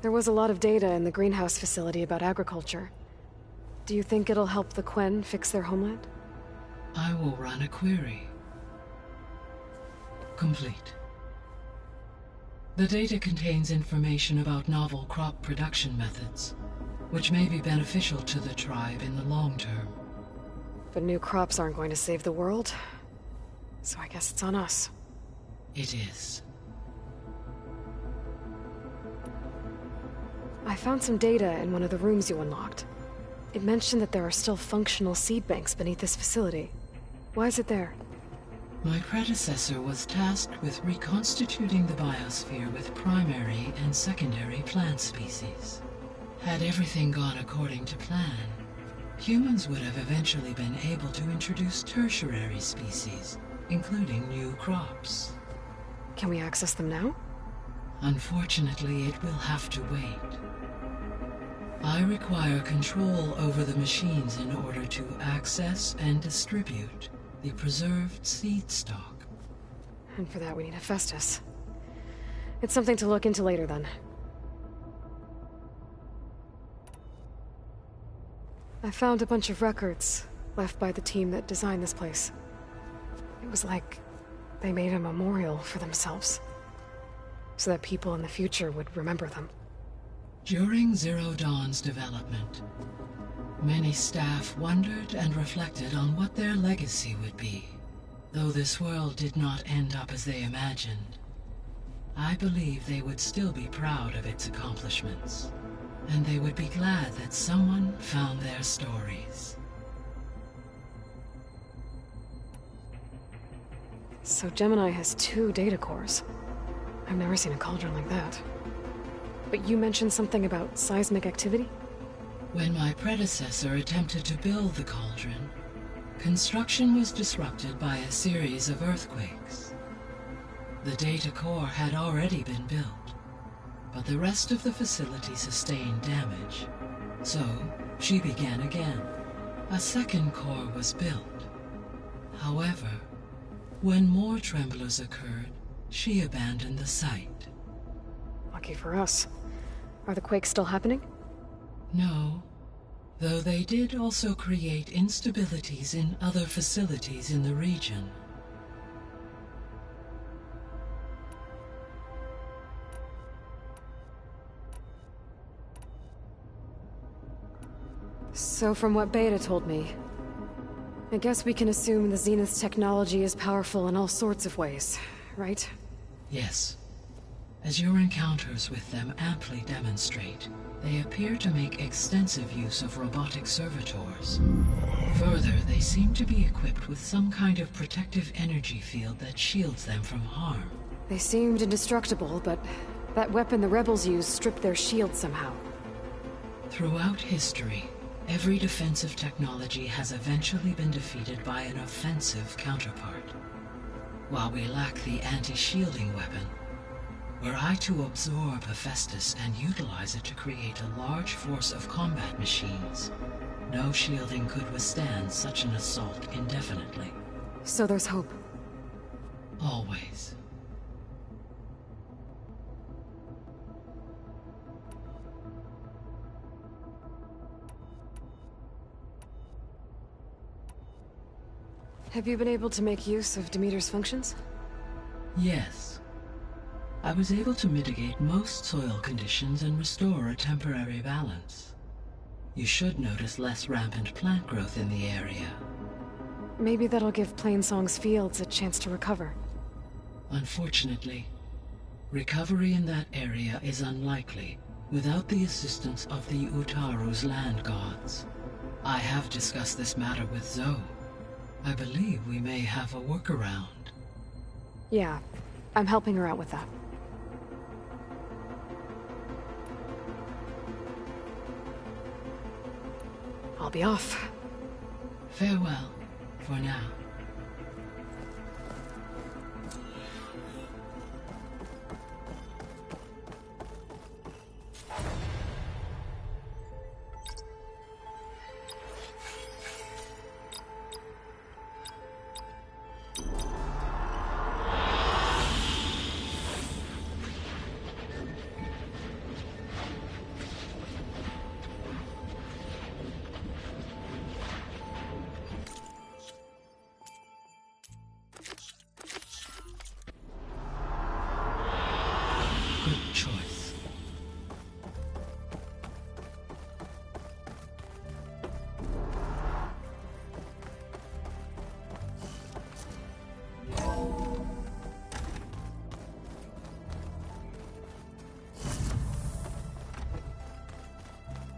There was a lot of data in the greenhouse facility about agriculture. Do you think it'll help the Quen fix their homeland? I will run a query. Complete. The data contains information about novel crop production methods, which may be beneficial to the tribe in the long term. But new crops aren't going to save the world, so I guess it's on us. It is. I found some data in one of the rooms you unlocked. It mentioned that there are still functional seed banks beneath this facility. Why is it there? My predecessor was tasked with reconstituting the biosphere with primary and secondary plant species. Had everything gone according to plan, humans would have eventually been able to introduce tertiary species, including new crops. Can we access them now? Unfortunately, it will have to wait. I require control over the machines in order to access and distribute the preserved seed stock. And for that we need Hephaestus. It's something to look into later then. I found a bunch of records left by the team that designed this place. It was like they made a memorial for themselves, so that people in the future would remember them. During Zero Dawn's development, many staff wondered and reflected on what their legacy would be. Though this world did not end up as they imagined, I believe they would still be proud of its accomplishments, and they would be glad that someone found their stories. So Gemini has 2 data cores. I've never seen a cauldron like that. But you mentioned something about seismic activity? When my predecessor attempted to build the cauldron, construction was disrupted by a series of earthquakes. The data core had already been built, but the rest of the facility sustained damage. So, she began again. A second core was built. However, when more tremblers occurred, she abandoned the site. Lucky for us. Are the quakes still happening? No, though they did also create instabilities in other facilities in the region. So from what Beta told me, I guess we can assume the Zenith's technology is powerful in all sorts of ways, right? Yes. As your encounters with them amply demonstrate, they appear to make extensive use of robotic servitors. Further, they seem to be equipped with some kind of protective energy field that shields them from harm. They seemed indestructible, but that weapon the rebels used stripped their shield somehow. Throughout history, every defensive technology has eventually been defeated by an offensive counterpart. While we lack the anti-shielding weapon, were I to absorb Hephaestus and utilize it to create a large force of combat machines, no shielding could withstand such an assault indefinitely. So there's hope. Always. Have you been able to make use of Demeter's functions? Yes. I was able to mitigate most soil conditions and restore a temporary balance. You should notice less rampant plant growth in the area. Maybe that'll give Plainsong's fields a chance to recover. Unfortunately, recovery in that area is unlikely without the assistance of the Utaru's land gods. I have discussed this matter with Zoe. I believe we may have a workaround. Yeah, I'm helping her out with that. I'll be off. Farewell, for now. Good choice.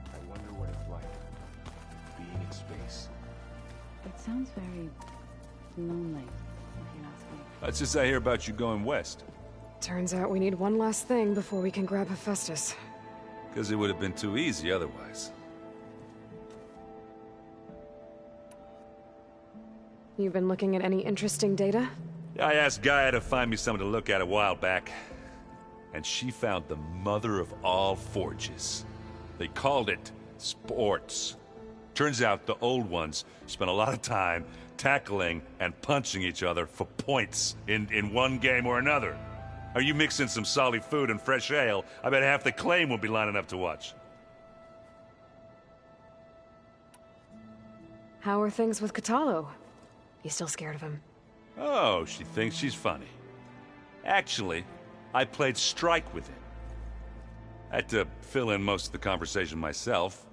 I wonder what it's like being in space. It sounds very lonely, if you ask me. That's just I hear about you going west. Turns out we need one last thing before we can grab Hephaestus. Because it would have been too easy otherwise. You've been looking at any interesting data? I asked Gaia to find me something to look at a while back. And she found the mother of all forges. They called it sports. Turns out the old ones spent a lot of time tackling and punching each other for points in one game or another. Are you mixing some solid food and fresh ale? I bet half the claim will be lining up to watch. How are things with Katalo? You still scared of him? Oh, she thinks she's funny. Actually, I played strike with him. I had to fill in most of the conversation myself,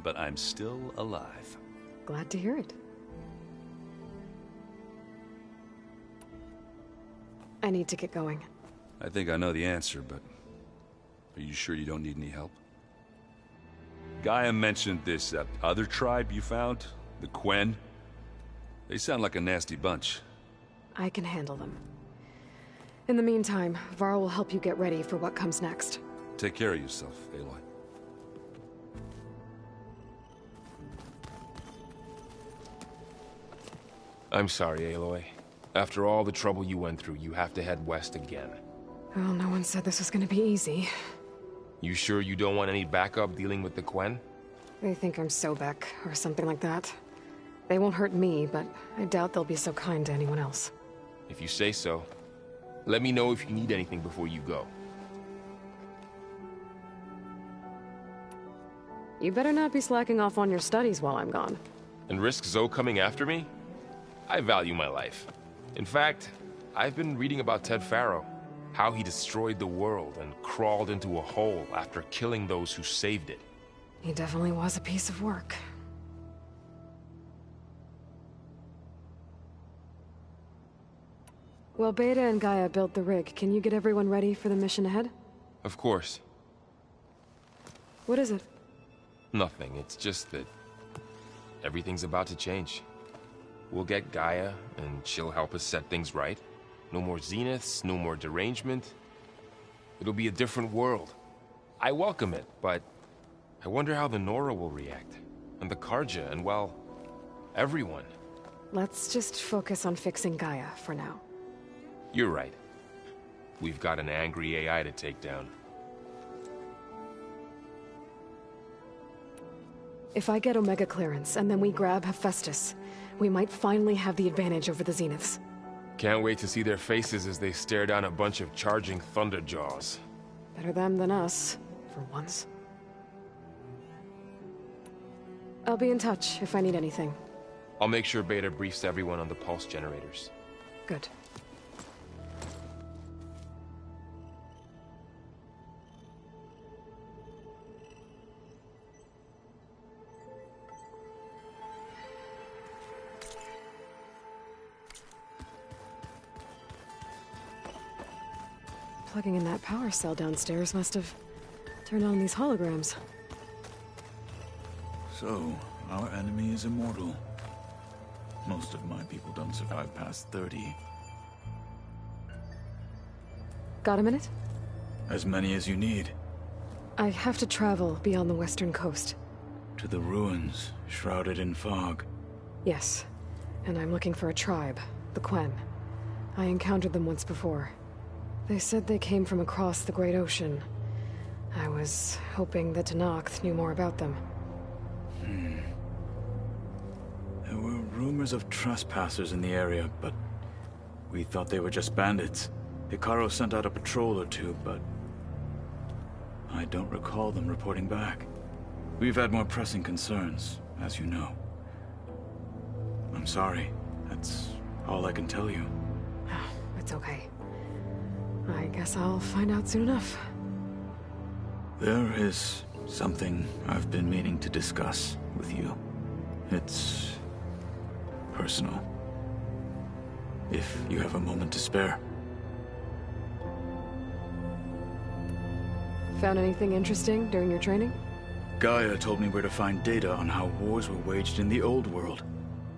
but I'm still alive. Glad to hear it. I need to get going. I think I know the answer, but are you sure you don't need any help? Gaia mentioned this other tribe you found, the Quen. They sound like a nasty bunch. I can handle them. In the meantime, Varl will help you get ready for what comes next. Take care of yourself, Aloy. I'm sorry, Aloy. After all the trouble you went through, you have to head west again. Well, no one said this was gonna be easy. You sure you don't want any backup dealing with the Quen? They think I'm Sobek, or something like that. They won't hurt me, but I doubt they'll be so kind to anyone else. If you say so. Let me know if you need anything before you go. You better not be slacking off on your studies while I'm gone. And risk Zoe coming after me? I value my life. In fact, I've been reading about Ted Faro. How he destroyed the world and crawled into a hole after killing those who saved it. He definitely was a piece of work. Well, Beta and Gaia built the rig. Can you get everyone ready for the mission ahead? Of course. What is it? Nothing. It's just that everything's about to change. We'll get Gaia, and she'll help us set things right. No more zeniths, no more derangement. It'll be a different world. I welcome it, but I wonder how the Nora will react. And the Karja, and well, everyone. Let's just focus on fixing Gaia for now. You're right. We've got an angry AI to take down. If I get Omega clearance, and then we grab Hephaestus, we might finally have the advantage over the Zeniths. Can't wait to see their faces as they stare down a bunch of charging Thunderjaws. Better them than us, for once. I'll be in touch if I need anything. I'll make sure Beta briefs everyone on the pulse generators. Good. Plugging in that power cell downstairs must have turned on these holograms. So, our enemy is immortal. Most of my people don't survive past 30. Got a minute? As many as you need. I have to travel beyond the western coast. To the ruins, shrouded in fog. Yes, and I'm looking for a tribe, the Quen. I encountered them once before. They said they came from across the Great Ocean. I was hoping that Tenakth knew more about them. There were rumors of trespassers in the area, but we thought they were just bandits. Hikaru sent out a patrol or two, but I don't recall them reporting back. We've had more pressing concerns, as you know. I'm sorry. That's all I can tell you. It's okay. I guess I'll find out soon enough. There is something I've been meaning to discuss with you. It's personal. If you have a moment to spare. Found anything interesting during your training? Gaia told me where to find data on how wars were waged in the old world.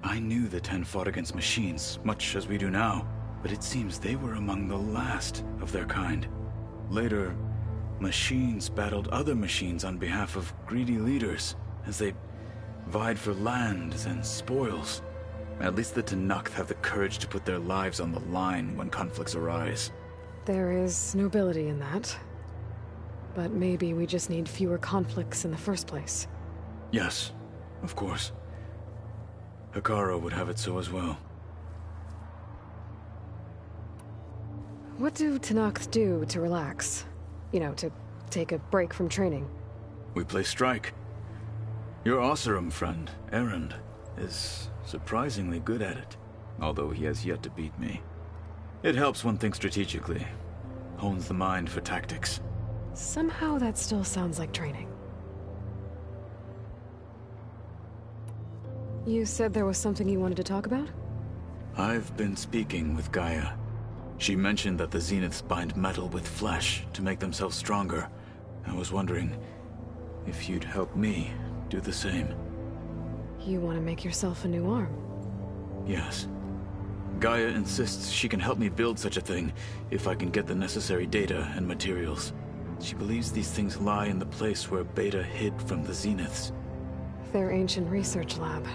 I knew the Ten fought against machines, much as we do now, but it seems they were among the last of their kind. Later, machines battled other machines on behalf of greedy leaders, as they vied for lands and spoils. At least the Tenakth have the courage to put their lives on the line when conflicts arise. There is nobility in that. But maybe we just need fewer conflicts in the first place. Yes, of course. Hikaru would have it so as well. What do Tenakth do to relax? You know, to take a break from training? We play strike. Your Oseram friend, Erend, is surprisingly good at it, although he has yet to beat me. It helps one think strategically, hones the mind for tactics. Somehow that still sounds like training. You said there was something you wanted to talk about? I've been speaking with Gaia. She mentioned that the Zeniths bind metal with flesh to make themselves stronger. I was wondering if you'd help me do the same. You want to make yourself a new arm? Yes. Gaia insists she can help me build such a thing if I can get the necessary data and materials. She believes these things lie in the place where Beta hid from the Zeniths. Their ancient research lab.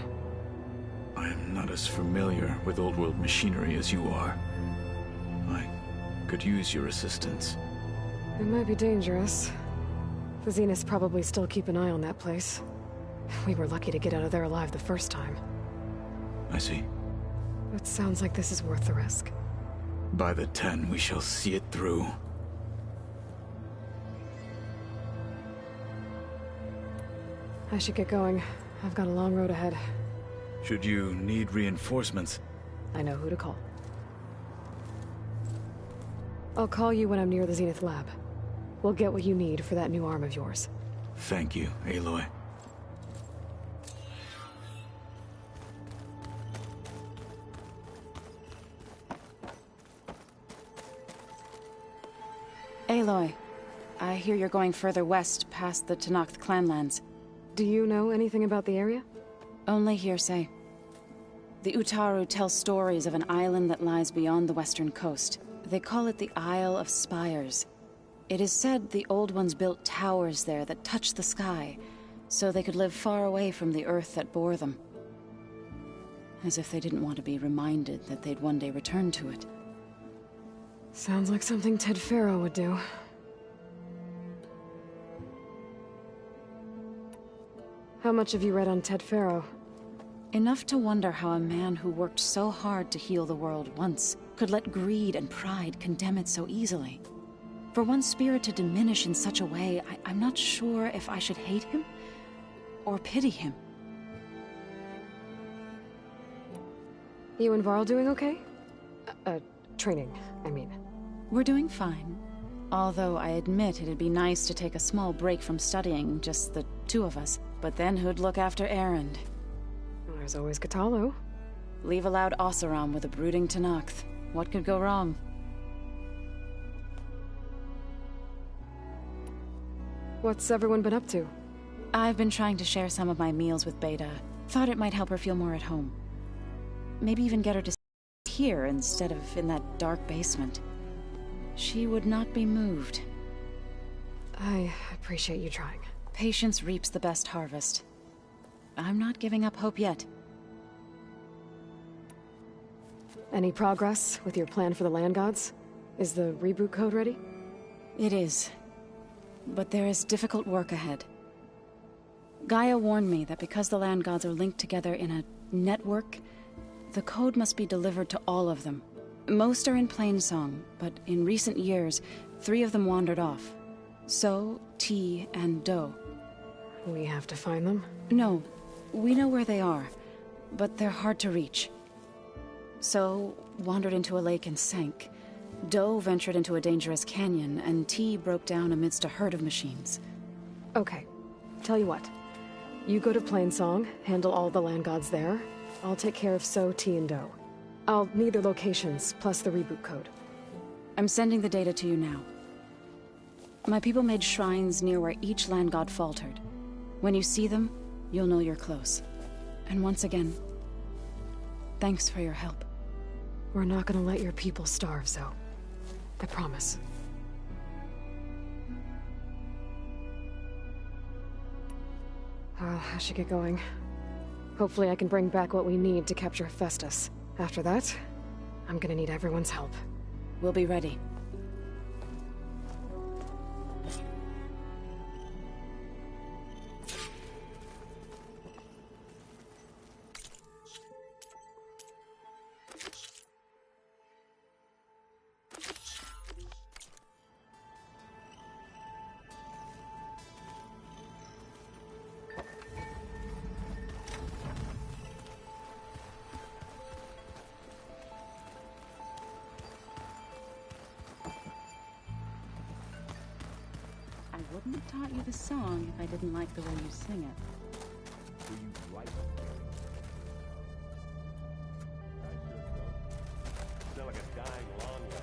I am not as familiar with old world machinery as you are. I could use your assistance. It might be dangerous. The Zeniths probably still keep an eye on that place. We were lucky to get out of there alive the first time. I see. It sounds like this is worth the risk. By the 10, we shall see it through. I should get going. I've got a long road ahead. Should you need reinforcements, I know who to call. I'll call you when I'm near the Zenith lab. We'll get what you need for that new arm of yours. Thank you, Aloy. Aloy, I hear you're going further west past the Tenakth clanlands. Do you know anything about the area? Only hearsay. The Utaru tell stories of an island that lies beyond the western coast. They call it the Isle of Spires. It is said the Old Ones built towers there that touch the sky, so they could live far away from the earth that bore them. As if they didn't want to be reminded that they'd one day return to it. Sounds like something Ted Faro would do. How much have you read on Ted Faro? Enough to wonder how a man who worked so hard to heal the world once could let greed and pride condemn it so easily. For one's spirit to diminish in such a way, I'm not sure if I should hate him or pity him. You and Varl doing okay? Training, I mean. We're doing fine. Although I admit it'd be nice to take a small break from studying, just the two of us. But then who'd look after Erend? There's always Katalo. Leave a loud Oseram with a brooding Tenakth. What could go wrong? What's everyone been up to? I've been trying to share some of my meals with Beta. Thought it might help her feel more at home. Maybe even get her to sit here instead of in that dark basement. She would not be moved. I appreciate you trying. Patience reaps the best harvest. I'm not giving up hope yet. Any progress with your plan for the land gods? Is the reboot code ready? It is. But there is difficult work ahead. Gaia warned me that because the land gods are linked together in a network, the code must be delivered to all of them. Most are in Plainsong, but in recent years, 3 of them wandered off. So, T, and Do. We have to find them? No, we know where they are, but they're hard to reach. So, wandered into a lake and sank. Do ventured into a dangerous canyon, and T broke down amidst a herd of machines. Okay, tell you what. You go to Plainsong, handle all the land gods there. I'll take care of So, T, and Do. I'll need their locations, plus the reboot code. I'm sending the data to you now. My people made shrines near where each land god faltered. When you see them, you'll know you're close. And once again, thanks for your help. We're not gonna let your people starve, Zoe. I promise. I should get going. Hopefully I can bring back what we need to capture Hephaestus. After that, I'm gonna need everyone's help. We'll be ready. I wouldn't have taught you the song if I didn't like the way you sing it. Were you right? Sound like a dying lawn rat.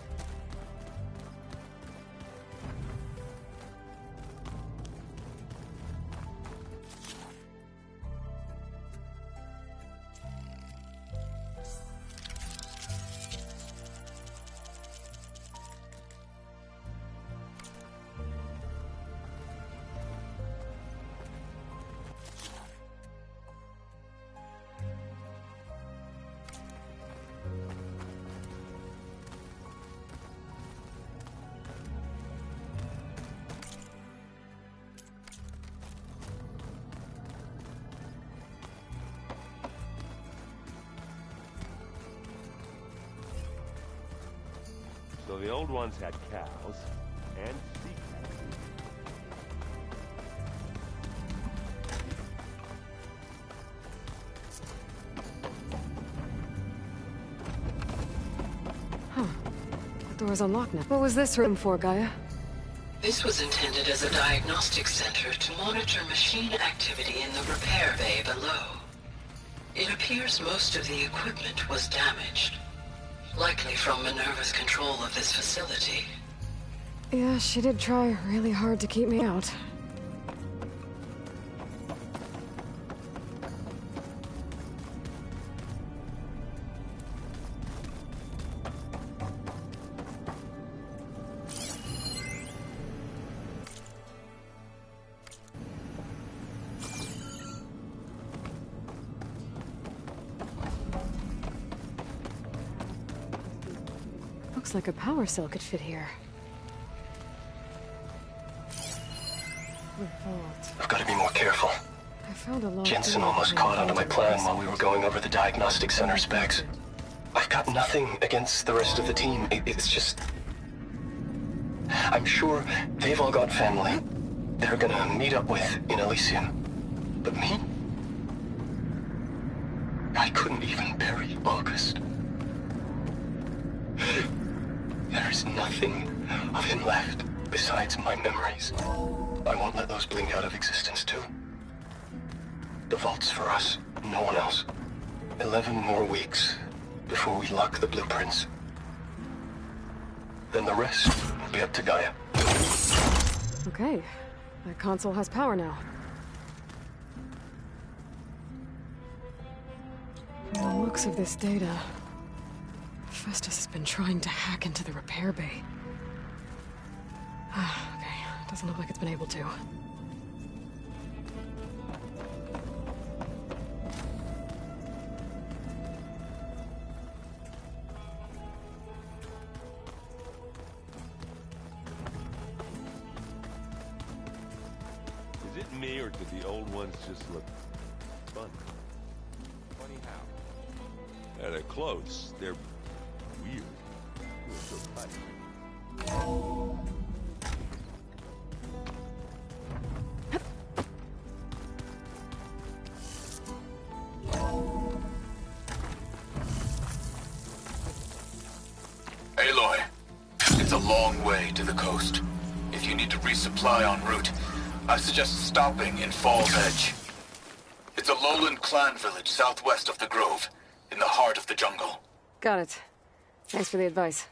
So the old ones had cows and sea cattle. Huh. The door's unlocked now. What was this room for, Gaia? This was intended as a diagnostic center to monitor machine activity in the repair bay below. It appears most of the equipment was damaged. Likely from Minerva's control of this facility. Yeah, she did try really hard to keep me out. Looks like a power cell could fit here. I've got to be more careful. I found a lot. Jensen almost caught onto my plan while we were going over the diagnostic center specs. I've got nothing against the rest of the team. It's just... I'm sure they've all got family they're gonna meet up with in Elysium. But me? I couldn't even bury August. There is nothing of him left besides my memories. I won't let those blink out of existence too. The vault's for us, no one else. 11 more weeks before we lock the blueprints. Then the rest will be up to Gaia. Okay. That console has power now. From the looks of this data, Festus has been trying to hack into the repair bay. Okay, doesn't look like it's been able to. Is it me, or did the old ones just look fun? Funny how? They're close. They're weird. They're so tight. Aloy, it's a long way to the coast. If you need to resupply en route, I suggest stopping in Falls Edge. It's a lowland clan village southwest of the Grove, in the heart of the jungle. Got it. Thanks for the advice.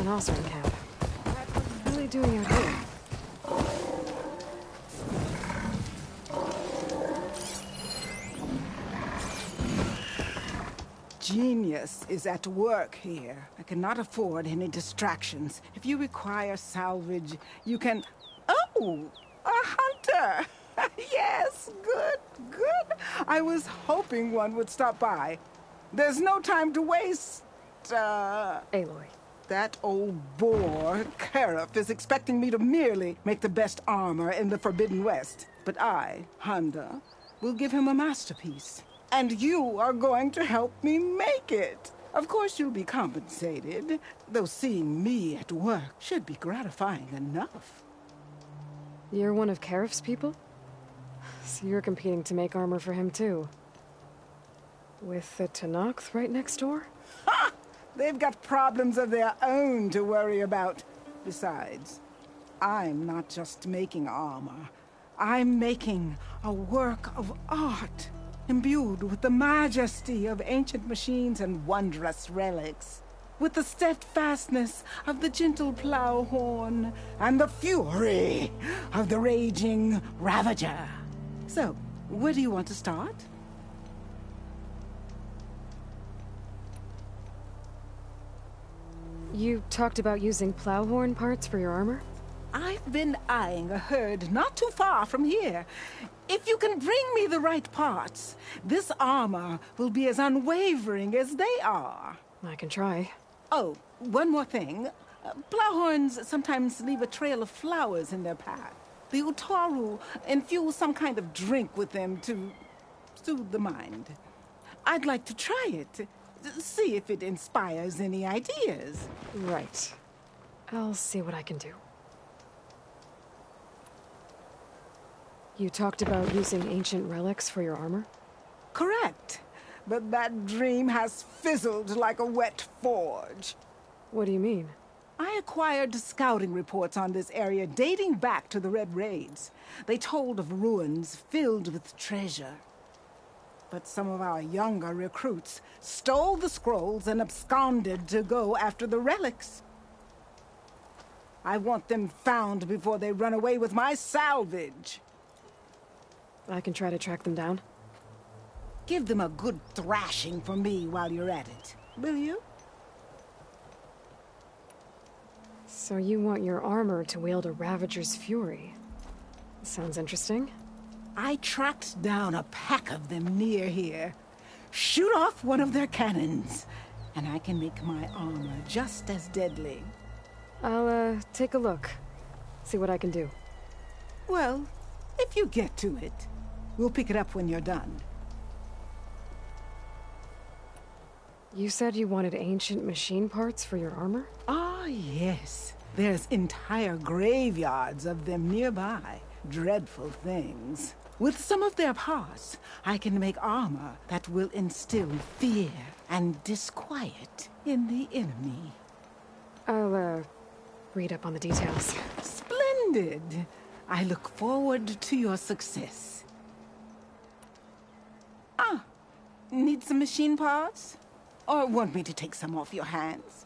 An Osram camp. What are they doing out here? Genius is at work here. I cannot afford any distractions. If you require salvage, you can... Oh! A hunter! Yes, good. I was hoping one would stop by. There's no time to waste, Aloy. That old boar, Karif, is expecting me to merely make the best armor in the Forbidden West. But I, Honda, will give him a masterpiece. And you are going to help me make it. Of course you'll be compensated, though seeing me at work should be gratifying enough. You're one of Karif's people? So you're competing to make armor for him too. With the Tenakth right next door? Ha! They've got problems of their own to worry about. Besides, I'm not just making armor. I'm making a work of art, imbued with the majesty of ancient machines and wondrous relics, with the steadfastness of the gentle plow horn and the fury of the raging Ravager. So, where do you want to start? You talked about using plowhorn parts for your armor? I've been eyeing a herd not too far from here. If you can bring me the right parts, this armor will be as unwavering as they are. I can try. Oh, one more thing. Plowhorns sometimes leave a trail of flowers in their path. The Utaru infuse some kind of drink with them to soothe the mind. I'd like to try it. See if it inspires any ideas. Right. I'll see what I can do. You talked about using ancient relics for your armor? Correct. But that dream has fizzled like a wet forge. What do you mean? I acquired scouting reports on this area dating back to the Red Raids. They told of ruins filled with treasure. But some of our younger recruits stole the scrolls and absconded to go after the relics. I want them found before they run away with my salvage. I can try to track them down. Give them a good thrashing for me while you're at it, will you? So you want your armor to wield a Ravager's fury? Sounds interesting. I tracked down a pack of them near here. Shoot off one of their cannons, and I can make my armor just as deadly. I'll, take a look. See what I can do. Well, if you get to it, we'll pick it up when you're done. You said you wanted ancient machine parts for your armor? Ah, yes. There's entire graveyards of them nearby. Dreadful things. With some of their parts, I can make armor that will instill fear and disquiet in the enemy. I'll, read up on the details. Splendid! I look forward to your success. Ah, need some machine parts? Or want me to take some off your hands?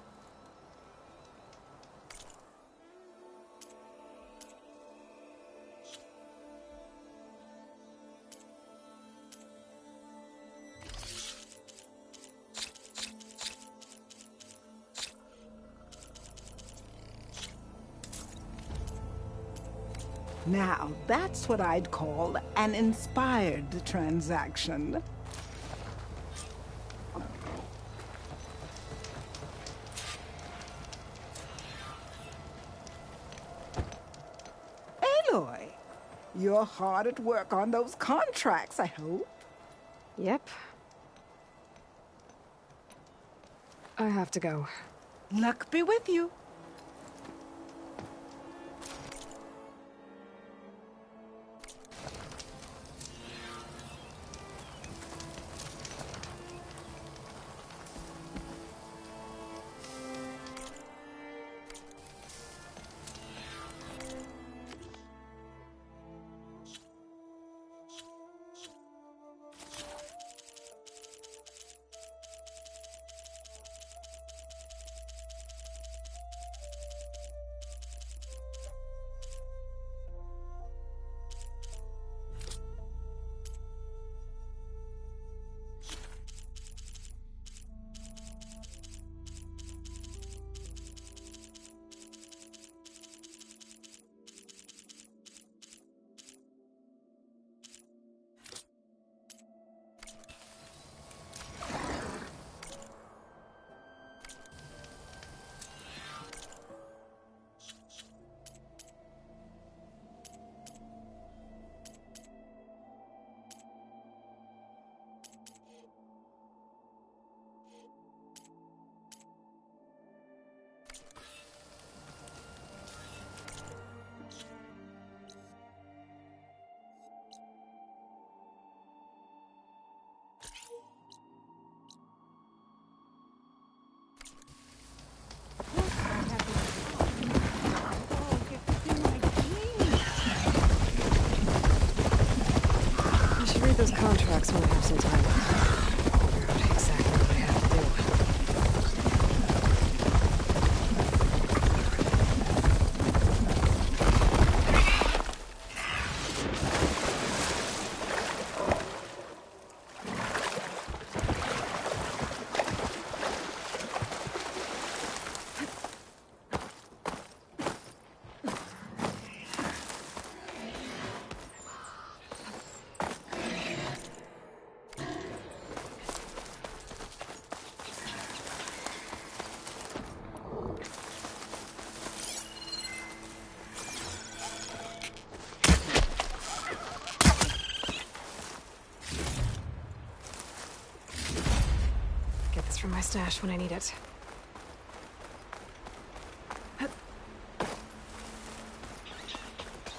Now, that's what I'd call an inspired transaction. Aloy, you're hard at work on those contracts, I hope. Yep. I have to go. Luck be with you. Those contracts when I have some time. Figure out exactly what I have to do. my stash when I need it.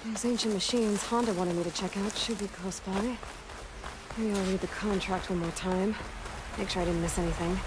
Those ancient machines Honda wanted me to check out should be close by. Maybe I'll read the contract one more time. Make sure I didn't miss anything.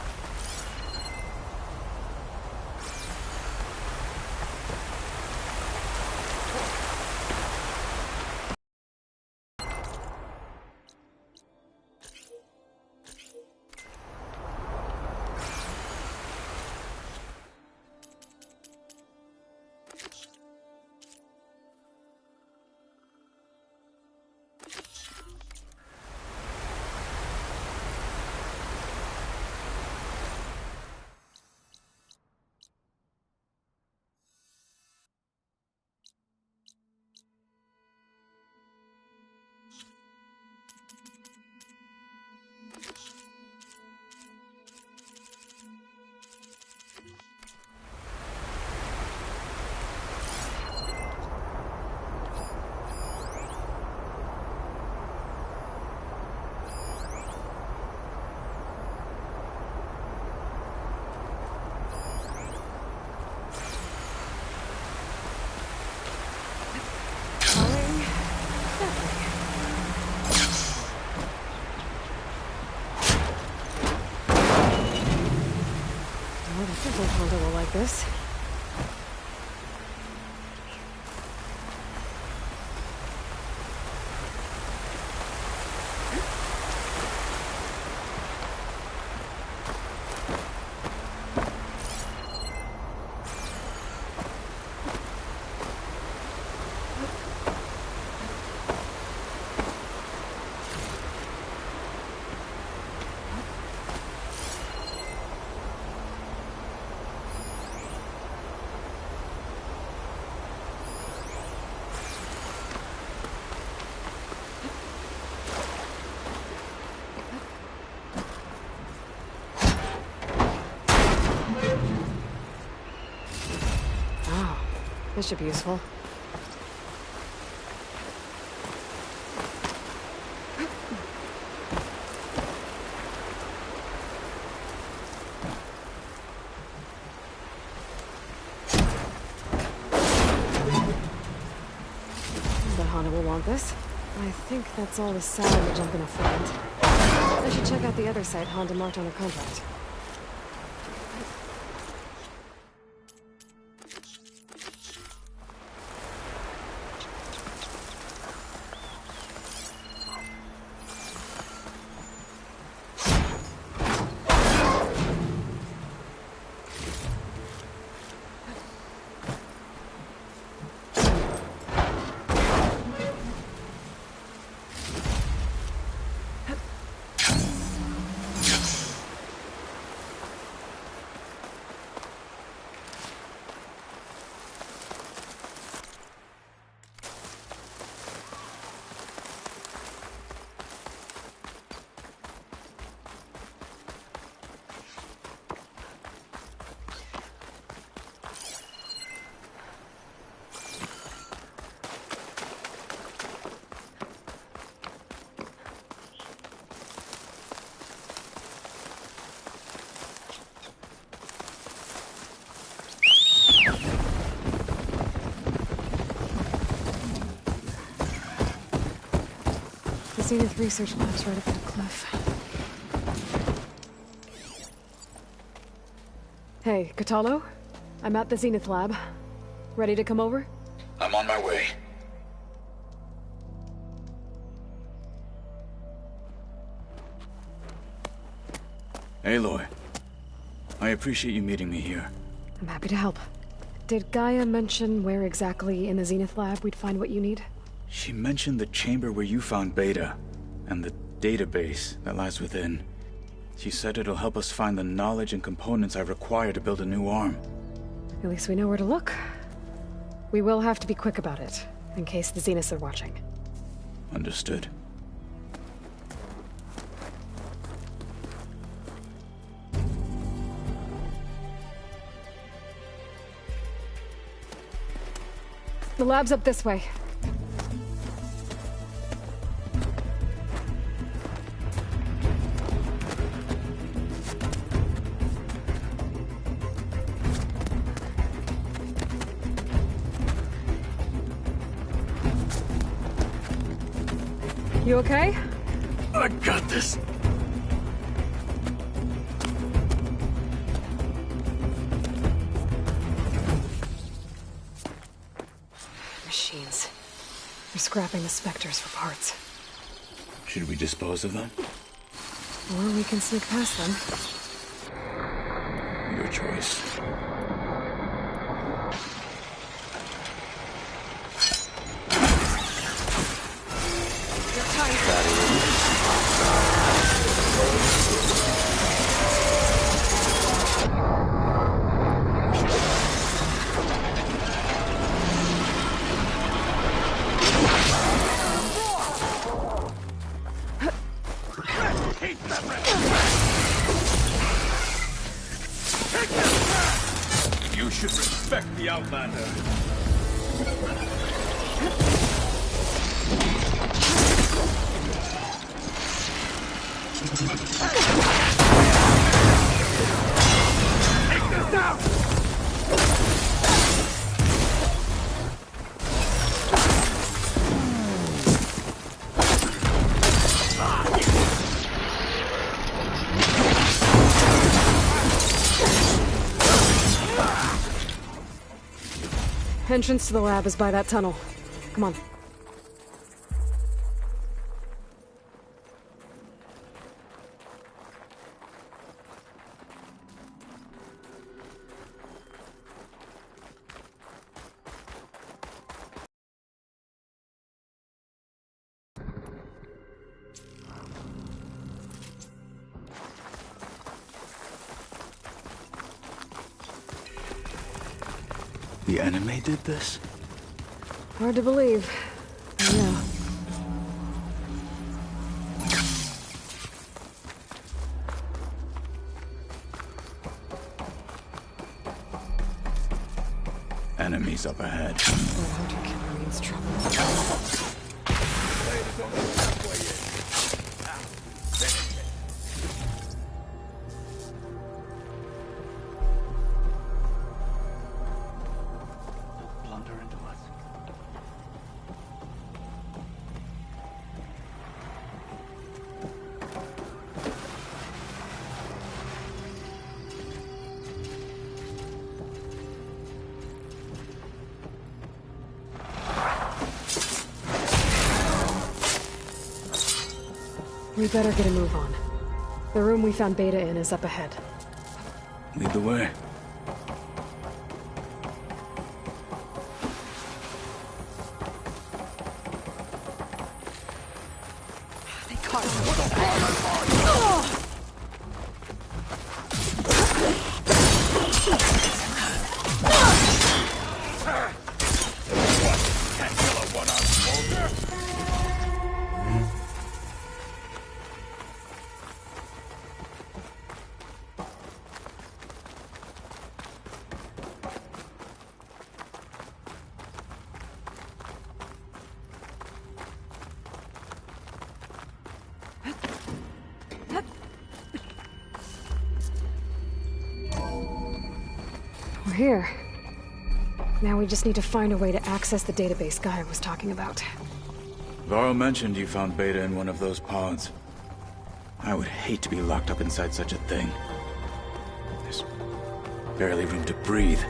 I think Honda will like this. This should be useful. But Honda will want this. I think that's all the salvage I'm gonna find. I should check out the other site Honda marked on her contract. Zenith Research Lab's right up that cliff. Hey, Catalo? I'm at the Zenith Lab. Ready to come over? I'm on my way. Aloy, I appreciate you meeting me here. I'm happy to help. Did Gaia mention where exactly in the Zenith Lab we'd find what you need? She mentioned the chamber where you found Beta, and the database that lies within. She said it'll help us find the knowledge and components I require to build a new arm. At least we know where to look. We will have to be quick about it, in case the Zeniths are watching. Understood. The lab's up this way. You okay? I got this. Machines. They're scrapping the Spectres for parts. Should we dispose of them? Or we can sneak past them. Your choice. You should respect the Outlander. Take this out! Entrance to the lab is by that tunnel. Come on. The enemy did this? Hard to believe. Yeah. Enemies up ahead. That hunter killer means trouble. We better get a move on. The room we found Beta in is up ahead. Lead the way. They caught him. We're here. Now we just need to find a way to access the database Gaia was talking about. Varl mentioned you found Beta in one of those pods. I would hate to be locked up inside such a thing. There's barely room to breathe.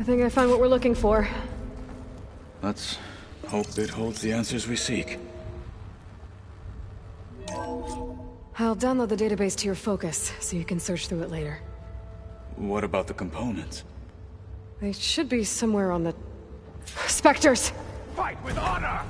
I think I found what we're looking for. Let's hope it holds the answers we seek. I'll download the database to your Focus, so you can search through it later. What about the components? They should be somewhere on the... Spectres! fight with honor!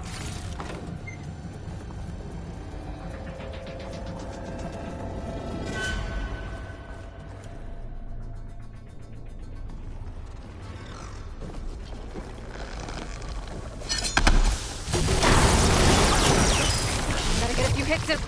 Gotta get a few hits in.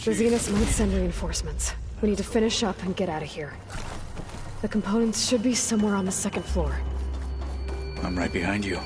The Zeniths might send reinforcements. We need to finish up and get out of here. The components should be somewhere on the second floor. I'm right behind you.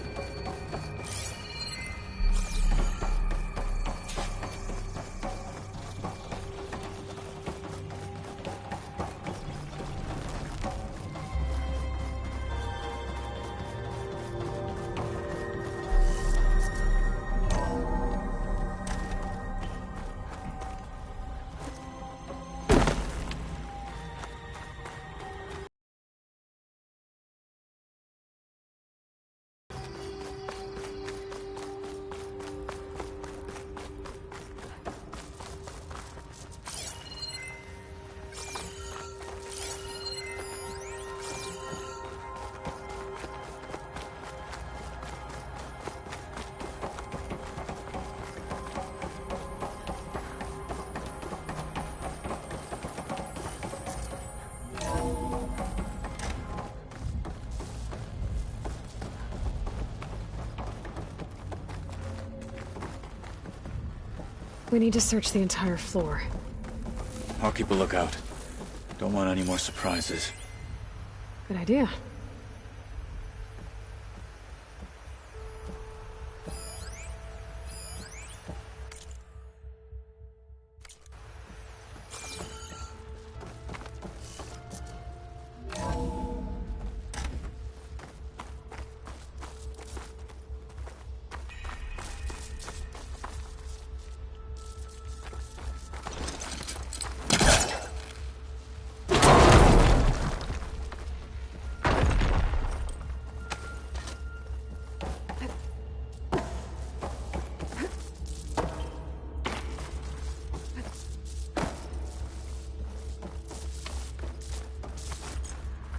We need to search the entire floor. I'll keep a lookout. Don't want any more surprises. Good idea.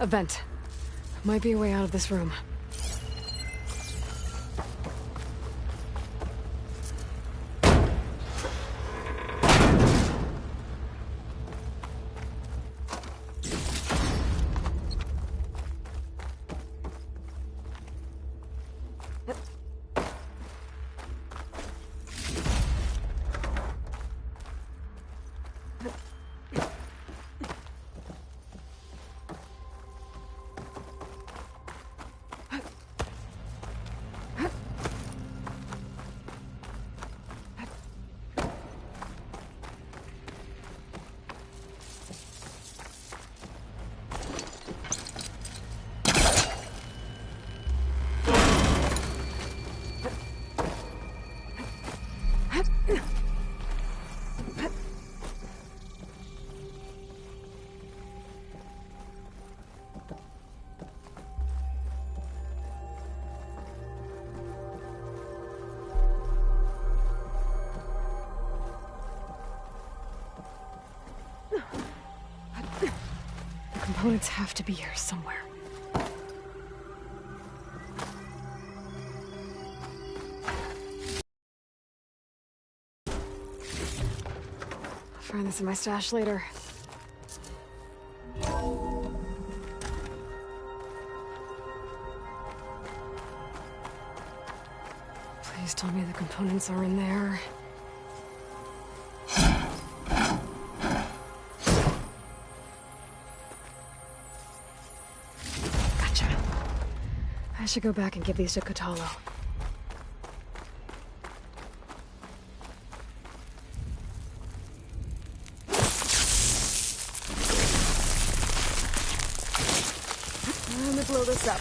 A vent. Might be a way out of this room. Components have to be here somewhere. find this in my stash later. Please tell me the components are in there. Gotcha. I should go back and give these to Kotalo. Let me blow this up.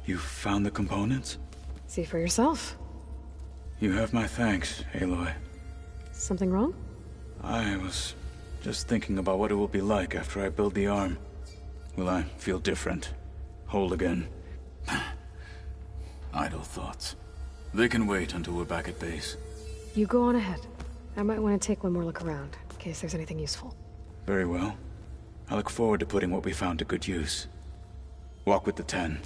You found the components? See for yourself. You have my thanks, Aloy. Something wrong? I was just thinking about what it will be like after I build the arm. Will I feel different? Whole again? Idle thoughts. They can wait until we're back at base. You go on ahead. I might want to take one more look around, in case there's anything useful. Very well. I look forward to putting what we found to good use. Walk with the 10.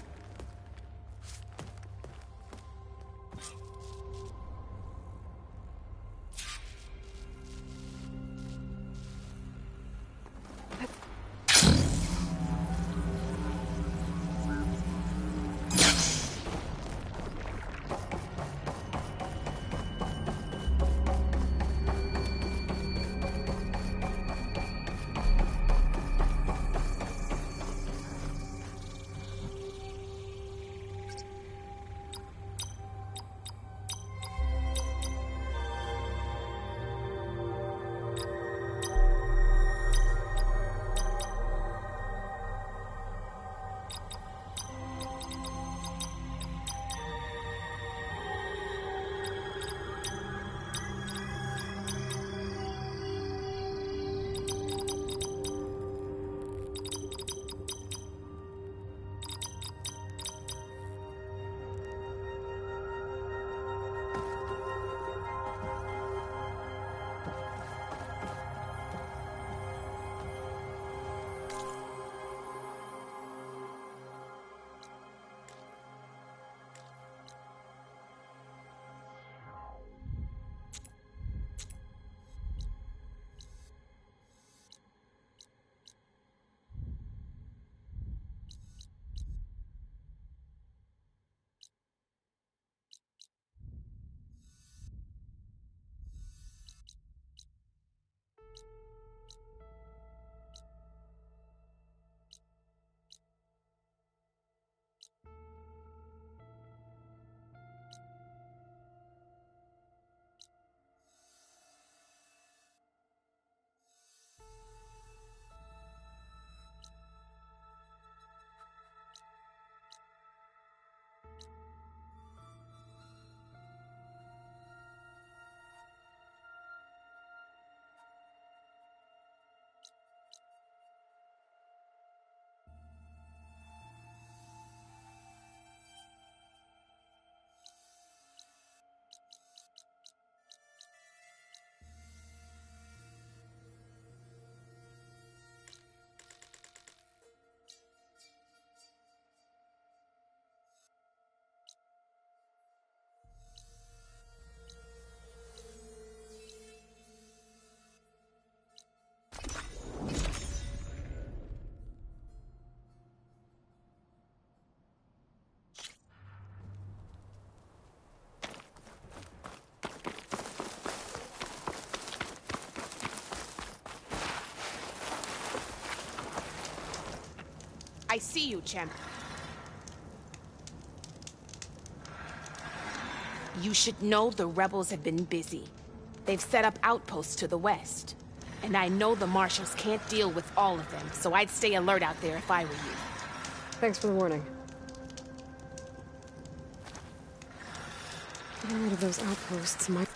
I see you, champ. You should know the rebels have been busy. They've set up outposts to the west. And I know the marshals can't deal with all of them, so I'd stay alert out there if I were you. Thanks for the warning. Getting rid of those outposts might...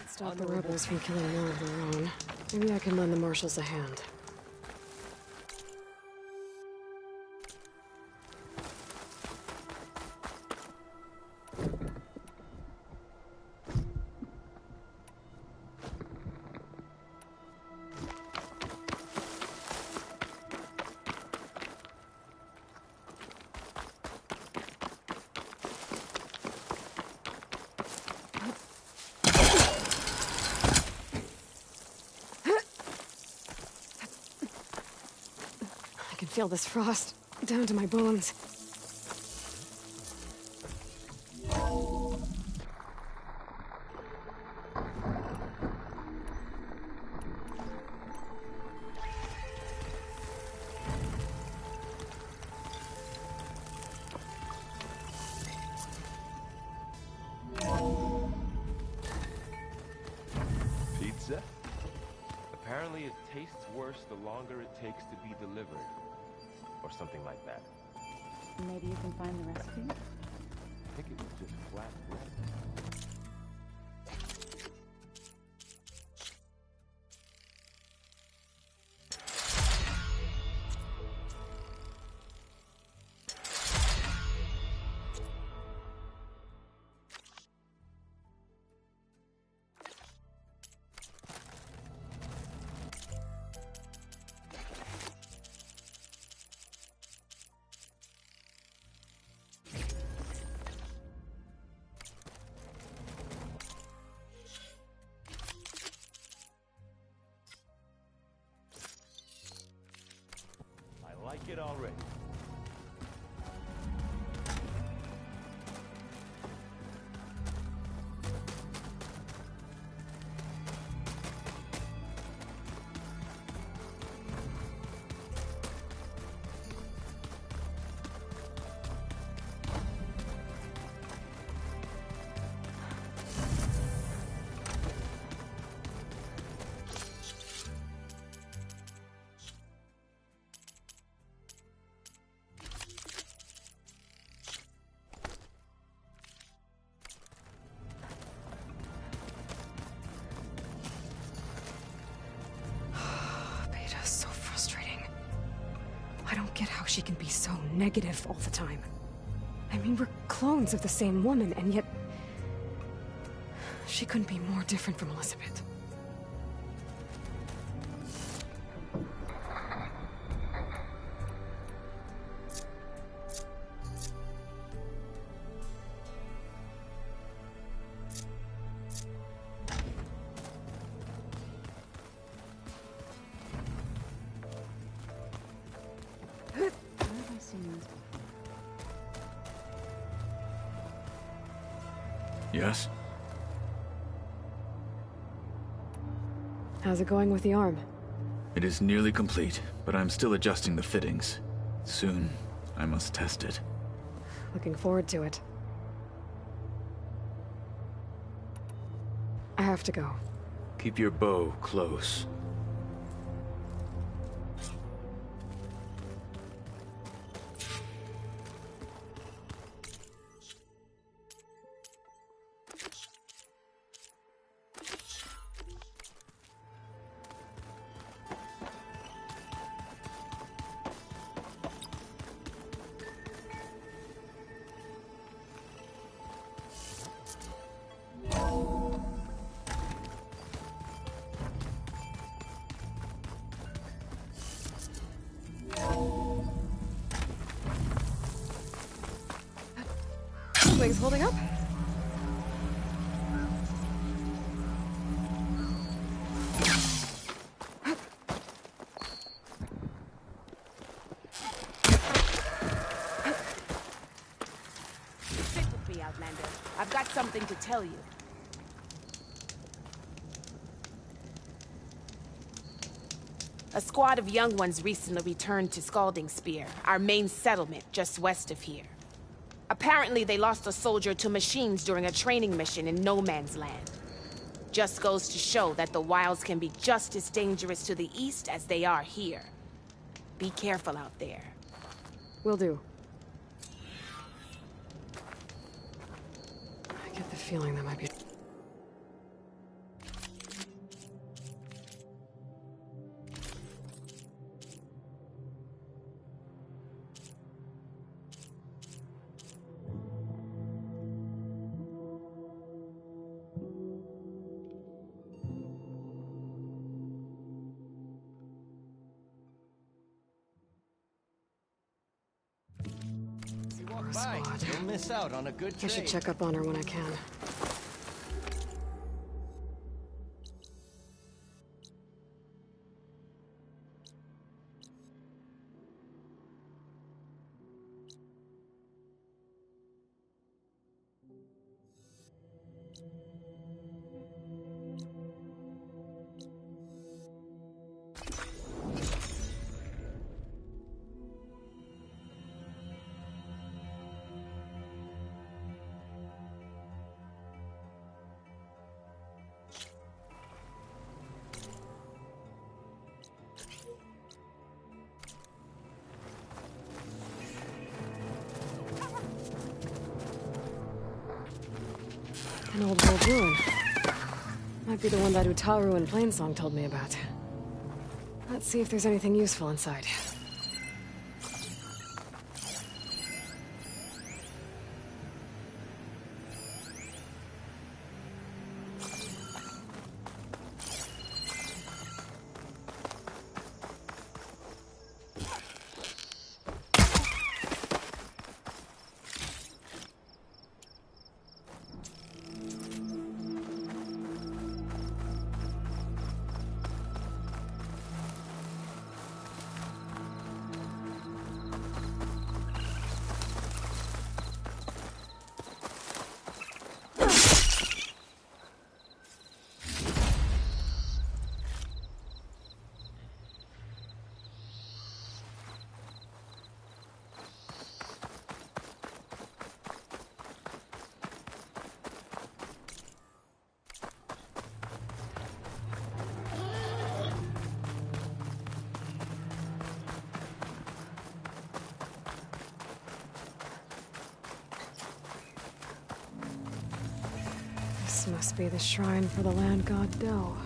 Stop the rebels from killing more of their own. Maybe I can lend the marshals a hand. I can feel this frost down to my bones. Pizza? Apparently it tastes worse the longer it takes to be delivered. Or something like that. Maybe you can find the recipe? I think it was just flat bread. I like it already. Beta's so frustrating. I don't get how she can be so negative all the time. I mean, we're clones of the same woman, and yet... she couldn't be more different from Elizabeth. Where have I seen these before? Yes? How's it going with the arm? It is nearly complete, but I'm still adjusting the fittings. Soon, I must test it. Looking forward to it. I have to go. Keep your bow close. Plumbing's holding up? Sit with me, Outlander. I've got something to tell you. A squad of young ones recently returned to Scalding Spear, our main settlement just west of here. Apparently, they lost a soldier to machines during a training mission in No Man's Land. Just goes to show that the wilds can be just as dangerous to the east as they are here. Be careful out there. Will do. I get the feeling that might be... You'll miss out on a good I trade. should check up on her when I can. An old world ruin. Might be the one that Utaru and Plainsong told me about. Let's see if there's anything useful inside. This must be the shrine for the land god Do.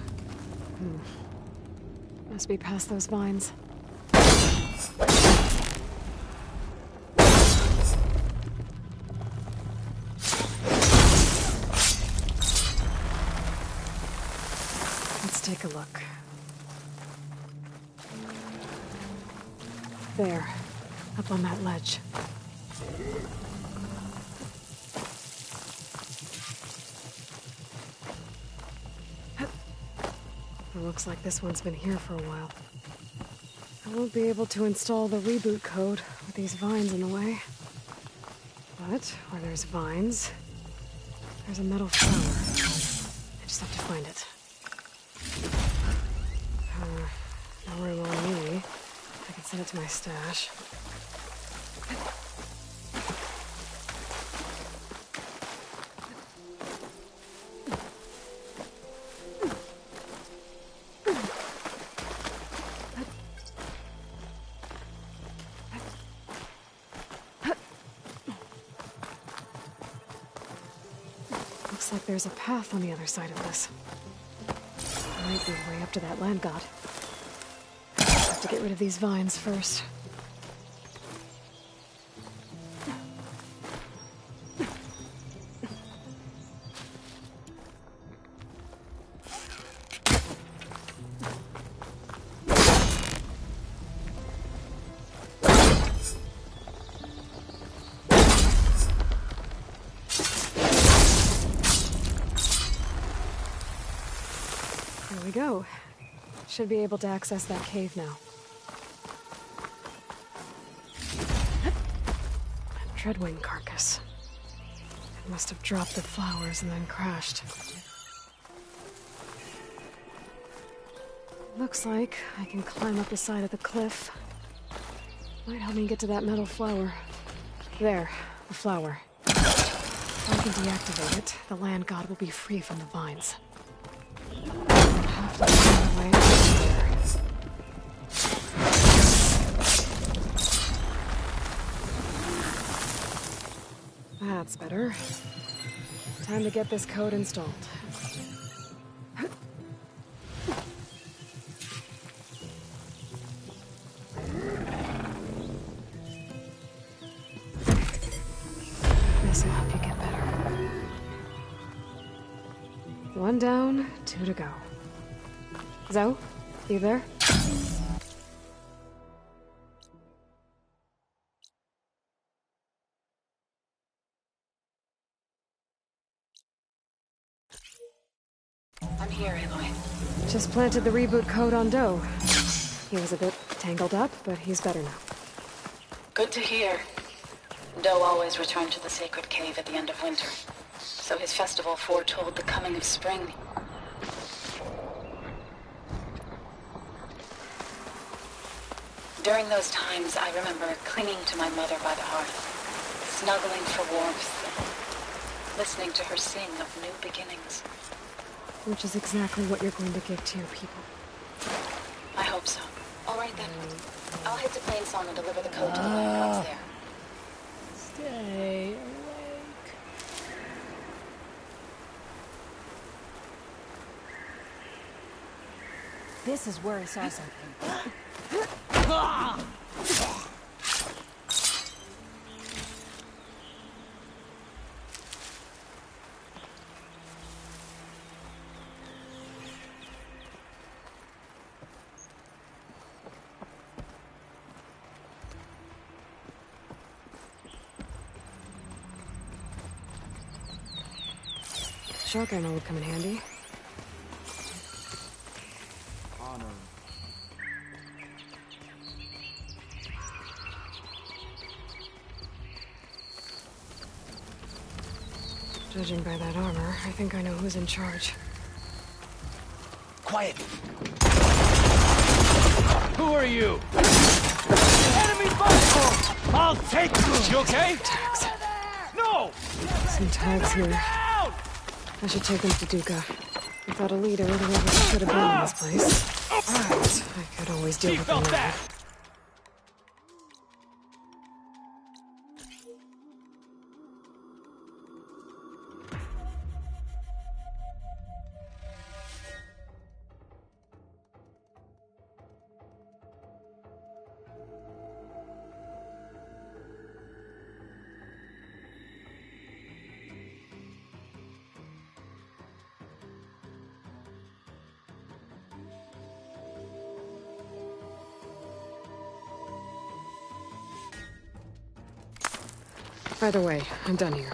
Must be past those vines. Let's take a look. There, up on that ledge. It looks like this one's been here for a while. I won't be able to install the reboot code with these vines in the way. But where there's vines, there's a metal flower. I just have to find it. No room on me. I can send it to my stash. Looks like there's a path on the other side of this. Might be way up to that land god. Have to get rid of these vines first. go. Should be able to access that cave now. A Dreadwing carcass. It must have dropped the flowers and then crashed. Looks like I can climb up the side of the cliff. Might help me get to that metal flower. There, the flower. If I can deactivate it, the land god will be free from the vines. I'll have to find a way there. That's better. Time to get this code installed. This'll help you get better. One down, 2 to go. Zoe, you there? I'm here, Aloy. Just planted the reboot code on Doe. He was a bit tangled up, but he's better now. Good to hear. Doe always returned to the sacred cave at the end of winter, so his festival foretold the coming of spring. During those times, I remember clinging to my mother by the hearth, snuggling for warmth, and listening to her sing of new beginnings. Which is exactly what you're going to give to your people. I hope so. All right then. I'll head to Plainsong and deliver the code to the land gods there. Stay awake. This is where I saw something. Shotgun would come in handy. Honor. Judging by that armor, I think I know who's in charge. Quiet! Who are you? Enemy bus! I'll take you! You okay? Tags. No! Some tags here. I should take them to Duca. Without a leader, whoever should have been in this place. Alright, I could always deal with them now. Either way, I'm done here.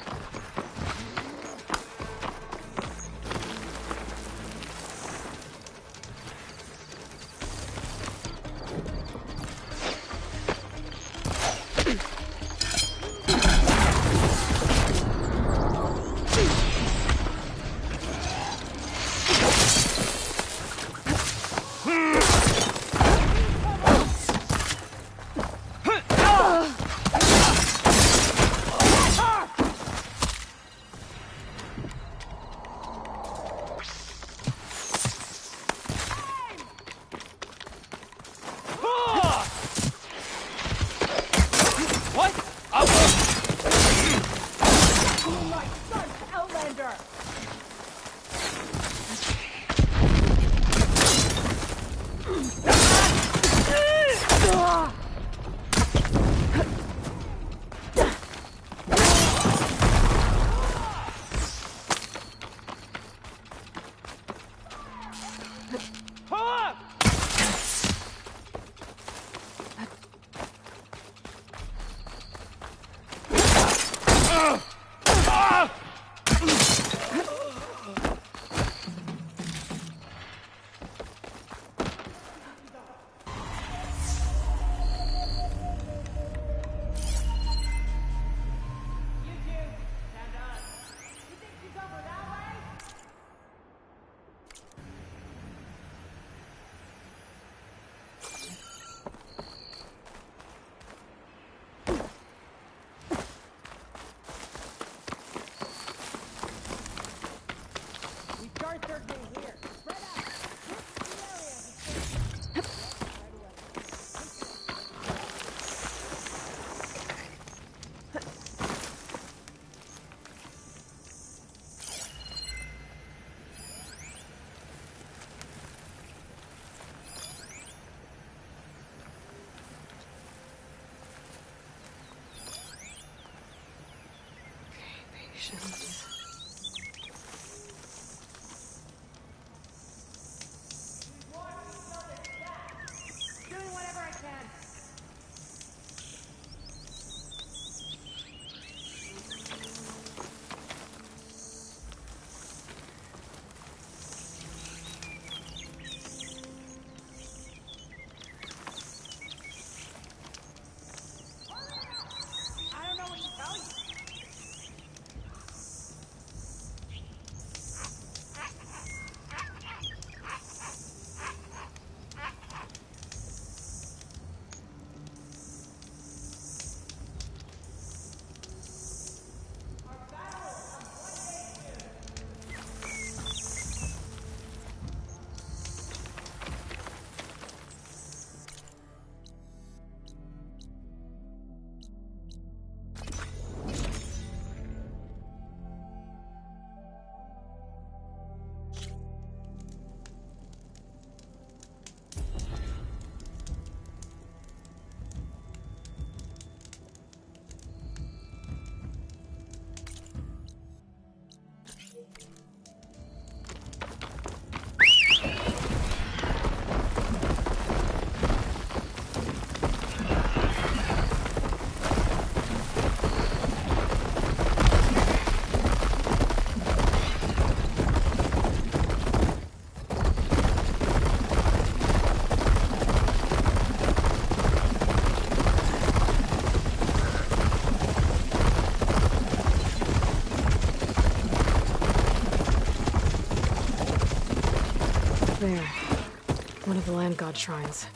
One of the land god shrines.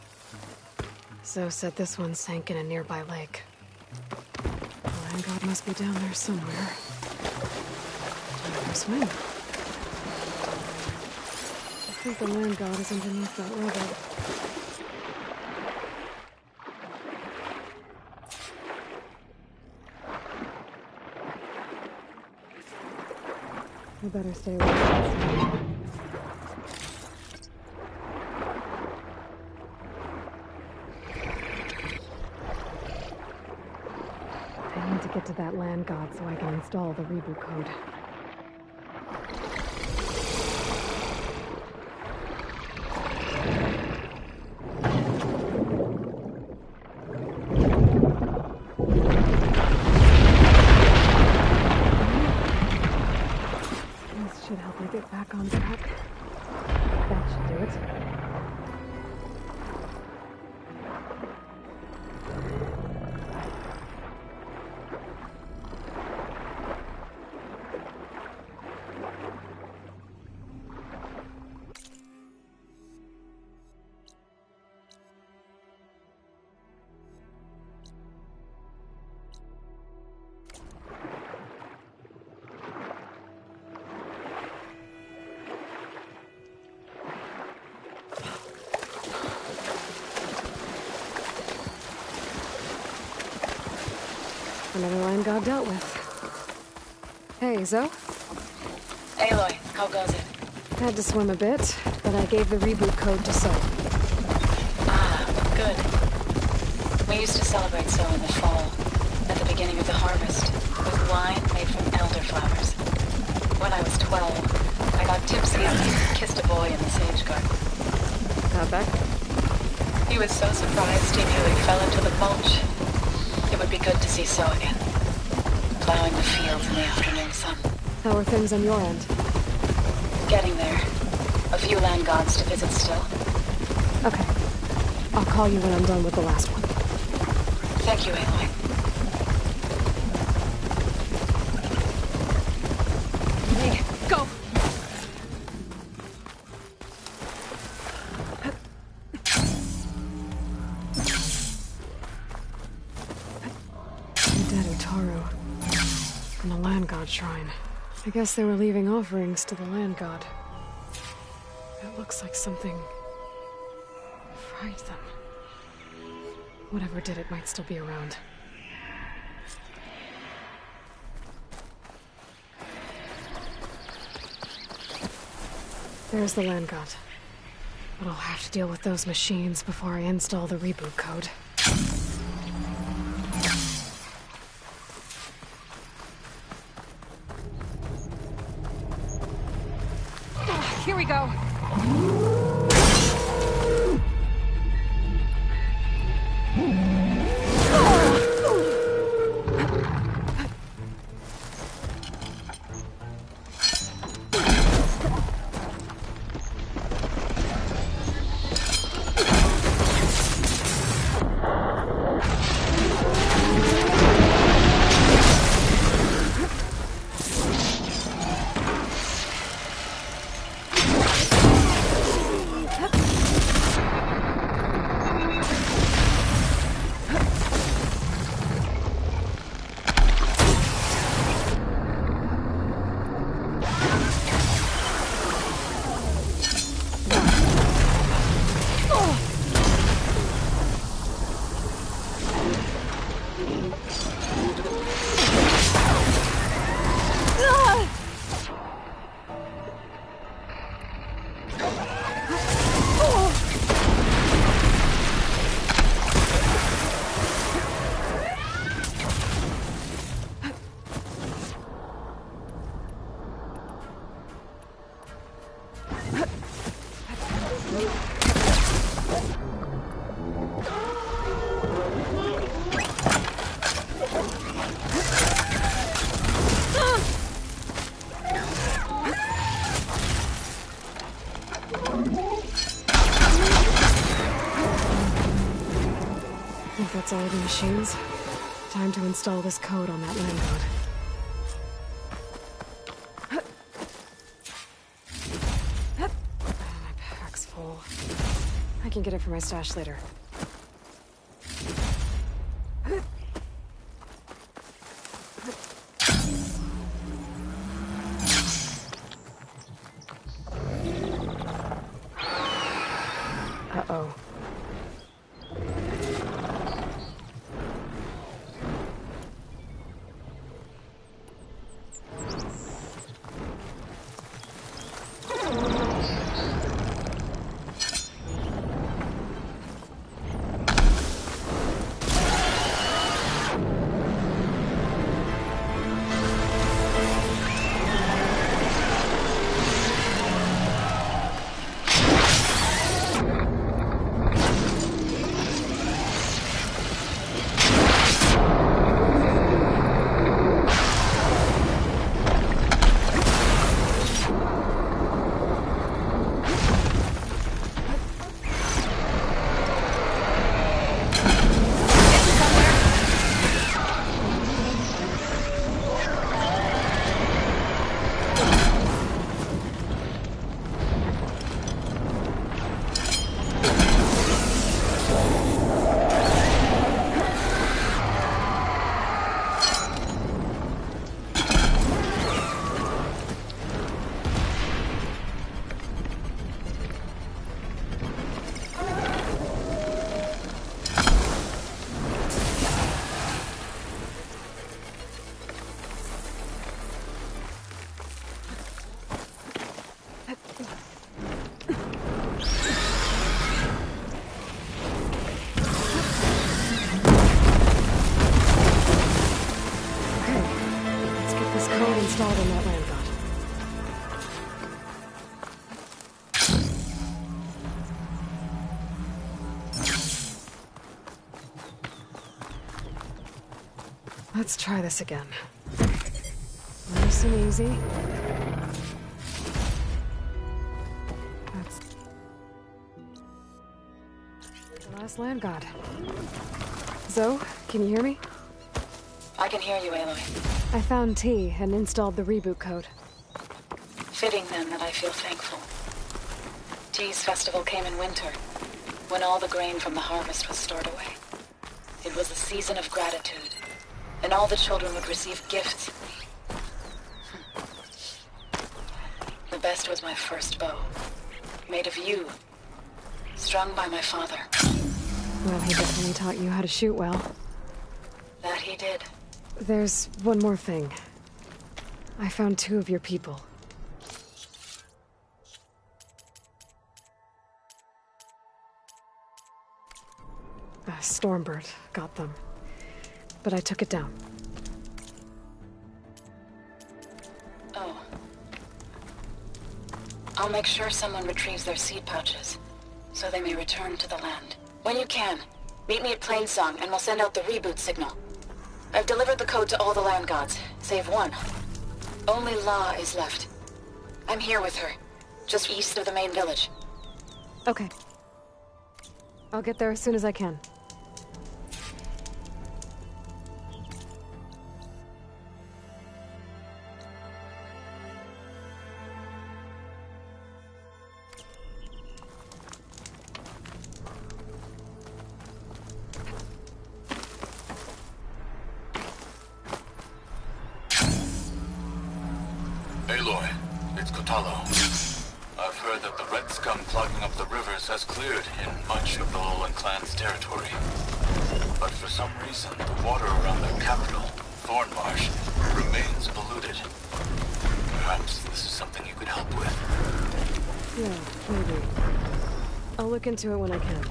Zoe said this one sank in a nearby lake. The land god must be down there somewhere. Time for a swim. I think the land god is underneath that rubble. We better stay away from this. I need to get to that land god so I can install the reboot code. This should help me get back on track. That should do it. Another land god dealt with. Hey, Zoe? Aloy, how goes it? Had to swim a bit, but I gave the reboot code to Zoe. Ah, good. We used to celebrate so in the fall, at the beginning of the harvest, with wine made from elderflowers. When I was 12, I got tipsy and kissed a boy in the sage garden. Got back? He was so surprised he nearly fell into the mulch. It would be good to see So again. Plowing the fields in the afternoon sun. How are things on your end? Getting there. A few land gods to visit still. Okay. I'll call you when I'm done with the last one. Thank you, Aloy. Hey, go! Dead Utaru. And a land god shrine. I guess they were leaving offerings to the land god. It looks like something fried them. Whatever did it might still be around. There's the land god. But I'll have to deal with those machines before I install the reboot code. Here we go. I think that's all the machines. Time to install this code on that land god. My pack's full. I can get it from my stash later. Uh-oh. Installed in that land god. Let's try this again. Nice and easy. That's the last land god. Zoe, can you hear me? I can hear you, Aloy. I found T and installed the reboot code. Fitting then that I feel thankful. T's festival came in winter, when all the grain from the harvest was stored away. It was a season of gratitude, and all the children would receive gifts. The best was my first bow, made of yew, strung by my father. Well, he definitely taught you how to shoot well. That he did. There's one more thing. I found 2 of your people. A Stormbird got them, but I took it down. Oh. I'll make sure someone retrieves their seed pouches, so they may return to the land. When you can, meet me at Plainsong and we'll send out the reboot signal. I've delivered the code to all the land gods, save one. Only La is left. I'm here with her, just east of the main village. Okay. I'll get there as soon as I can. Aloy, it's Kotalo. I've heard that the red scum clogging up the rivers has cleared in much of the Lowland clan's territory. But for some reason, the water around their capital, Thornmarsh, remains polluted. Perhaps this is something you could help with. Yeah, maybe. I'll look into it when I can.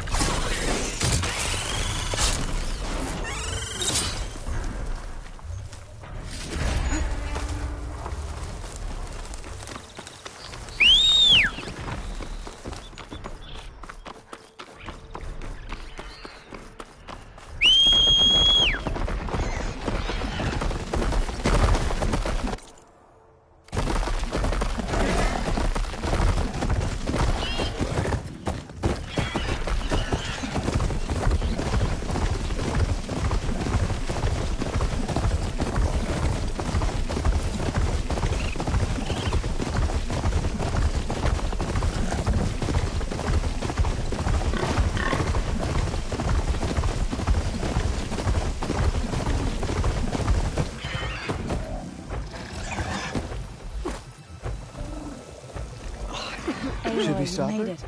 you made it.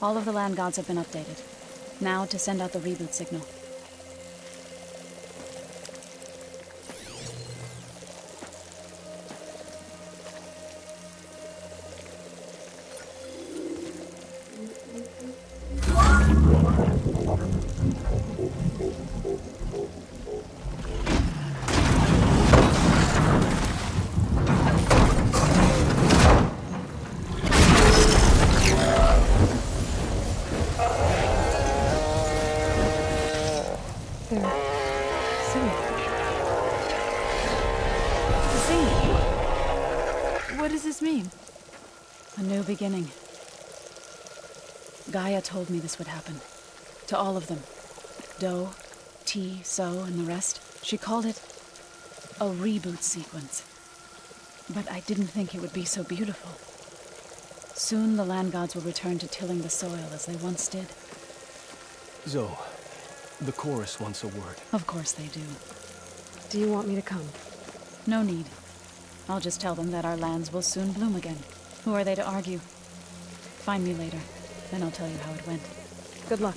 All of the land gods have been updated. Now to send out the reboot signal. What does this mean? A new beginning. Gaia told me this would happen. To all of them. Do, T, So, and the rest. She called it a reboot sequence. But I didn't think it would be so beautiful. Soon the land gods will return to tilling the soil as they once did. Zoe, the chorus wants a word. Of course they do. Do you want me to come? No need. I'll just tell them that our lands will soon bloom again. Who are they to argue? Find me later, then I'll tell you how it went. Good luck.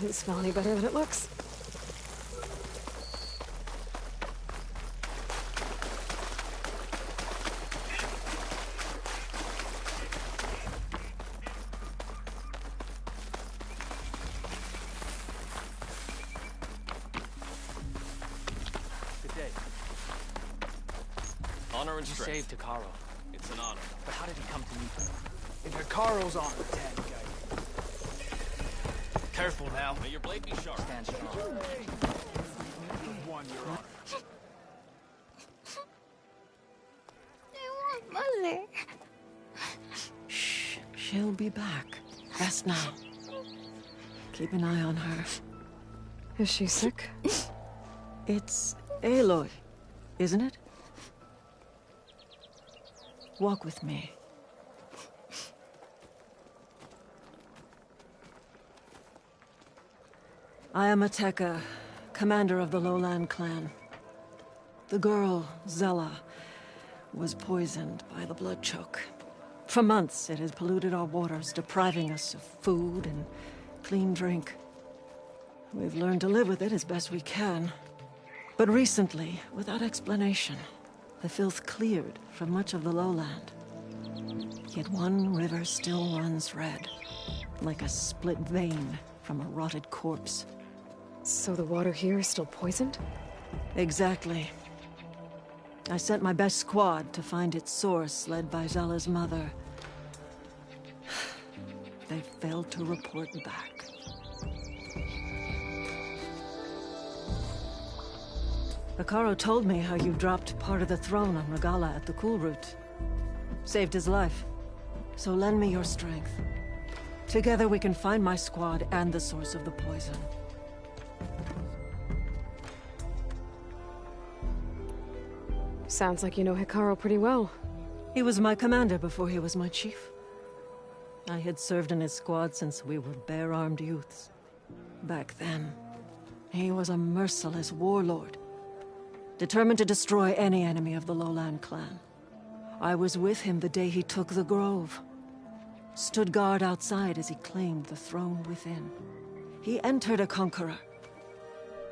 Doesn't smell any better than it looks. Good day. Honor and You strength. saved Takaro. It's an honor. But how did he come to me? In Hikaro's honor, Tank guy. Careful now. May your blade be sharp. Stand strong. One, Your Honor. Mother. Shh. She'll be back. Rest now. Keep an eye on her. Is she sick? It's Aloy, isn't it? Walk with me. I am Ateka, commander of the Lowland clan. The girl, Zella, was poisoned by the blood choke. For months, it has polluted our waters, depriving us of food and clean drink. We've learned to live with it as best we can. But recently, without explanation, the filth cleared from much of the lowland. Yet one river still runs red, like a split vein from a rotted corpse. So the water here is still poisoned? Exactly. I sent my best squad to find its source, led by Zella's mother. They failed to report back. Akaro told me how you dropped part of the throne on Regala at the Cool Route. Saved his life. So lend me your strength. Together we can find my squad and the source of the poison. Sounds like you know Hikaru pretty well. He was my commander before he was my chief. I had served in his squad since we were bare-armed youths. Back then, he was a merciless warlord, determined to destroy any enemy of the Lowland clan. I was with him the day he took the grove. Stood guard outside as he claimed the throne within. He entered a conqueror,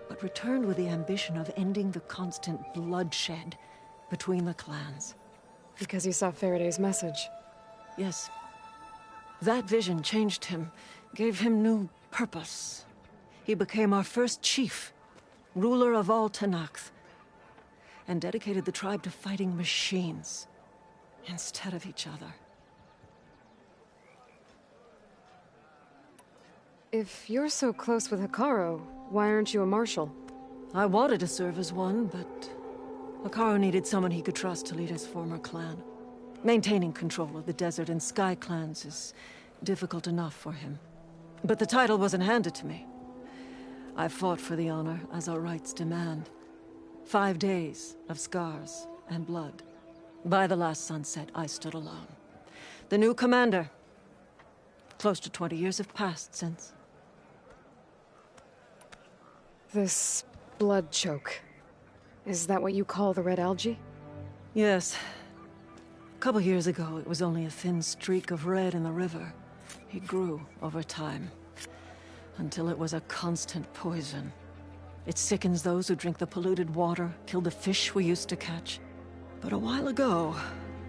but returned with the ambition of ending the constant bloodshed between the clans. Because you saw Faraday's message? Yes. That vision changed him, gave him new purpose. He became our first chief, ruler of all Tenakth, and dedicated the tribe to fighting machines instead of each other. If you're so close with Hikaru, why aren't you a marshal? I wanted to serve as one, but Hikaru needed someone he could trust to lead his former clan. Maintaining control of the desert and sky clans is difficult enough for him. But the title wasn't handed to me. I fought for the honor, as our rights demand. 5 days of scars and blood. By the last sunset, I stood alone. The new commander. Close to 20 years have passed since. This blood choke. Is that what you call the red algae? Yes. A couple years ago, it was only a thin streak of red in the river. It grew over time, until it was a constant poison. It sickens those who drink the polluted water, kill the fish we used to catch. But a while ago,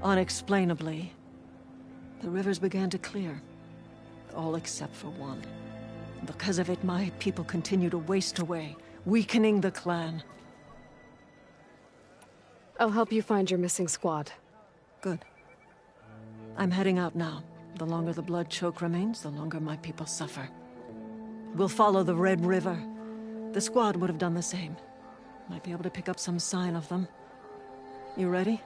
unexplainably, the rivers began to clear. All except for one. Because of it, my people continue to waste away, weakening the clan. I'll help you find your missing squad. Good. I'm heading out now. The longer the blood choke remains, the longer my people suffer. We'll follow the Red River. The squad would have done the same. Might be able to pick up some sign of them. You ready?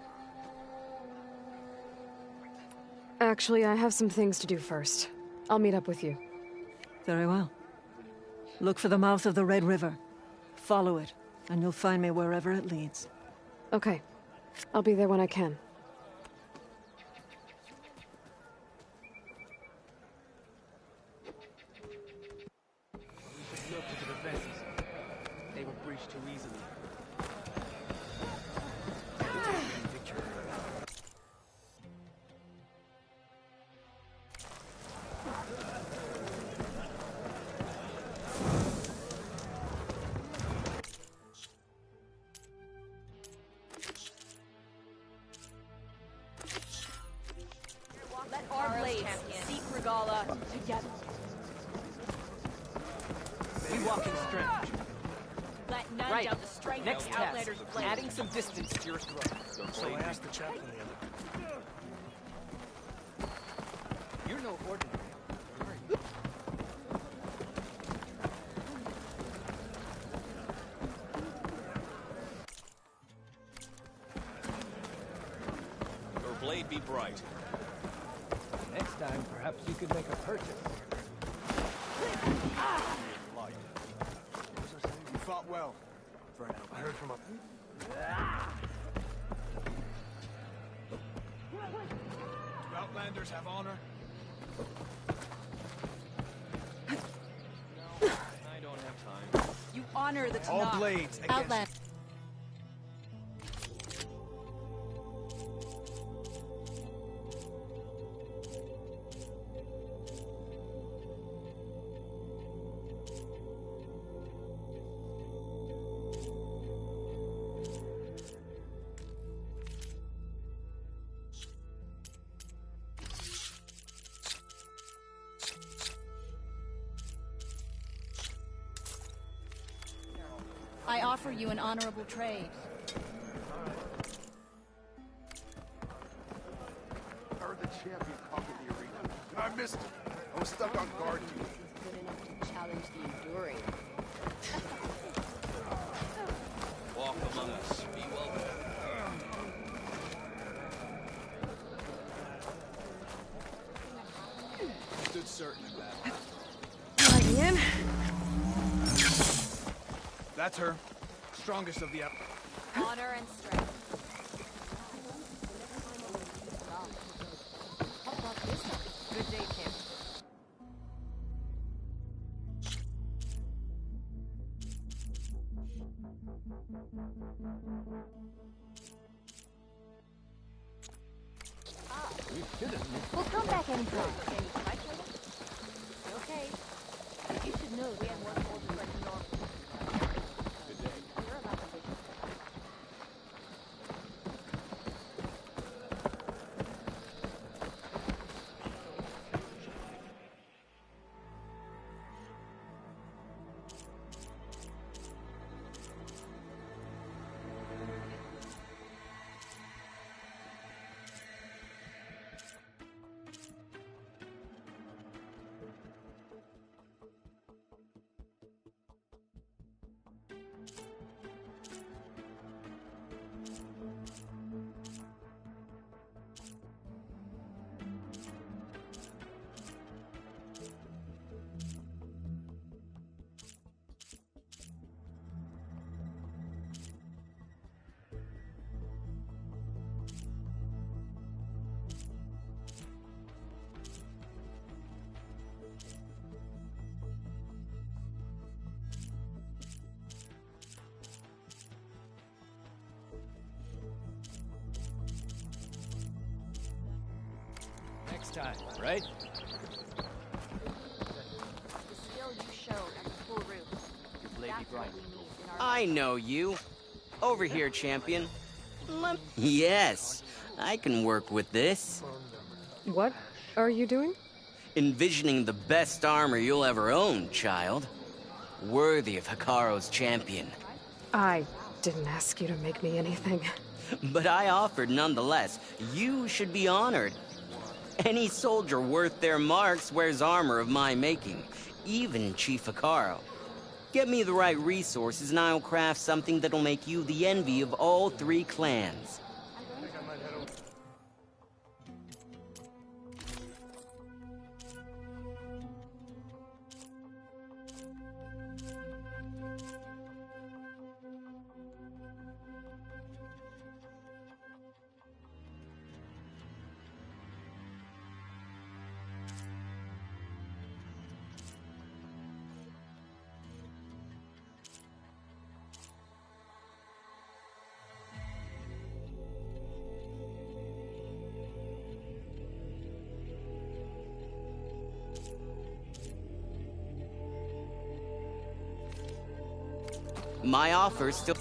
Actually, I have some things to do first. I'll meet up with you. Very well. Look for the mouth of the Red River. Follow it, and you'll find me wherever it leads. Okay. I'll be there when I can. Look to the defenses. They were breached too easily. Victory. walking strange. Let none Right. doubt the strength Next of the Outlander's test. blade. Adding some distance to your throat. So I asked the chaplain the other day. You're no ordinary. Your blade be bright. Next time, perhaps you could make a purchase. You fought well. For now, I heard from a... Do Outlanders have honor? I don't have time. You honor the All Tanakh. blades against... Outland. I offer you an honorable trade. I heard the champion conquered the arena. I missed him. I was stuck on guard duty. Good enough to challenge the enduring. Walk among us. Be welcome. Stood certain of that. Let me in. That's her. Strongest of the up. Honor and strength. How about this one? Good day, Kim. We'll come back anytime. Okay. You should know we have one more direction north. You're about to be. Next time, right? The skill you showed at the full roof. Your blade be bright. I know you. Over here, champion. Yes, I can work with this. What are you doing? Envisioning the best armor you'll ever own, child. Worthy of Hikaru's champion. I didn't ask you to make me anything. But I offered nonetheless. You should be honored. Any soldier worth their marks wears armor of my making, even Chief Hikaru. Get me the right resources and I'll craft something that'll make you the envy of all three clans. My offer still...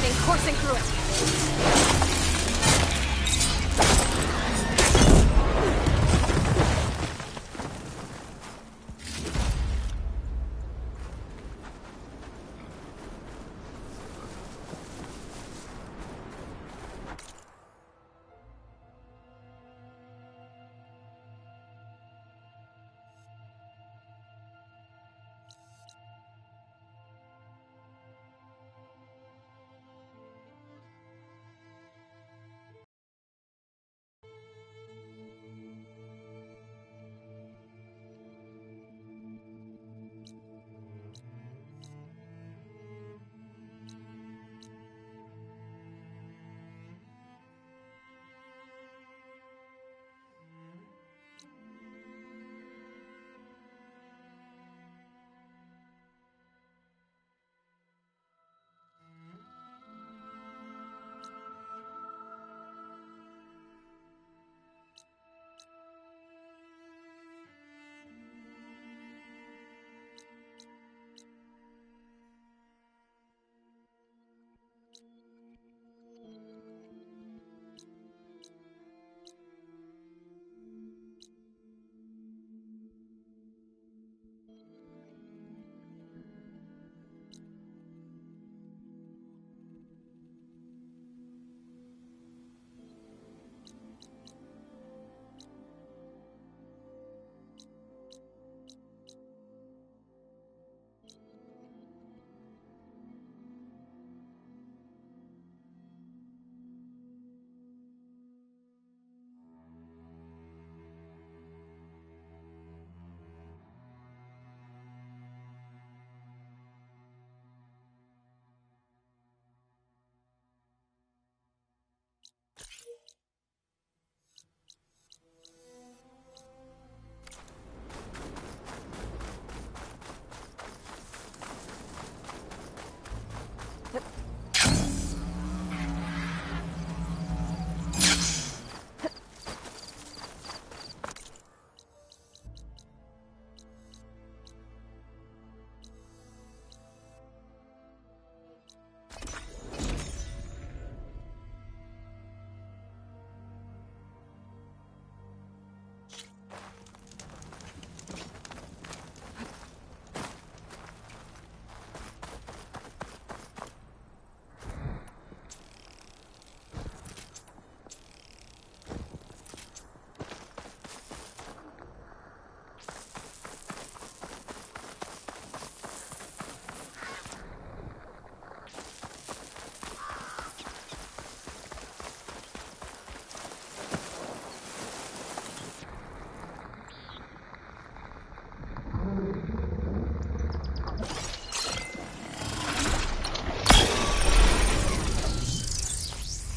lightning coursing through it.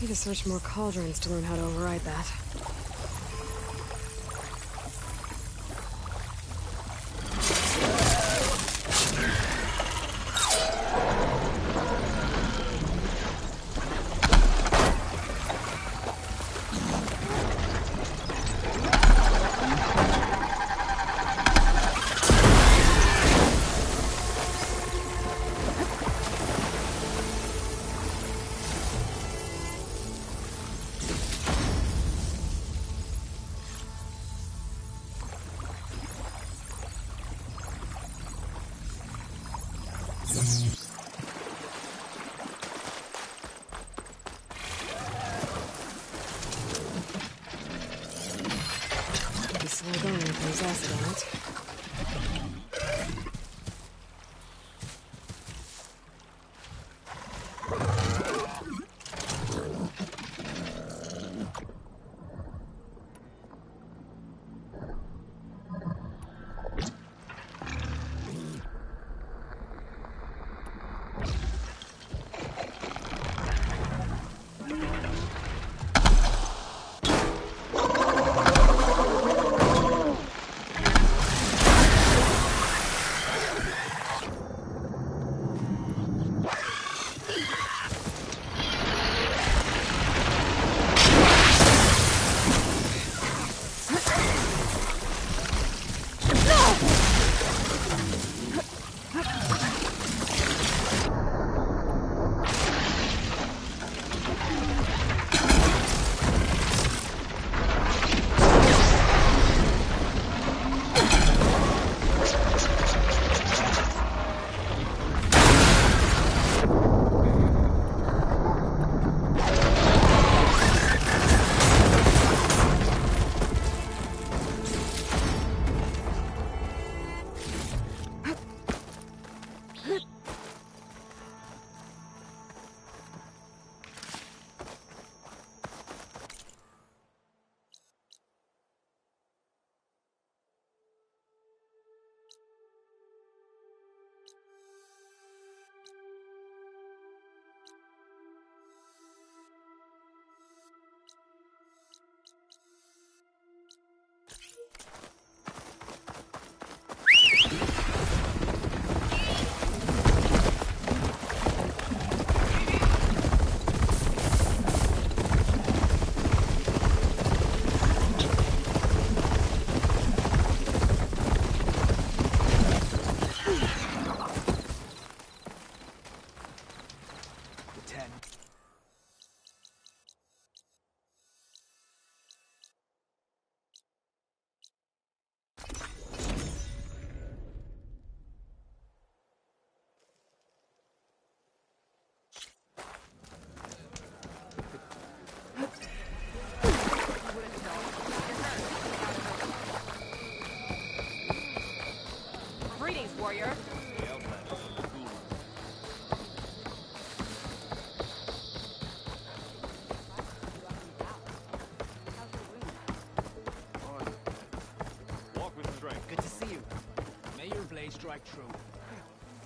Need to search more cauldrons to learn how to override that. Slow going with those acid on it.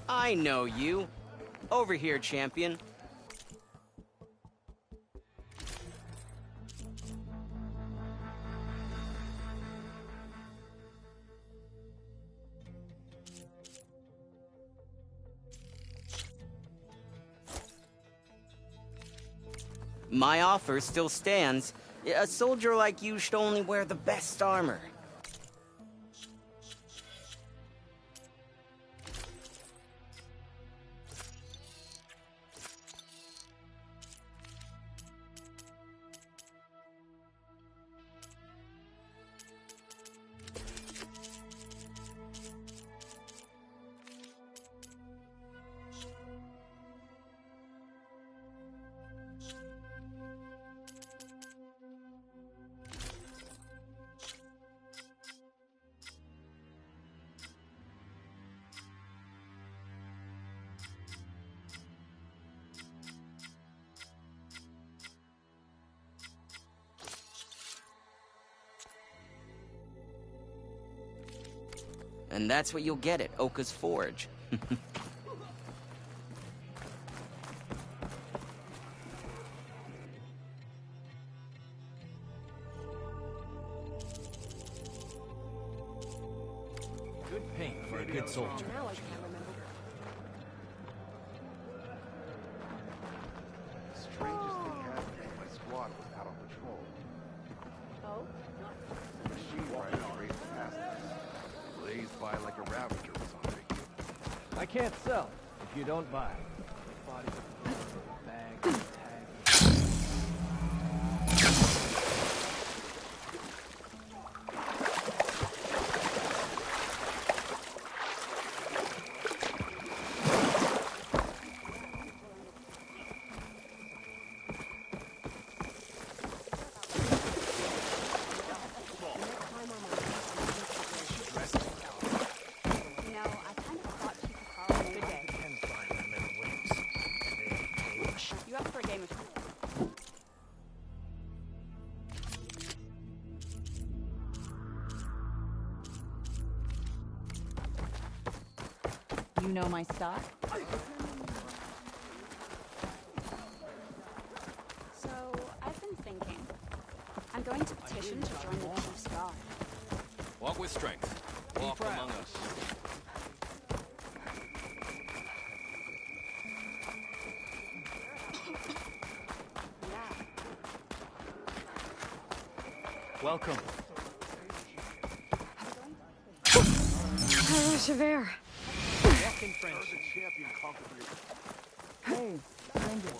I know you. Over here, champion. My offer still stands. A soldier like you should only wear the best armor. And that's what you'll get at Oka's Forge. Good paint for a good soldier. Now I can't remember. The strangest thing happened when my squad was out on patrol. Oh? The machine riders raced past us. Blazed by like a Ravager was on vacation. I can't sell if you don't buy. Body bag, tag. You up for a game of... You know my stock? So, I've been thinking. I'm going to petition to join the Chief's Guard. Walk with strength. Walk among us. Welcome. Javert. Walking French. The champion conquered the Hey, stranger.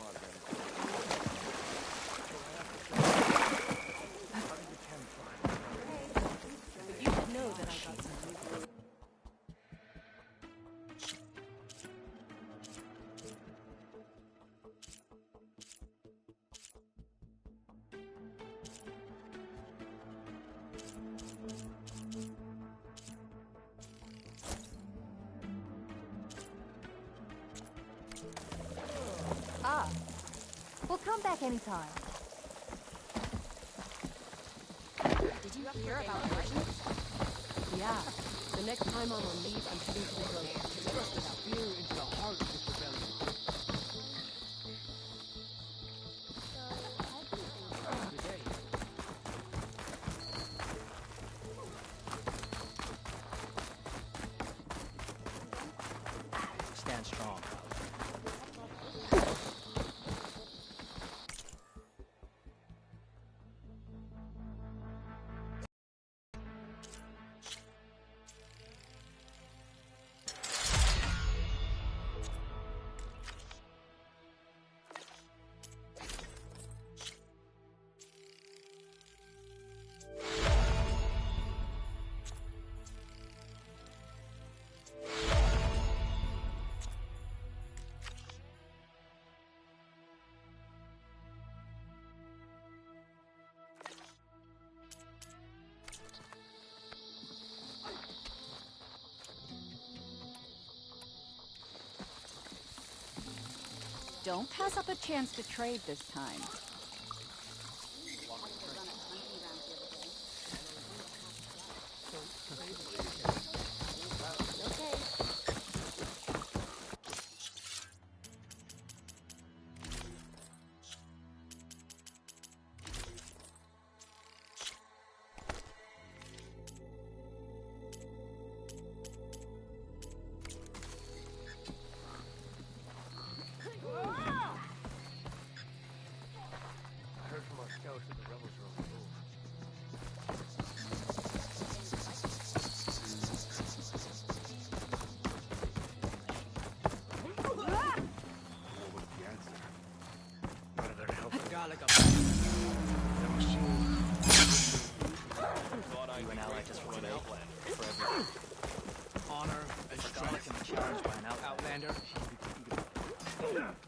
You should know that I got something. Ah. We'll come back anytime. Did you hear about Russians? Yeah. The next time I'm on leave, I'm heading to the road. To thrust the spear into the heart of this rebellion. Today. Stand strong. Don't pass up a chance to trade this time.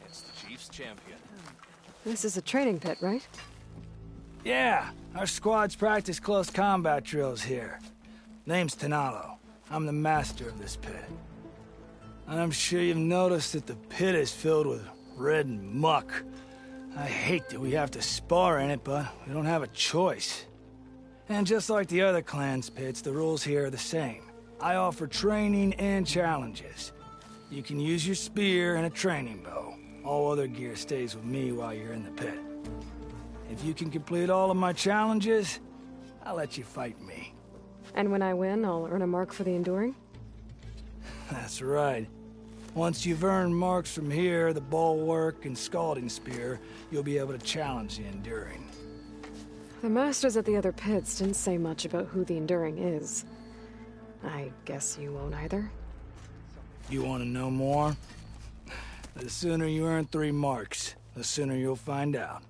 It's the Chief's champion. This is a training pit, right? Yeah, our squads practice close combat drills here. Name's Tanalo. I'm the master of this pit. And I'm sure you've noticed that the pit is filled with red muck. I hate that we have to spar in it, but we don't have a choice. And just like the other clan's pits, the rules here are the same. I offer training and challenges. You can use your spear and a training bow. All other gear stays with me while you're in the pit. If you can complete all of my challenges, I'll let you fight me. And when I win, I'll earn a mark for the Enduring? That's right. Once you've earned marks from here, the bulwark and scalding spear, you'll be able to challenge the Enduring. The masters at the other pits didn't say much about who the Enduring is. I guess you won't either? You want to know more? The sooner you earn 3 marks, the sooner you'll find out.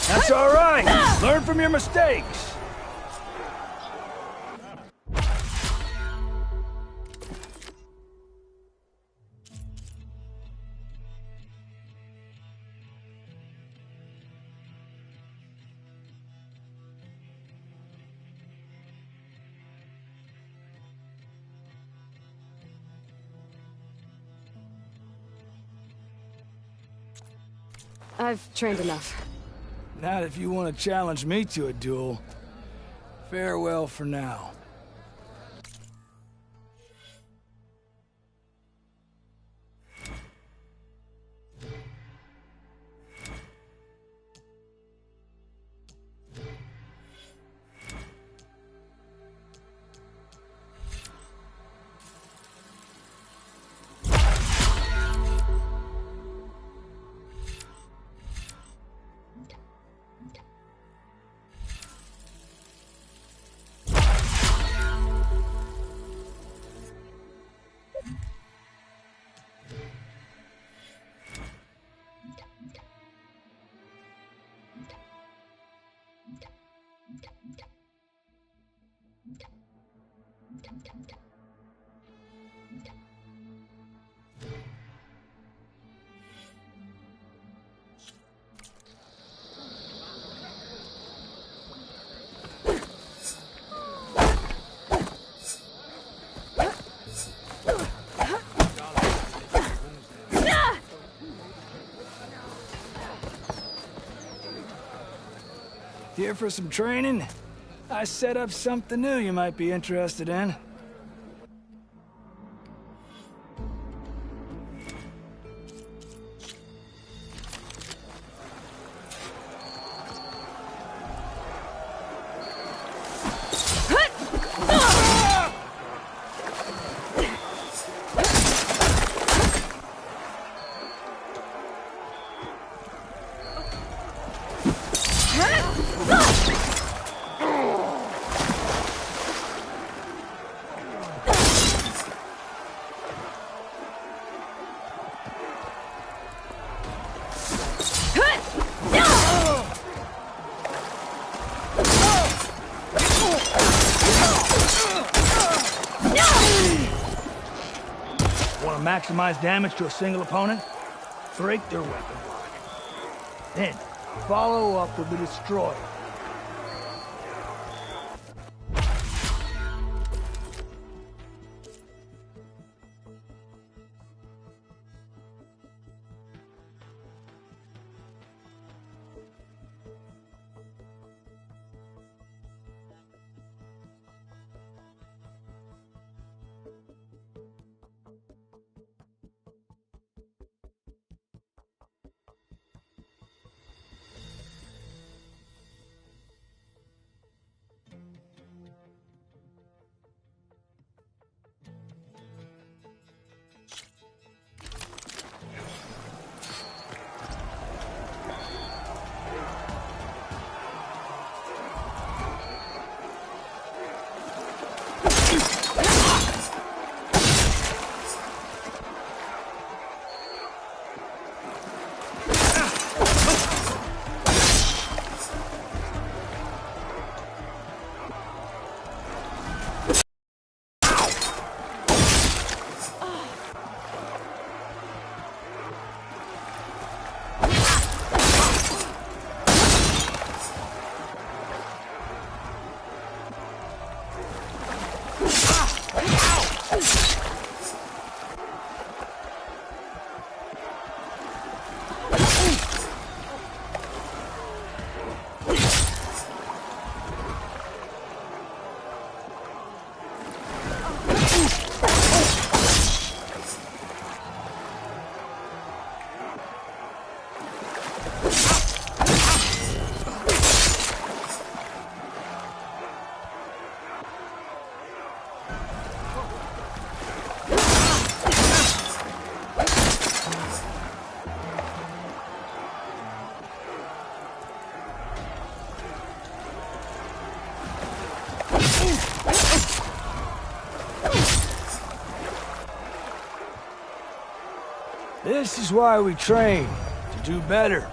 That's all right. Learn from your mistakes. I've trained enough. Not if you want to challenge me to a duel. Farewell for now. Here for some training? I set up something new you might be interested in. Want to maximize damage to a single opponent? Break their weapon block. Then, follow up with the destroyer. This is why we train, to do better.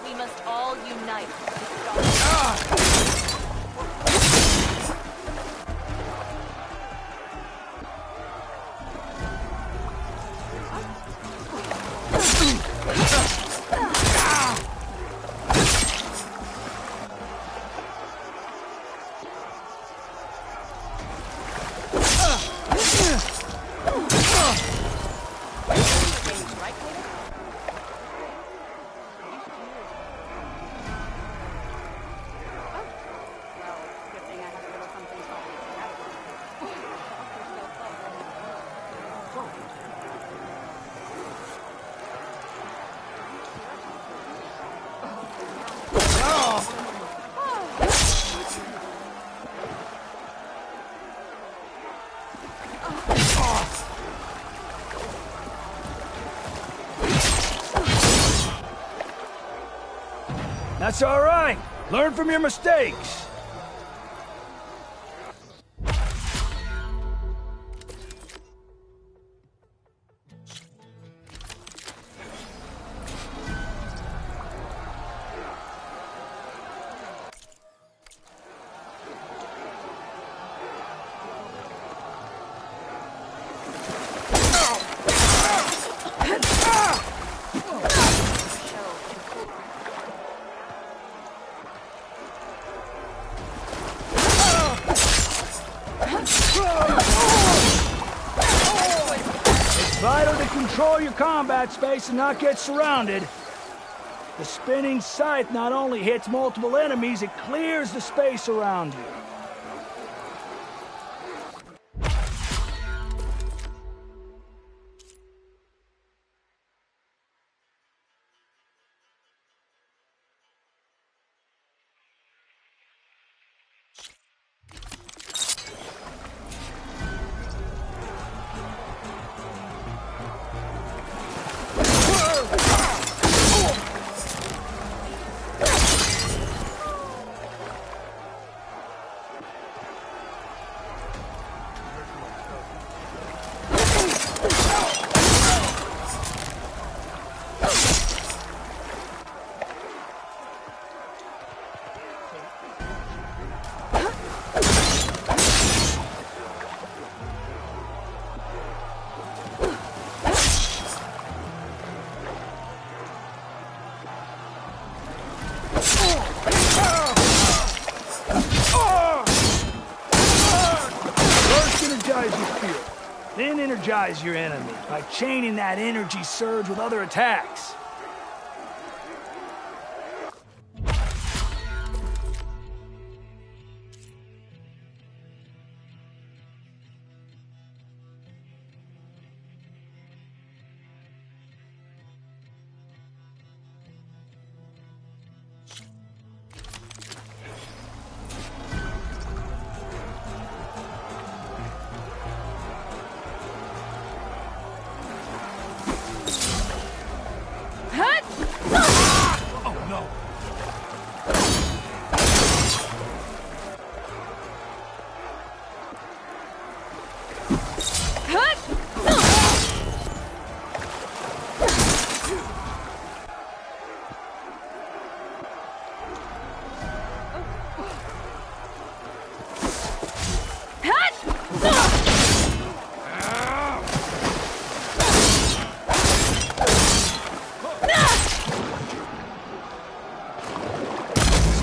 We must all unite. That's all right. Learn from your mistakes. It's vital to control your combat space and not get surrounded. The spinning scythe not only hits multiple enemies, it clears the space around you. Then energize your enemy by chaining that energy surge with other attacks.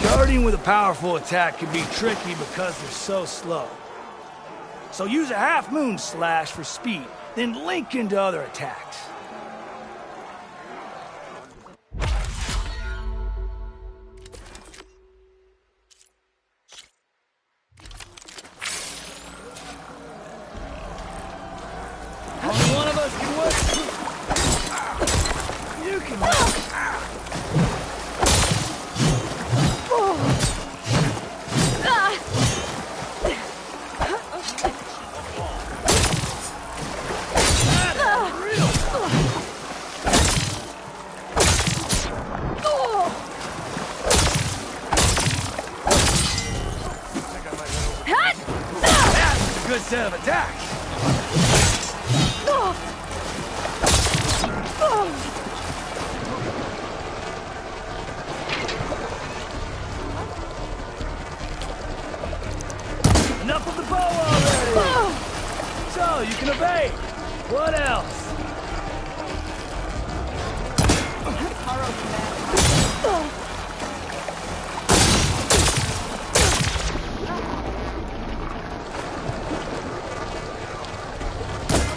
Starting with a powerful attack can be tricky because they're so slow. So use a half-moon slash for speed, then link into other attacks. good set of attacks. Enough of the bow already! So, you can evade. What else?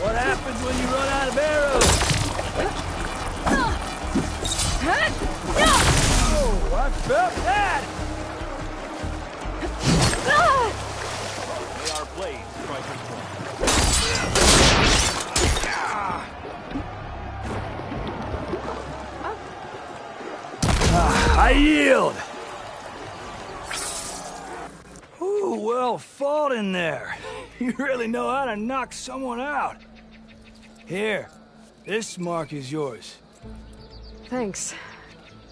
What happens when you run out of arrows? Oh, I felt that! May our blades strike us I yield! Ooh, well fought in there. You really know how to knock someone out. Here, this mark is yours. Thanks.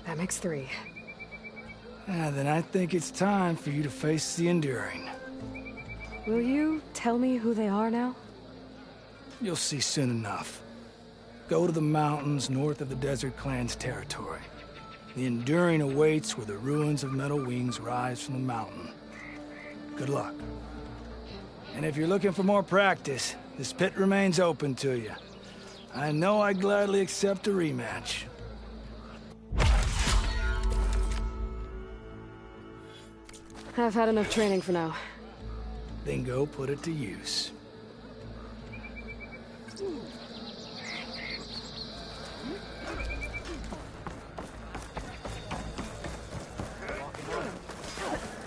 That makes 3. Then I think it's time for you to face the Enduring. Will you tell me who they are now? You'll see soon enough. Go to the mountains north of the Desert Clan's territory. The Enduring awaits where the ruins of Metal Wings rise from the mountain. Good luck. And if you're looking for more practice, this pit remains open to you. I know I'd gladly accept a rematch. I've had enough training for now. Then go put it to use.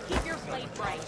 Keep your blade bright.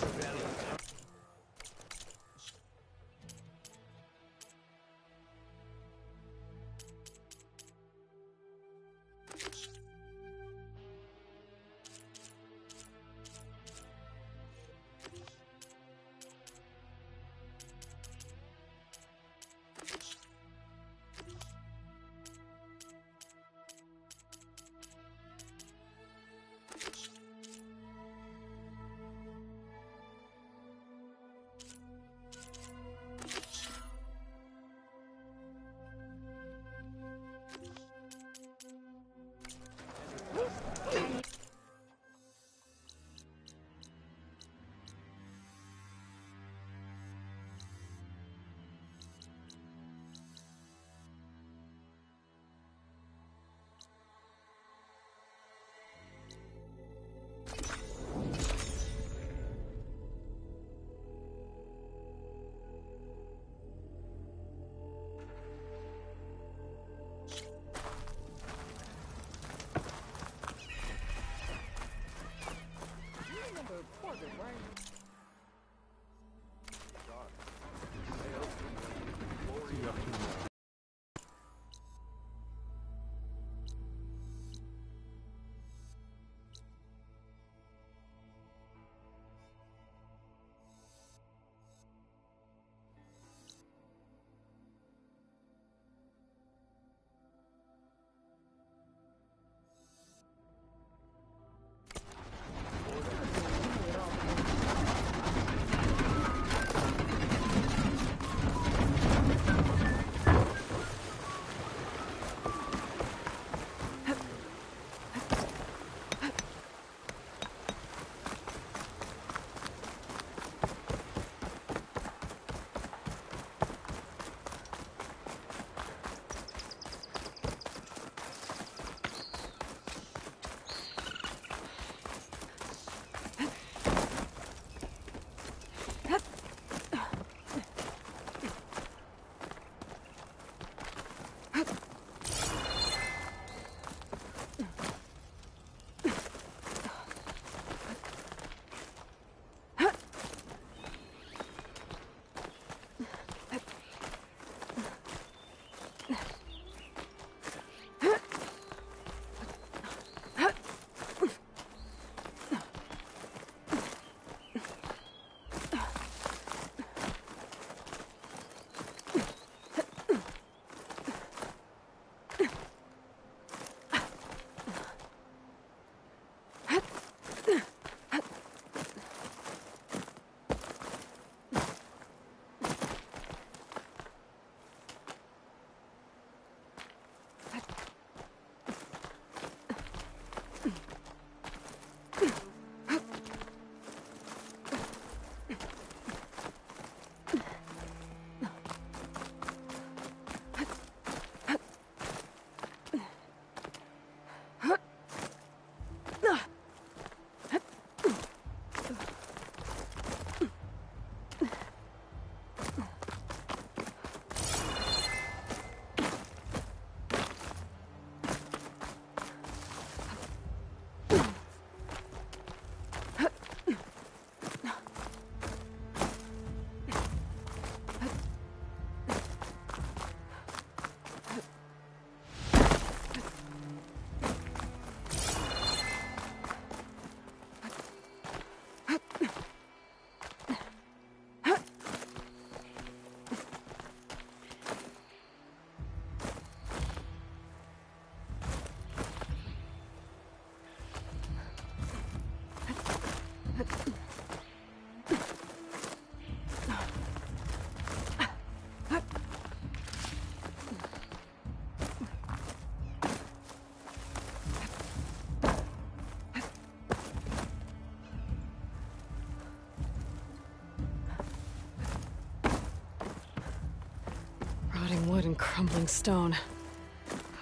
Rotting wood and crumbling stone.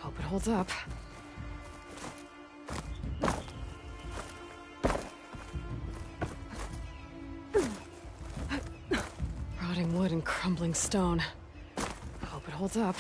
Hope it holds up. Rotting wood and crumbling stone. Hope it holds up.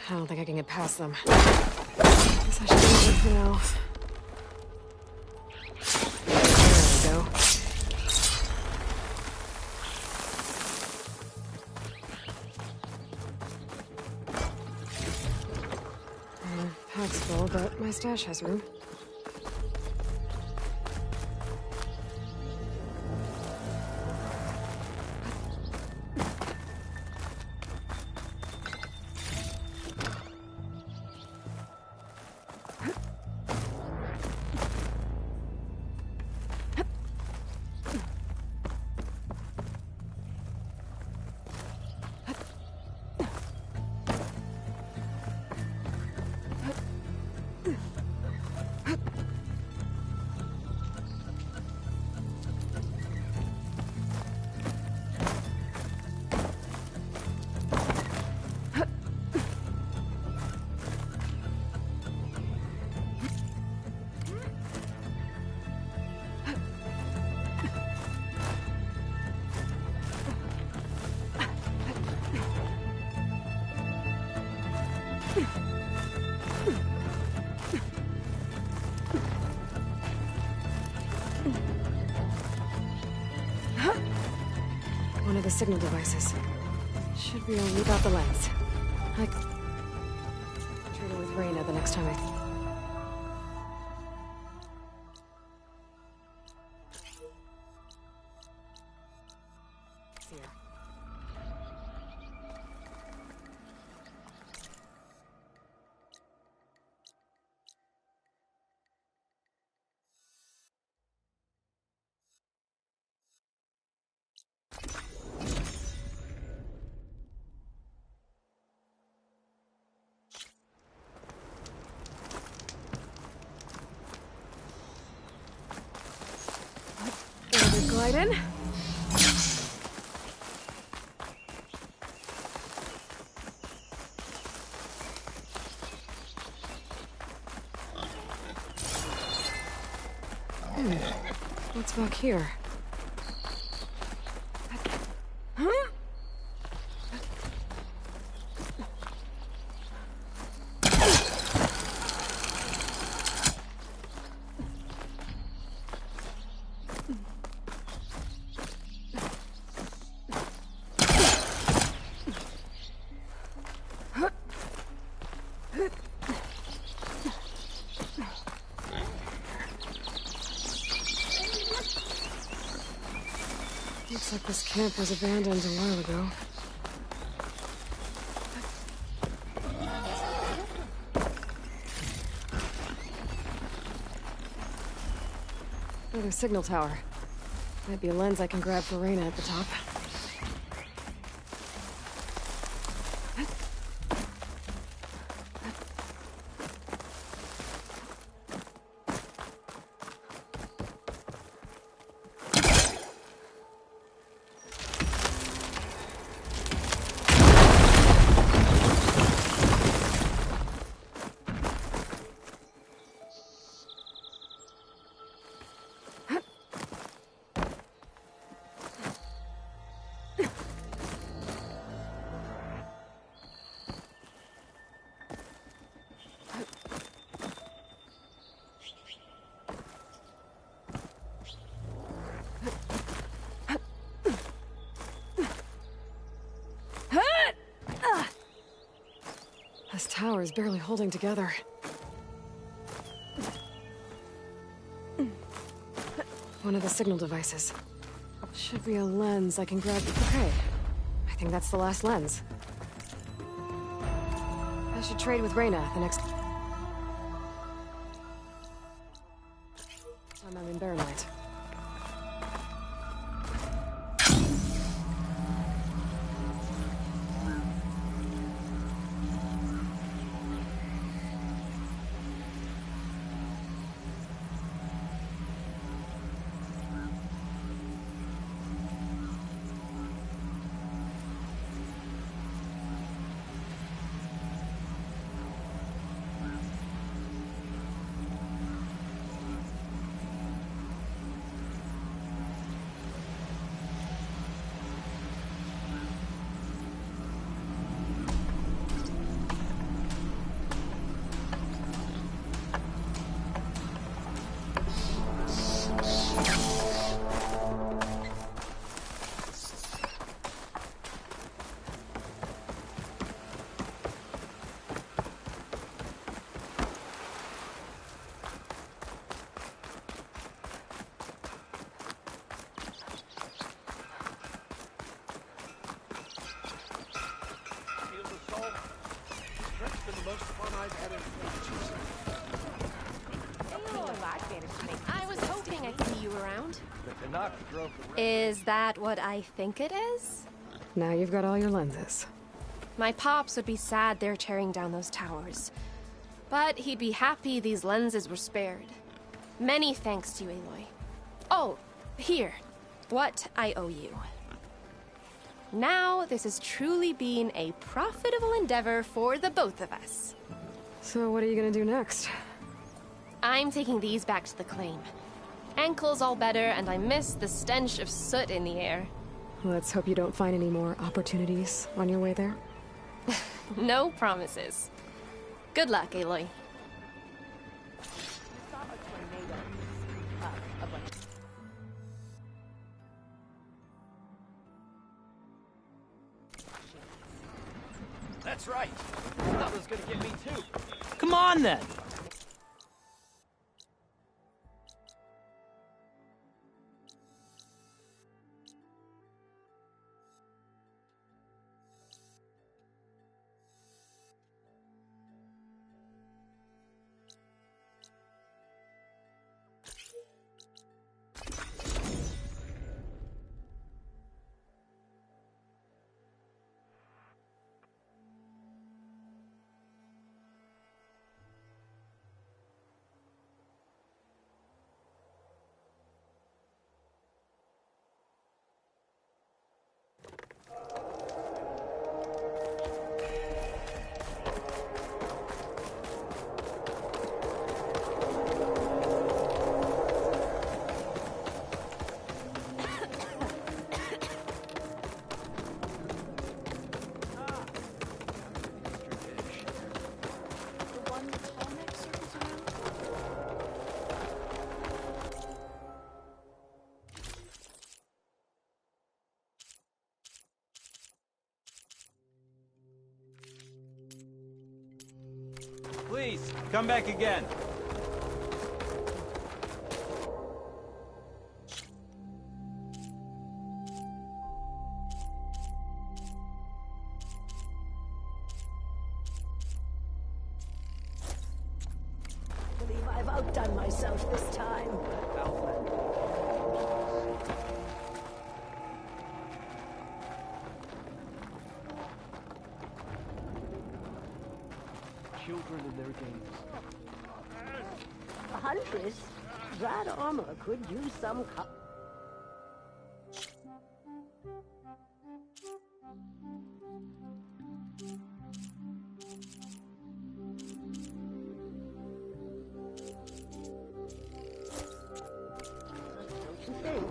I don't think I can get past them. Guess I should leave it for now. There we go. Pack's full, but my stash has room. One of the signal devices. Should be able to leave out the lens. I can turn it with Reyna the next time I... see her. Glide in. What's back here? Looks like this camp was abandoned a while ago. Another signal tower. Might be a lens I can grab for Reyna at the top. This tower is barely holding together. One of the signal devices. Should be a lens I can grab. Okay. I think that's the last lens. I should trade with Reyna the next time I'm in Barrelight. I was hoping I'd see you around. Is that what I think it is? Now you've got all your lenses. My pops would be sad they're tearing down those towers. But he'd be happy these lenses were spared. Many thanks to you, Aloy. Oh, here. What I owe you. Now, this has truly been a profitable endeavor for the both of us. So what are you gonna do next? I'm taking these back to the claim. Ankle's all better, and I miss the stench of soot in the air. Let's hope you don't find any more opportunities on your way there. No promises. Good luck, Aloy. That's right. That was gonna get me too. Come on, then. Please, come back again. I believe I've outdone myself this time. children and their games. Huntress, that armor could use some Don't you think?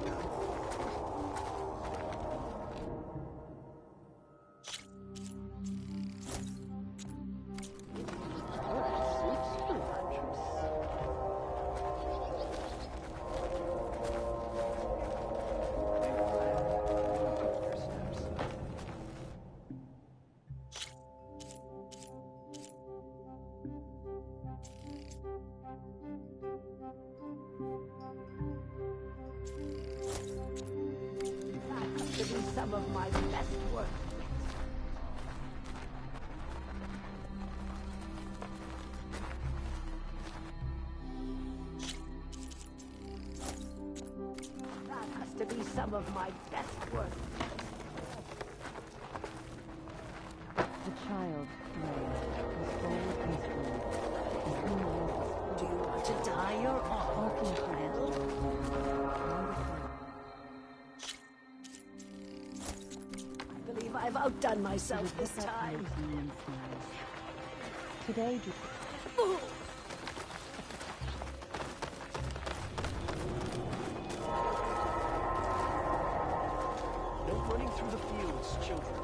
To be some of my best work. That has to be some of my best work. The child, was bold and strong. Do you want to die your awful child? I believe I've outdone myself this time. Today, No running through the fields, children.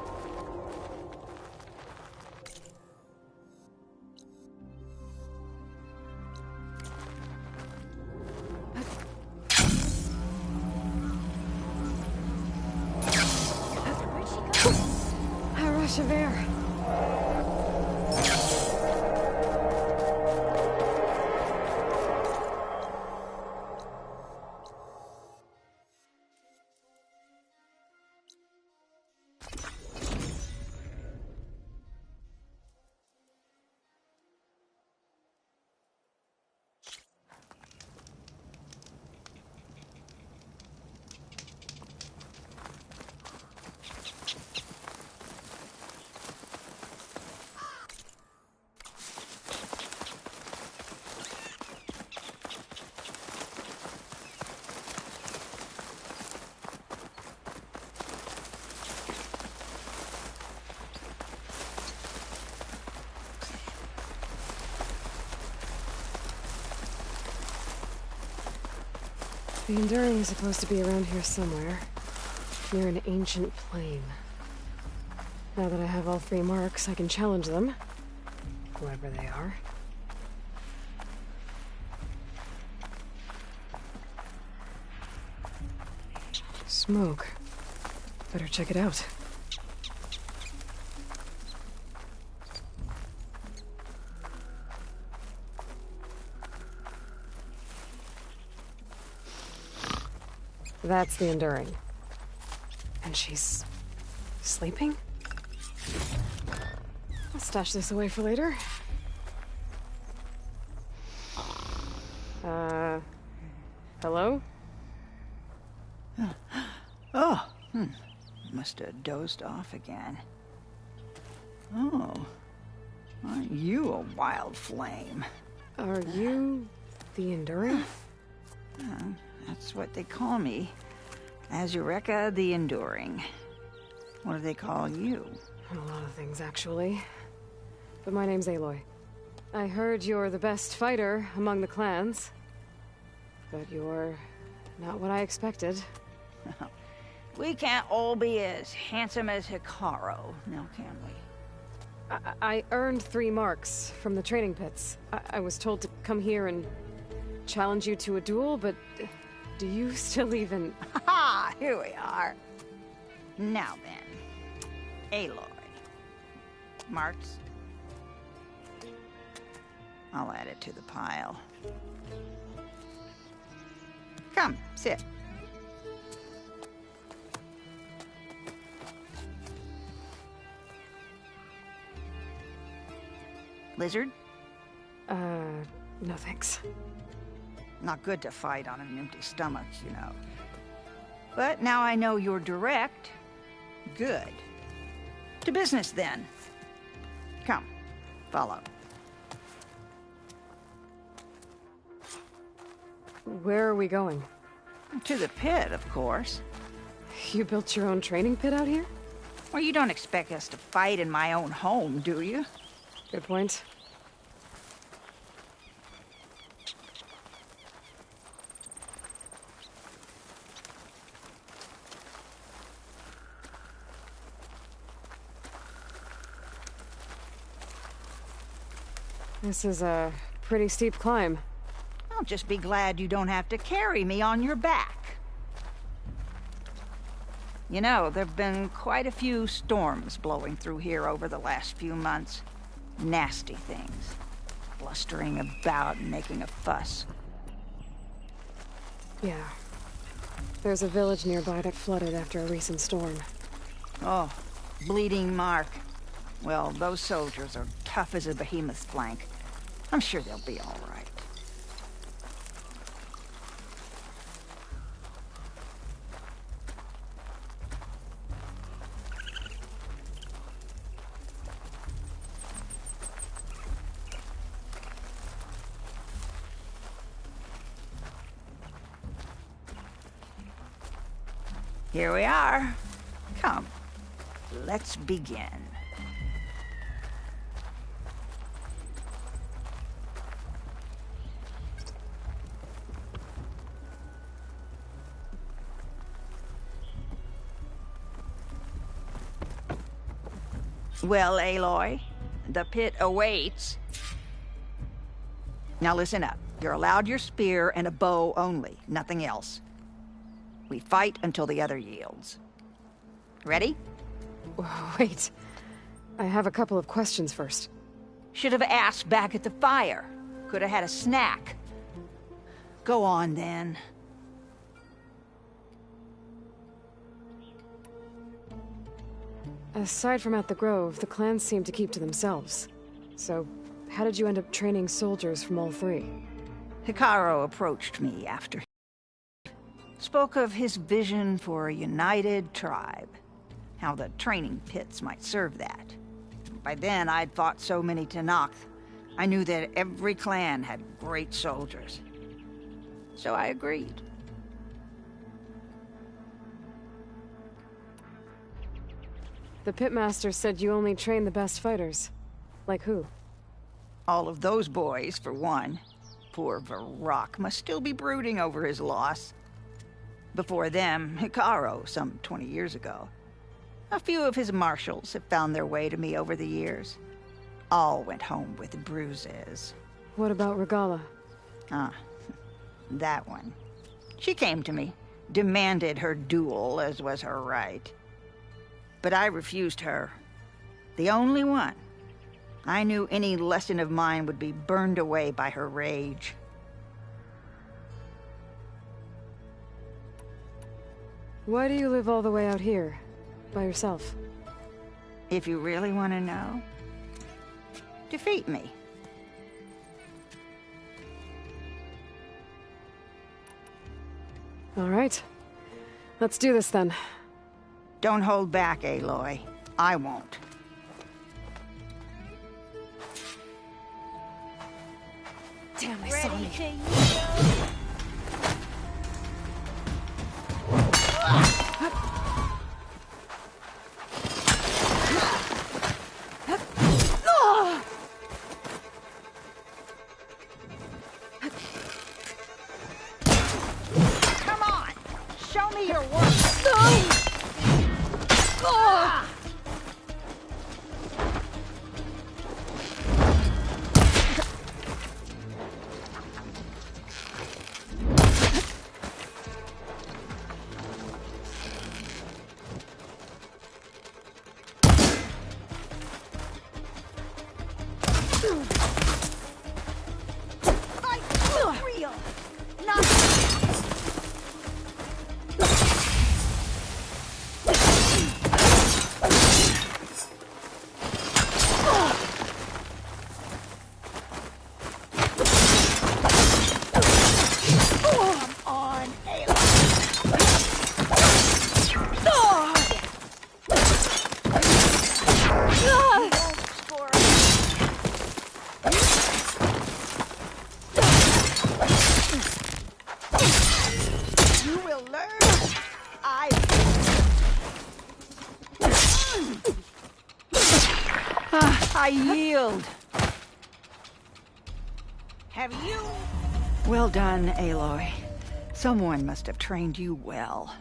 A rush of air. The Enduring is supposed to be around here somewhere, near an ancient plane. Now that I have all 3 marks, I can challenge them, whoever they are. Smoke. Better check it out. That's the Enduring. And she's sleeping? I'll stash this away for later. Hello? Oh, must have dozed off again. Oh, aren't you a wild flame? Are you the Enduring? That's what they call me. Azureka the Enduring. What do they call you? A lot of things, actually. But my name's Aloy. I heard you're the best fighter among the clans. But you're not what I expected. We can't all be as handsome as Hikaru, now can we? I earned 3 marks from the training pits. I was told to come here and challenge you to a duel, but do you still even... Ha! Here we are. Now then, Aloy. Marks? I'll add it to the pile. Come, sit. Lizard? No thanks. Not good to fight on an empty stomach, you know. But now I know you're direct. Good. To business, then. Come, follow. Where are we going? To the pit, of course. You built your own training pit out here? Well, you don't expect us to fight in my own home, do you? Good point. This is a pretty steep climb. I'll just be glad you don't have to carry me on your back. You know, there've been quite a few storms blowing through here over the last few months. Nasty things. Blustering about and making a fuss. Yeah. There's a village nearby that flooded after a recent storm. Oh, Bleeding Mark. Well, those soldiers are tough as a behemoth's flank. I'm sure they'll be all right. Here we are. Come, let's begin. Well, Aloy, the pit awaits. Now listen up. You're allowed your spear and a bow only, nothing else. We fight until the other yields. Ready? Wait. I have a couple of questions first. Should have asked back at the fire. Could have had a snack. Go on, then. Aside from at the Grove, the clans seem to keep to themselves. So, how did you end up training soldiers from all three? Hikaru approached me after he spoke of his vision for a united tribe. How the training pits might serve that. By then, I'd fought so many Tenakth. I knew that every clan had great soldiers. So I agreed. The pitmaster said you only train the best fighters. Like who? All of those boys, for one. Poor Varrock must still be brooding over his loss. Before them, Hikaru, some 20 years ago. A few of his marshals have found their way to me over the years. All went home with bruises. What about Regala? Ah, that one. She came to me, demanded her duel, as was her right. But I refused her. The only one. I knew any lesson of mine would be burned away by her rage. Why do you live all the way out here? By yourself? If you really want to know, defeat me. All right. Let's do this then. Don't hold back, Aloy. I won't. Damn, they saw me. Come on! Show me your work! I yield. Have you? Well done, Aloy. Someone must have trained you well.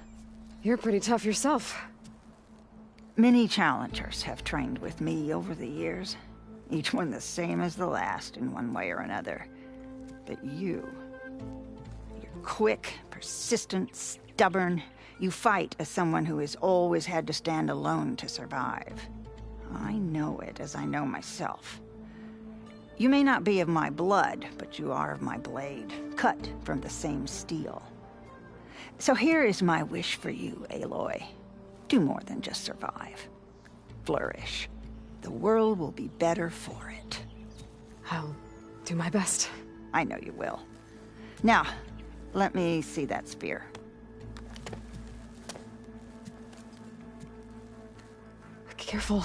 You're pretty tough yourself. Many challengers have trained with me over the years. Each one the same as the last in one way or another. But you're quick, persistent, stubborn. You fight as someone who has always had to stand alone to survive. I know it as I know myself. You may not be of my blood, but you are of my blade, cut from the same steel. So here is my wish for you, Aloy. Do more than just survive. Flourish. The world will be better for it. I'll do my best. I know you will. Now, let me see that spear. Careful.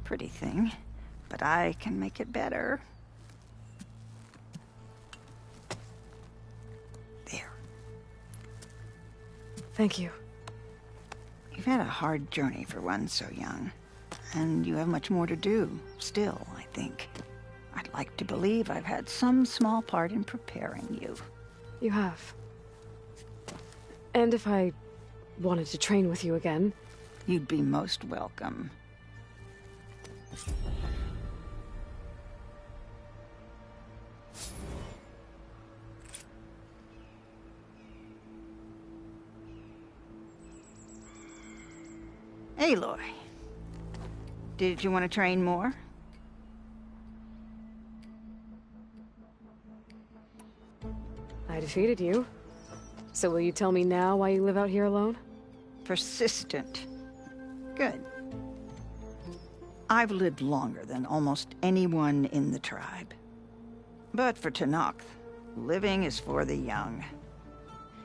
Pretty thing, but I can make it better. There. Thank you. You've had a hard journey for one so young, and you have much more to do, still, I think. I'd like to believe I've had some small part in preparing you. You have. And if I wanted to train with you again... You'd be most welcome. Aloy, did you want to train more? I defeated you. So will you tell me now why you live out here alone? Persistent. Good. I've lived longer than almost anyone in the tribe. But for Tenakth, living is for the young.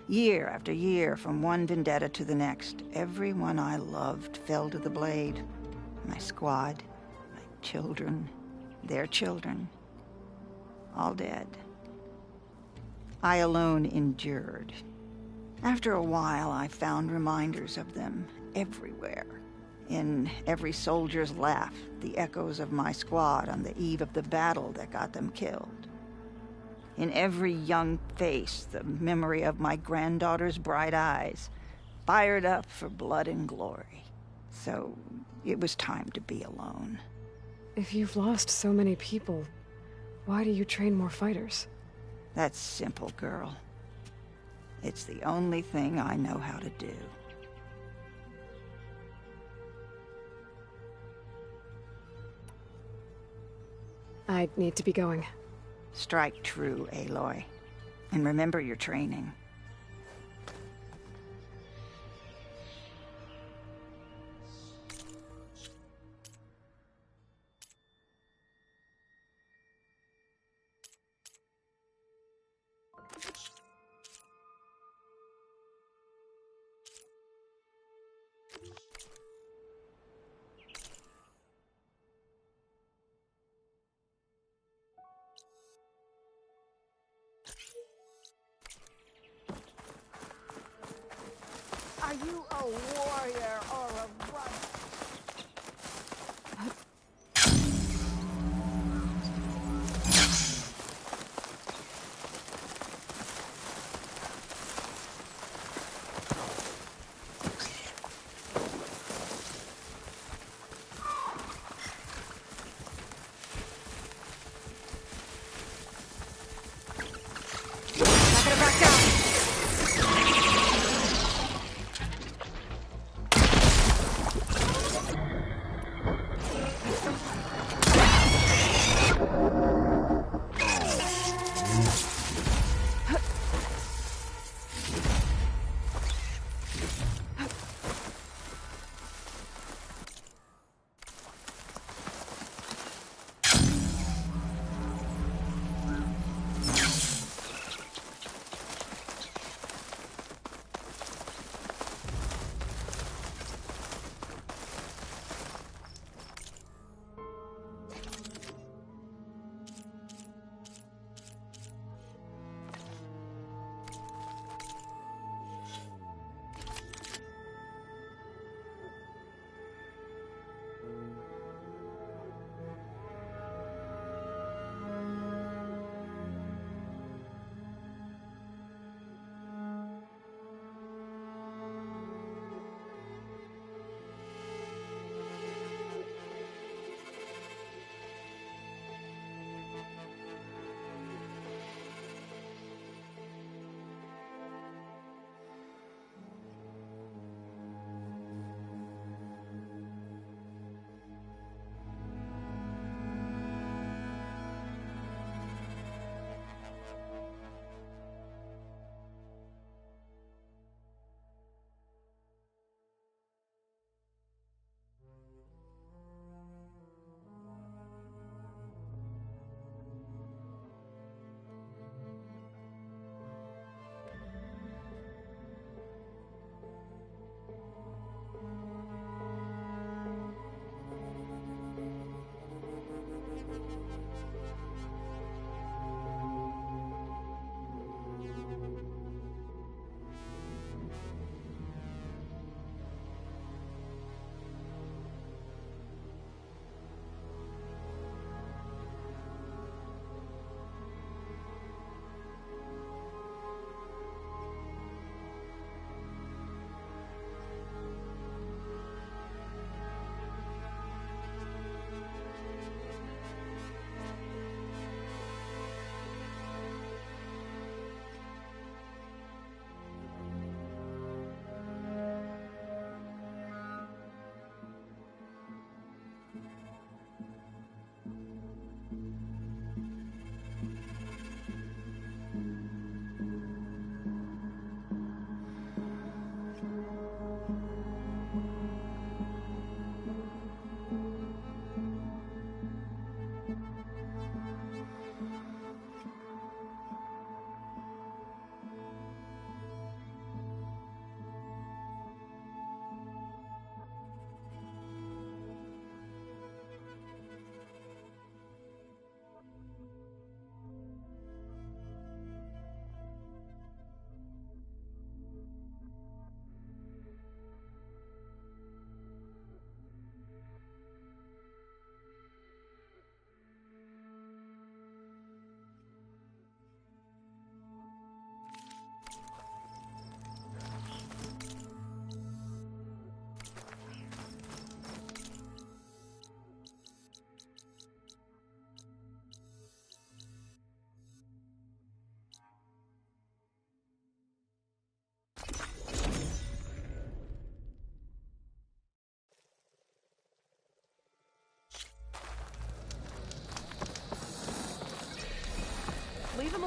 Year after year, from one vendetta to the next, everyone I loved fell to the blade. My squad, my children, their children, all dead. I alone endured. After a while, I found reminders of them everywhere. In every soldier's laugh, the echoes of my squad on the eve of the battle that got them killed. In every young face, the memory of my granddaughter's bright eyes, fired up for blood and glory. So it was time to be alone. If you've lost so many people, why do you train more fighters? That's simple, girl. It's the only thing I know how to do. I need to be going. Strike true, Aloy. And remember your training. Are you a warrior or a runner? Not gonna back down.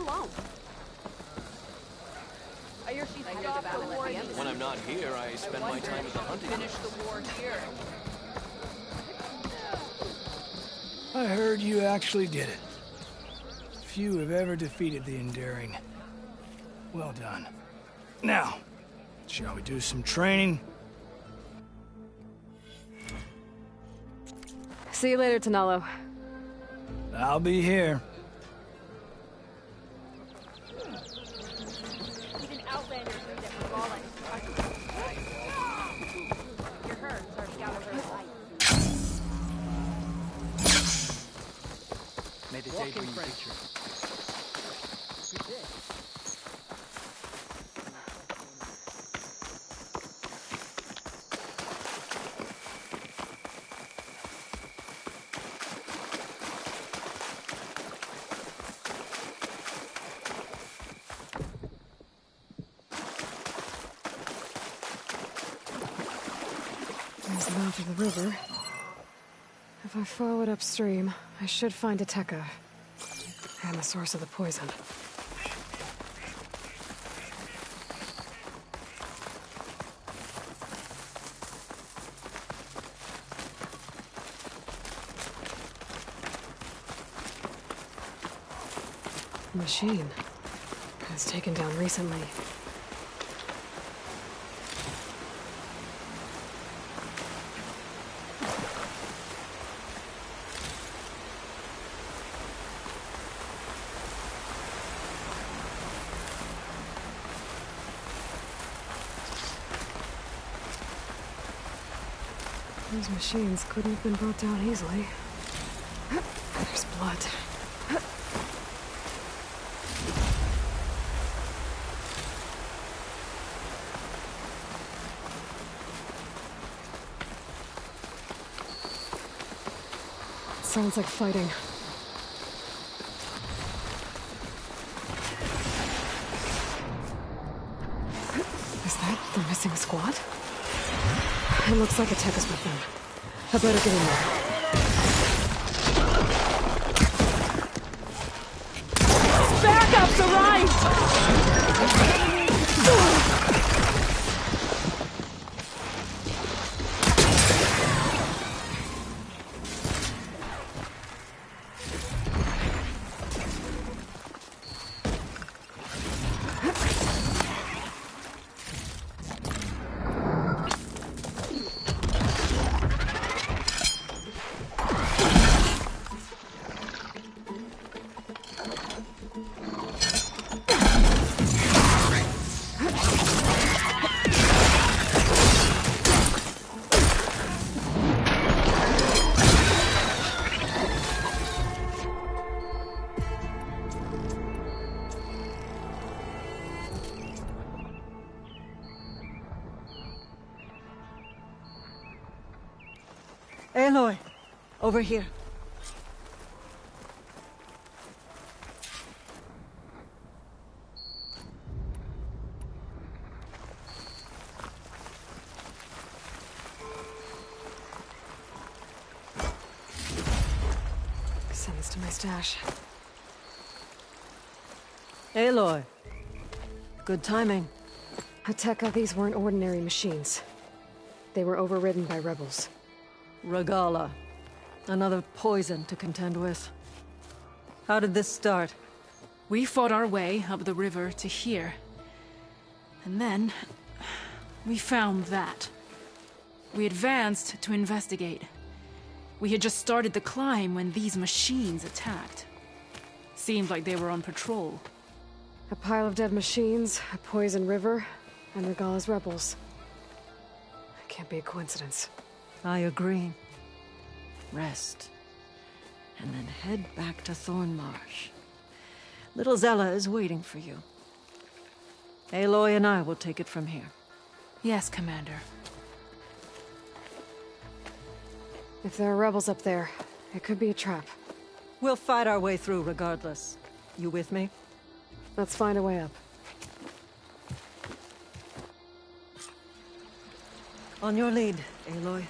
alone. I hear she's stopped the war at the end. When I'm not here, I spend my time at the hunting. Finish the war here. I heard you actually did it. Few have ever defeated the Enduring. Well done. Now, shall we do some training? See you later, Tanalo. I'll be here. Even Outlanders knew that we're all You're her, sorry, Gallagher's light. May the day bring you picture. There's the mouth of the river. If I follow it upstream, I should find Ateka and the source of the poison. The machine was taken down recently. Those machines couldn't have been brought down easily. There's blood. Sounds like fighting. Is that the missing squad? It looks like Ateka's with them. I better get in there. Backup's arrived! Aloy, over here. Send this to my stash. Aloy. Good timing. Ateka, these weren't ordinary machines. They were overridden by rebels. Regala. Another poison to contend with. How did this start? We fought our way up the river to here. And then, we found that. We advanced to investigate. We had just started the climb when these machines attacked. Seemed like they were on patrol. A pile of dead machines, a poison river, and Regala's rebels. It can't be a coincidence. I agree. Rest. And then head back to Thornmarsh. Little Zella is waiting for you. Aloy and I will take it from here. Yes, Commander. If there are rebels up there, it could be a trap. We'll fight our way through regardless. You with me? Let's find a way up. On your lead, Aloy.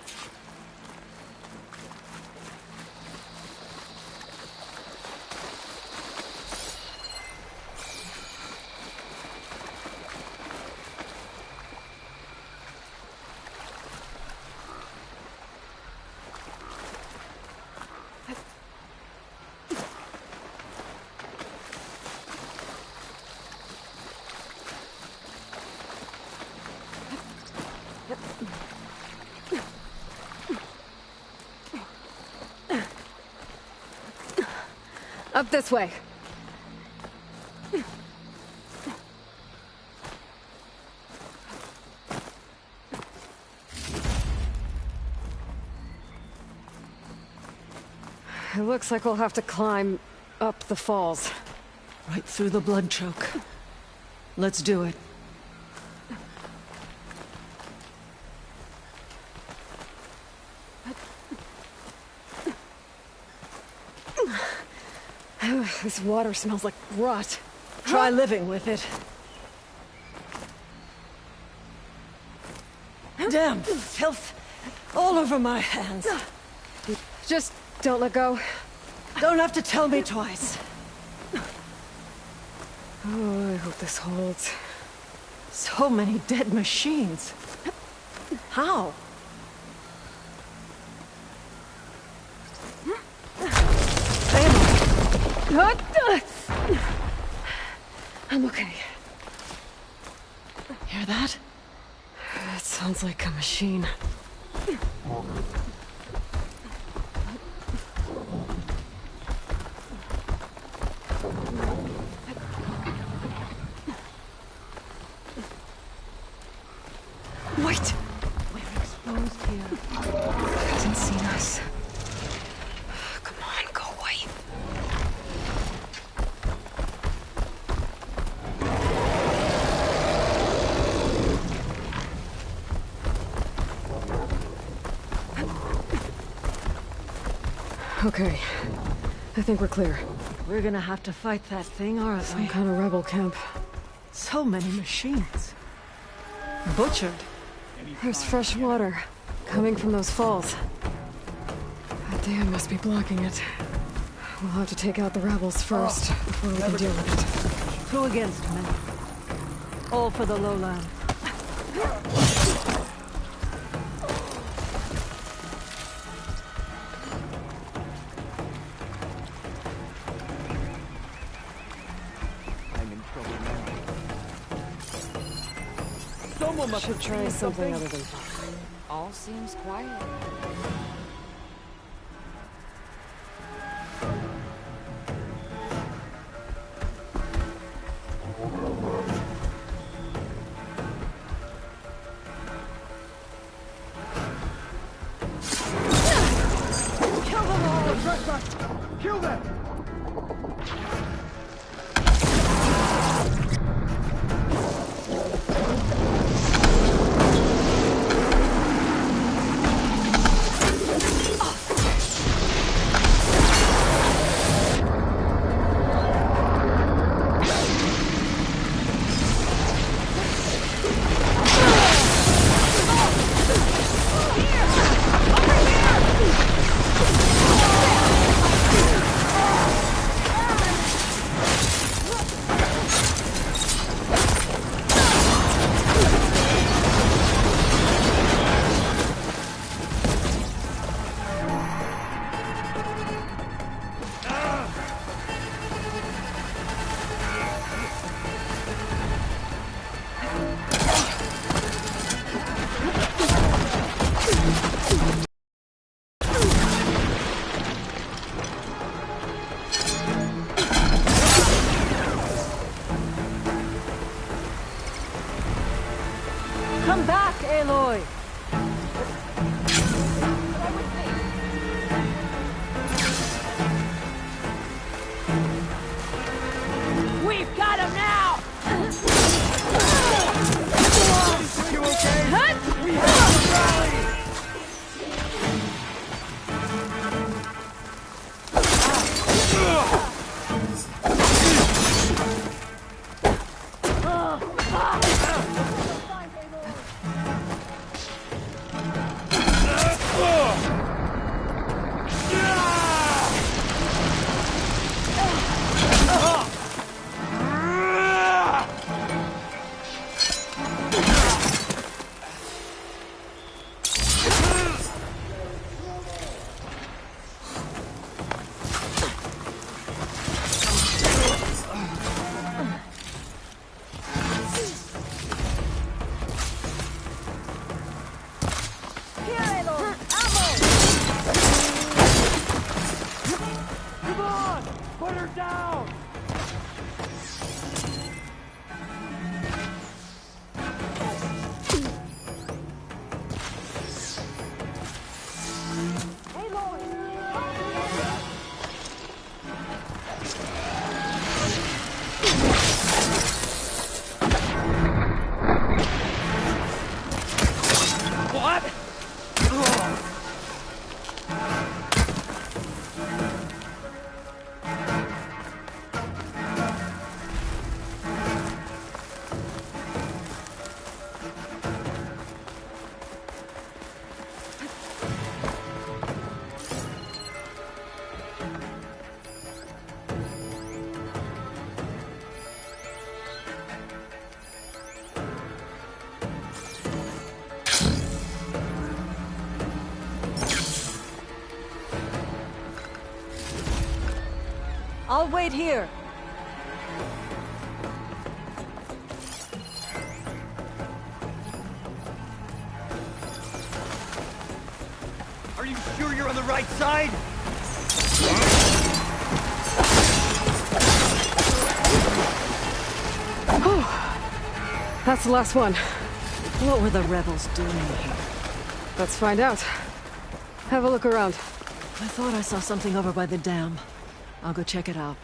Up this way. It looks like we'll have to climb up the falls. Right through the blood choke. Let's do it. This water smells like rot. Try living with it. Damn filth all over my hands. Just don't let go. Don't have to tell me twice. Oh, I hope this holds. So many dead machines. How? I'm okay. Hear that? That sounds like a machine. Wait! We're exposed here. He hasn't seen us. Come on, go away. Okay. I think we're clear. We're gonna have to fight that thing, aren't we? Some kind of rebel camp. So many machines. Butchered. There's fresh water coming from those falls. That dam must be blocking it. We'll have to take out the rebels first before we can deal with it. 2 against many. All for the lowland. I'm in trouble now. Someone must should try something other than fire. All seems quiet. Kill them all! Kill them! Put her down! I'll wait here. Are you sure you're on the right side? Oh, that's the last one. What were the rebels doing here? Let's find out. Have a look around. I thought I saw something over by the dam. I'll go check it out.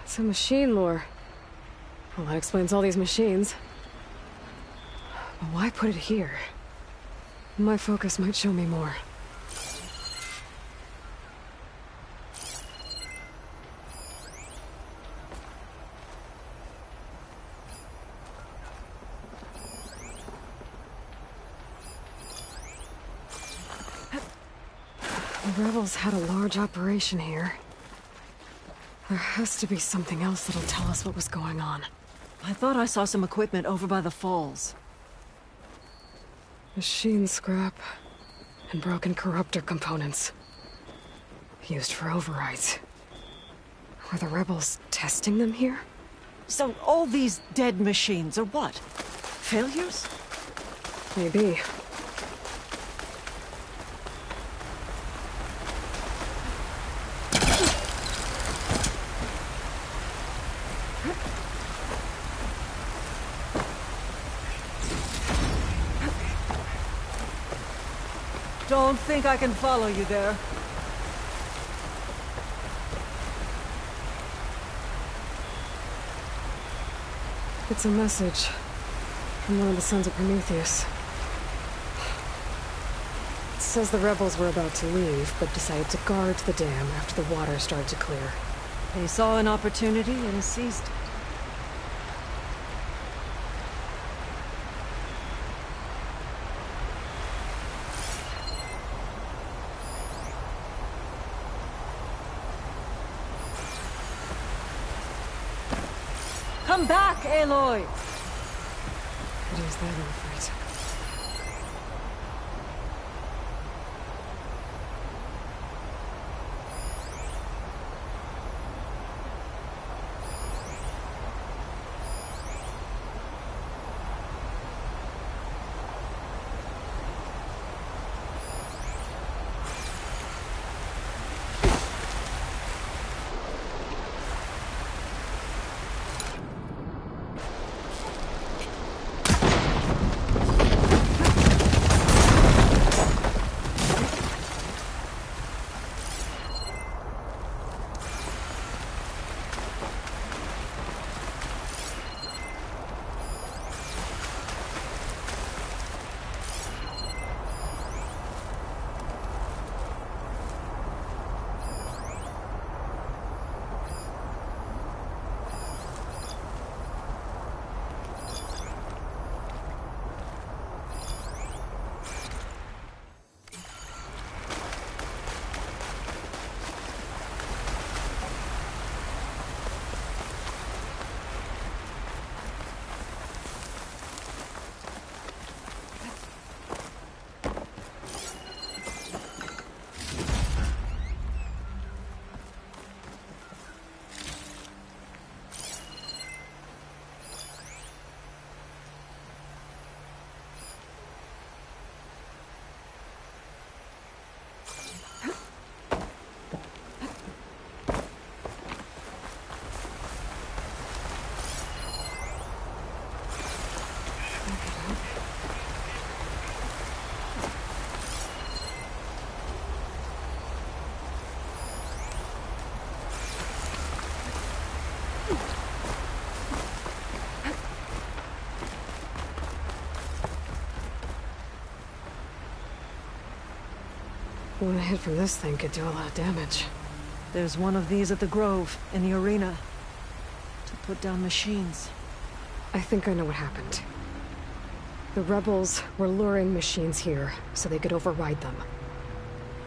Some machine lore. Well, that explains all these machines. But why put it here? My focus might show me more. The rebels had a large operation here. There has to be something else that'll tell us what was going on. I thought I saw some equipment over by the falls. Machine scrap and broken corruptor components. Used for overrides. Were the rebels testing them here? So all these dead machines are what? Failures? Maybe. Don't think I can follow you there. It's a message from one of the Sons of Prometheus. It says the rebels were about to leave, but decided to guard the dam after the water started to clear. They saw an opportunity and seized it. Come back, Aloy! It is that, I'm afraid. One hit from this thing could do a lot of damage. There's one of these at the Grove, in the arena. To put down machines. I think I know what happened. The rebels were luring machines here so they could override them.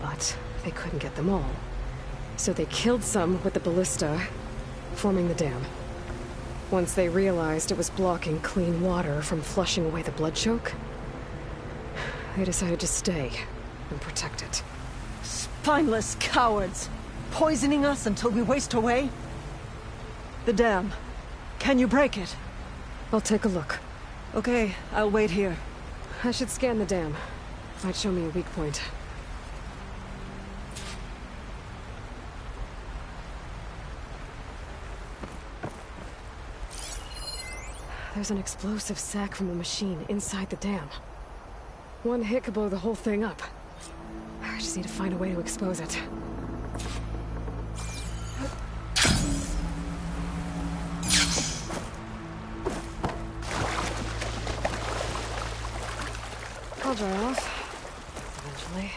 But they couldn't get them all. So they killed some with the ballista, forming the dam. Once they realized it was blocking clean water from flushing away the blood choke, they decided to stay and protect it. Spineless cowards! Poisoning us until we waste away? The dam. Can you break it? I'll take a look. Okay, I'll wait here. I should scan the dam. Might show me a weak point. There's an explosive sac from a machine inside the dam. One hit could blow the whole thing up. I just need to find a way to expose it. I'll dry off. Eventually.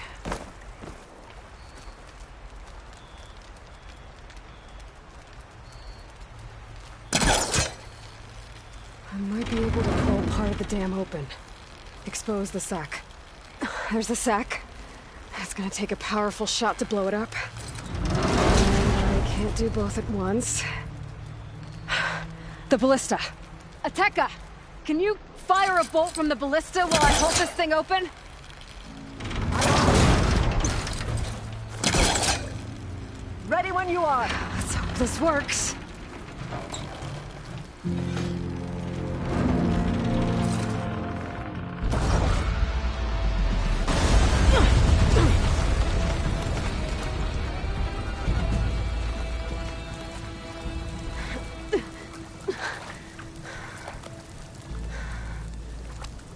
I might be able to pull part of the dam open. Expose the sac. There's the sac. It's gonna take a powerful shot to blow it up. I can't do both at once. The ballista. Ateka! Can you fire a bolt from the ballista while I hold this thing open? Ready when you are. Let's hope this works.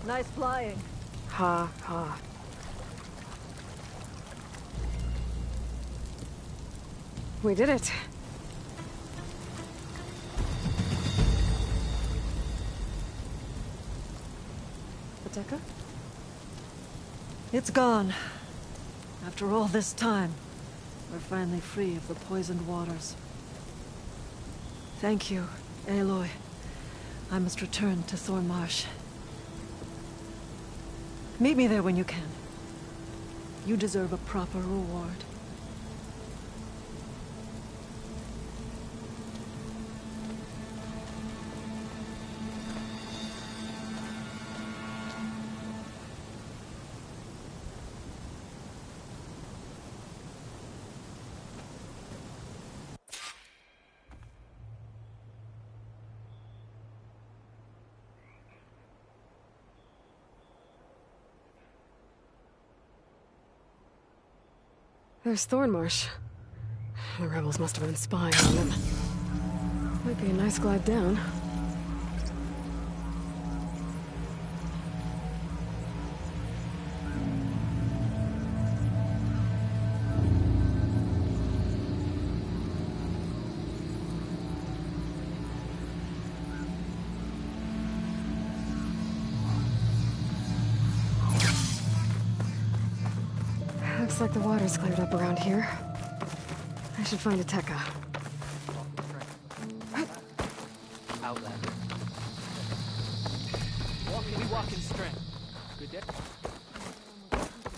Nice flying. Ha, ha. We did it. Ateka? It's gone. After all this time, we're finally free of the poisoned waters. Thank you, Aloy. I must return to Thornmarsh. Meet me there when you can. You deserve a proper reward. There's Thornmarsh. The rebels must have been spying on them. Might be a nice glide down. Looks like the water's cleared up around here. I should find Ateka. Outlander. We walk in strength. Good day.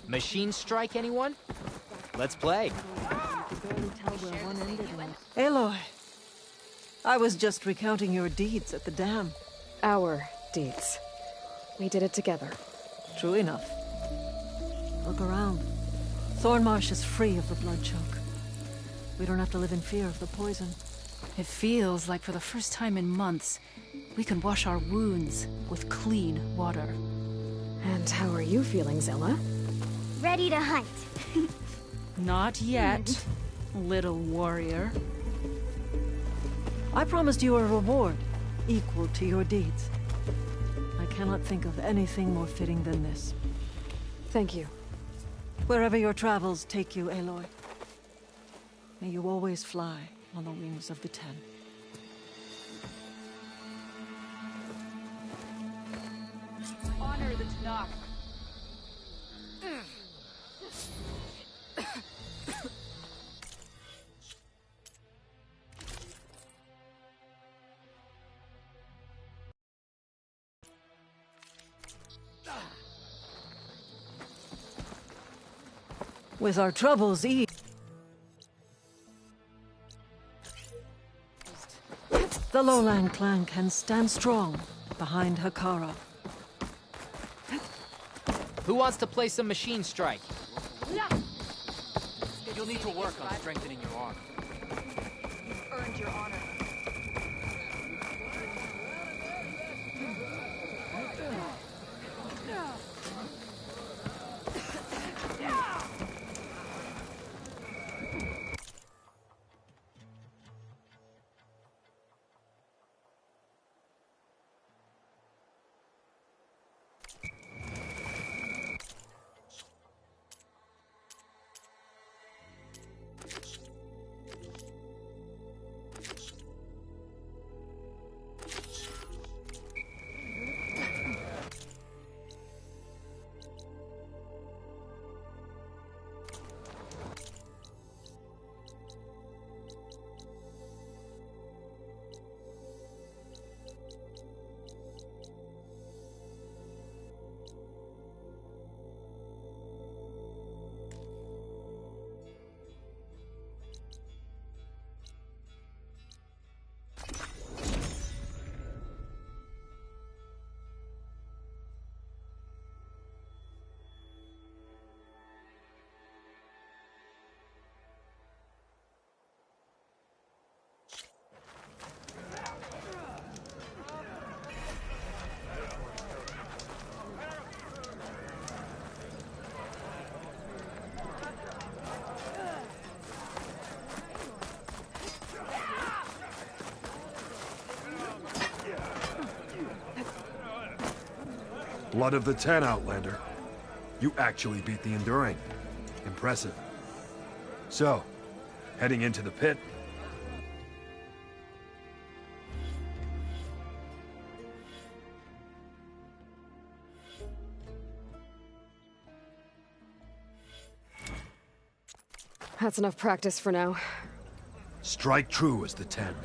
Machine strike, anyone? Let's play. Aloy, I was just recounting your deeds at the dam. Our deeds. We did it together. True enough. Look around. Thornmarsh is free of the blood choke. We don't have to live in fear of the poison. It feels like for the first time in months, we can wash our wounds with clean water. And how are you feeling, Zella? Ready to hunt. Not yet, little warrior. I promised you a reward equal to your deeds. I cannot think of anything more fitting than this. Thank you. Wherever your travels take you, Aloy, may you always fly on the wings of the Ten. Honor the Tanakh. With our troubles eased, the Lowland clan can stand strong behind Hekara. Who wants to play some machine strike? You'll need to work on strengthening your arm. You've earned your honor. Blood of the Ten, Outlander. You actually beat the Enduring. Impressive. So, heading into the pit? That's enough practice for now. Strike true as the Ten.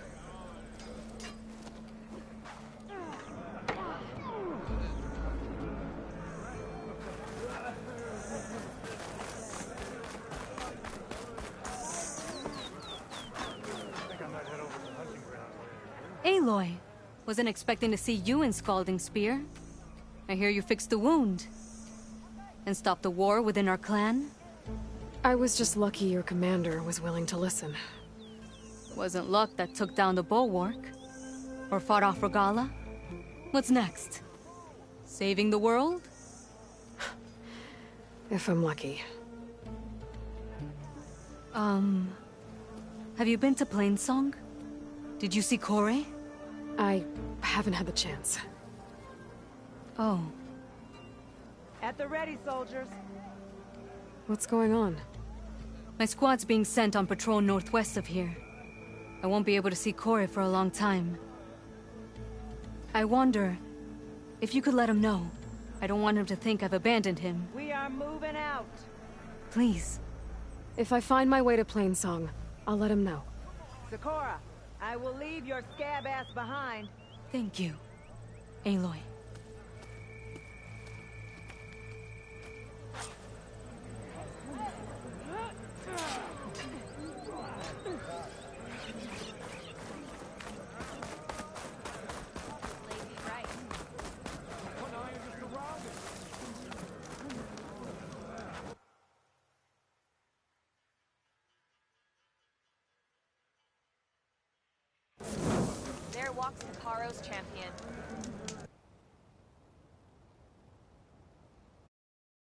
Aloy, wasn't expecting to see you in Scalding Spear. I hear you fixed the wound. And stopped the war within our clan? I was just lucky your commander was willing to listen. Wasn't luck that took down the bulwark? Or fought off Regala? What's next? Saving the world? If I'm lucky. Have you been to Plainsong? Did you see Kore? I haven't had the chance. Oh. At the ready, soldiers. What's going on? My squad's being sent on patrol northwest of here. I won't be able to see Kore for a long time. I wonder if you could let him know. I don't want him to think I've abandoned him. We are moving out. Please. If I find my way to Plainsong, I'll let him know. Sakura, I will leave your scab ass behind. Thank you, Aloy. There walks Taparo's champion.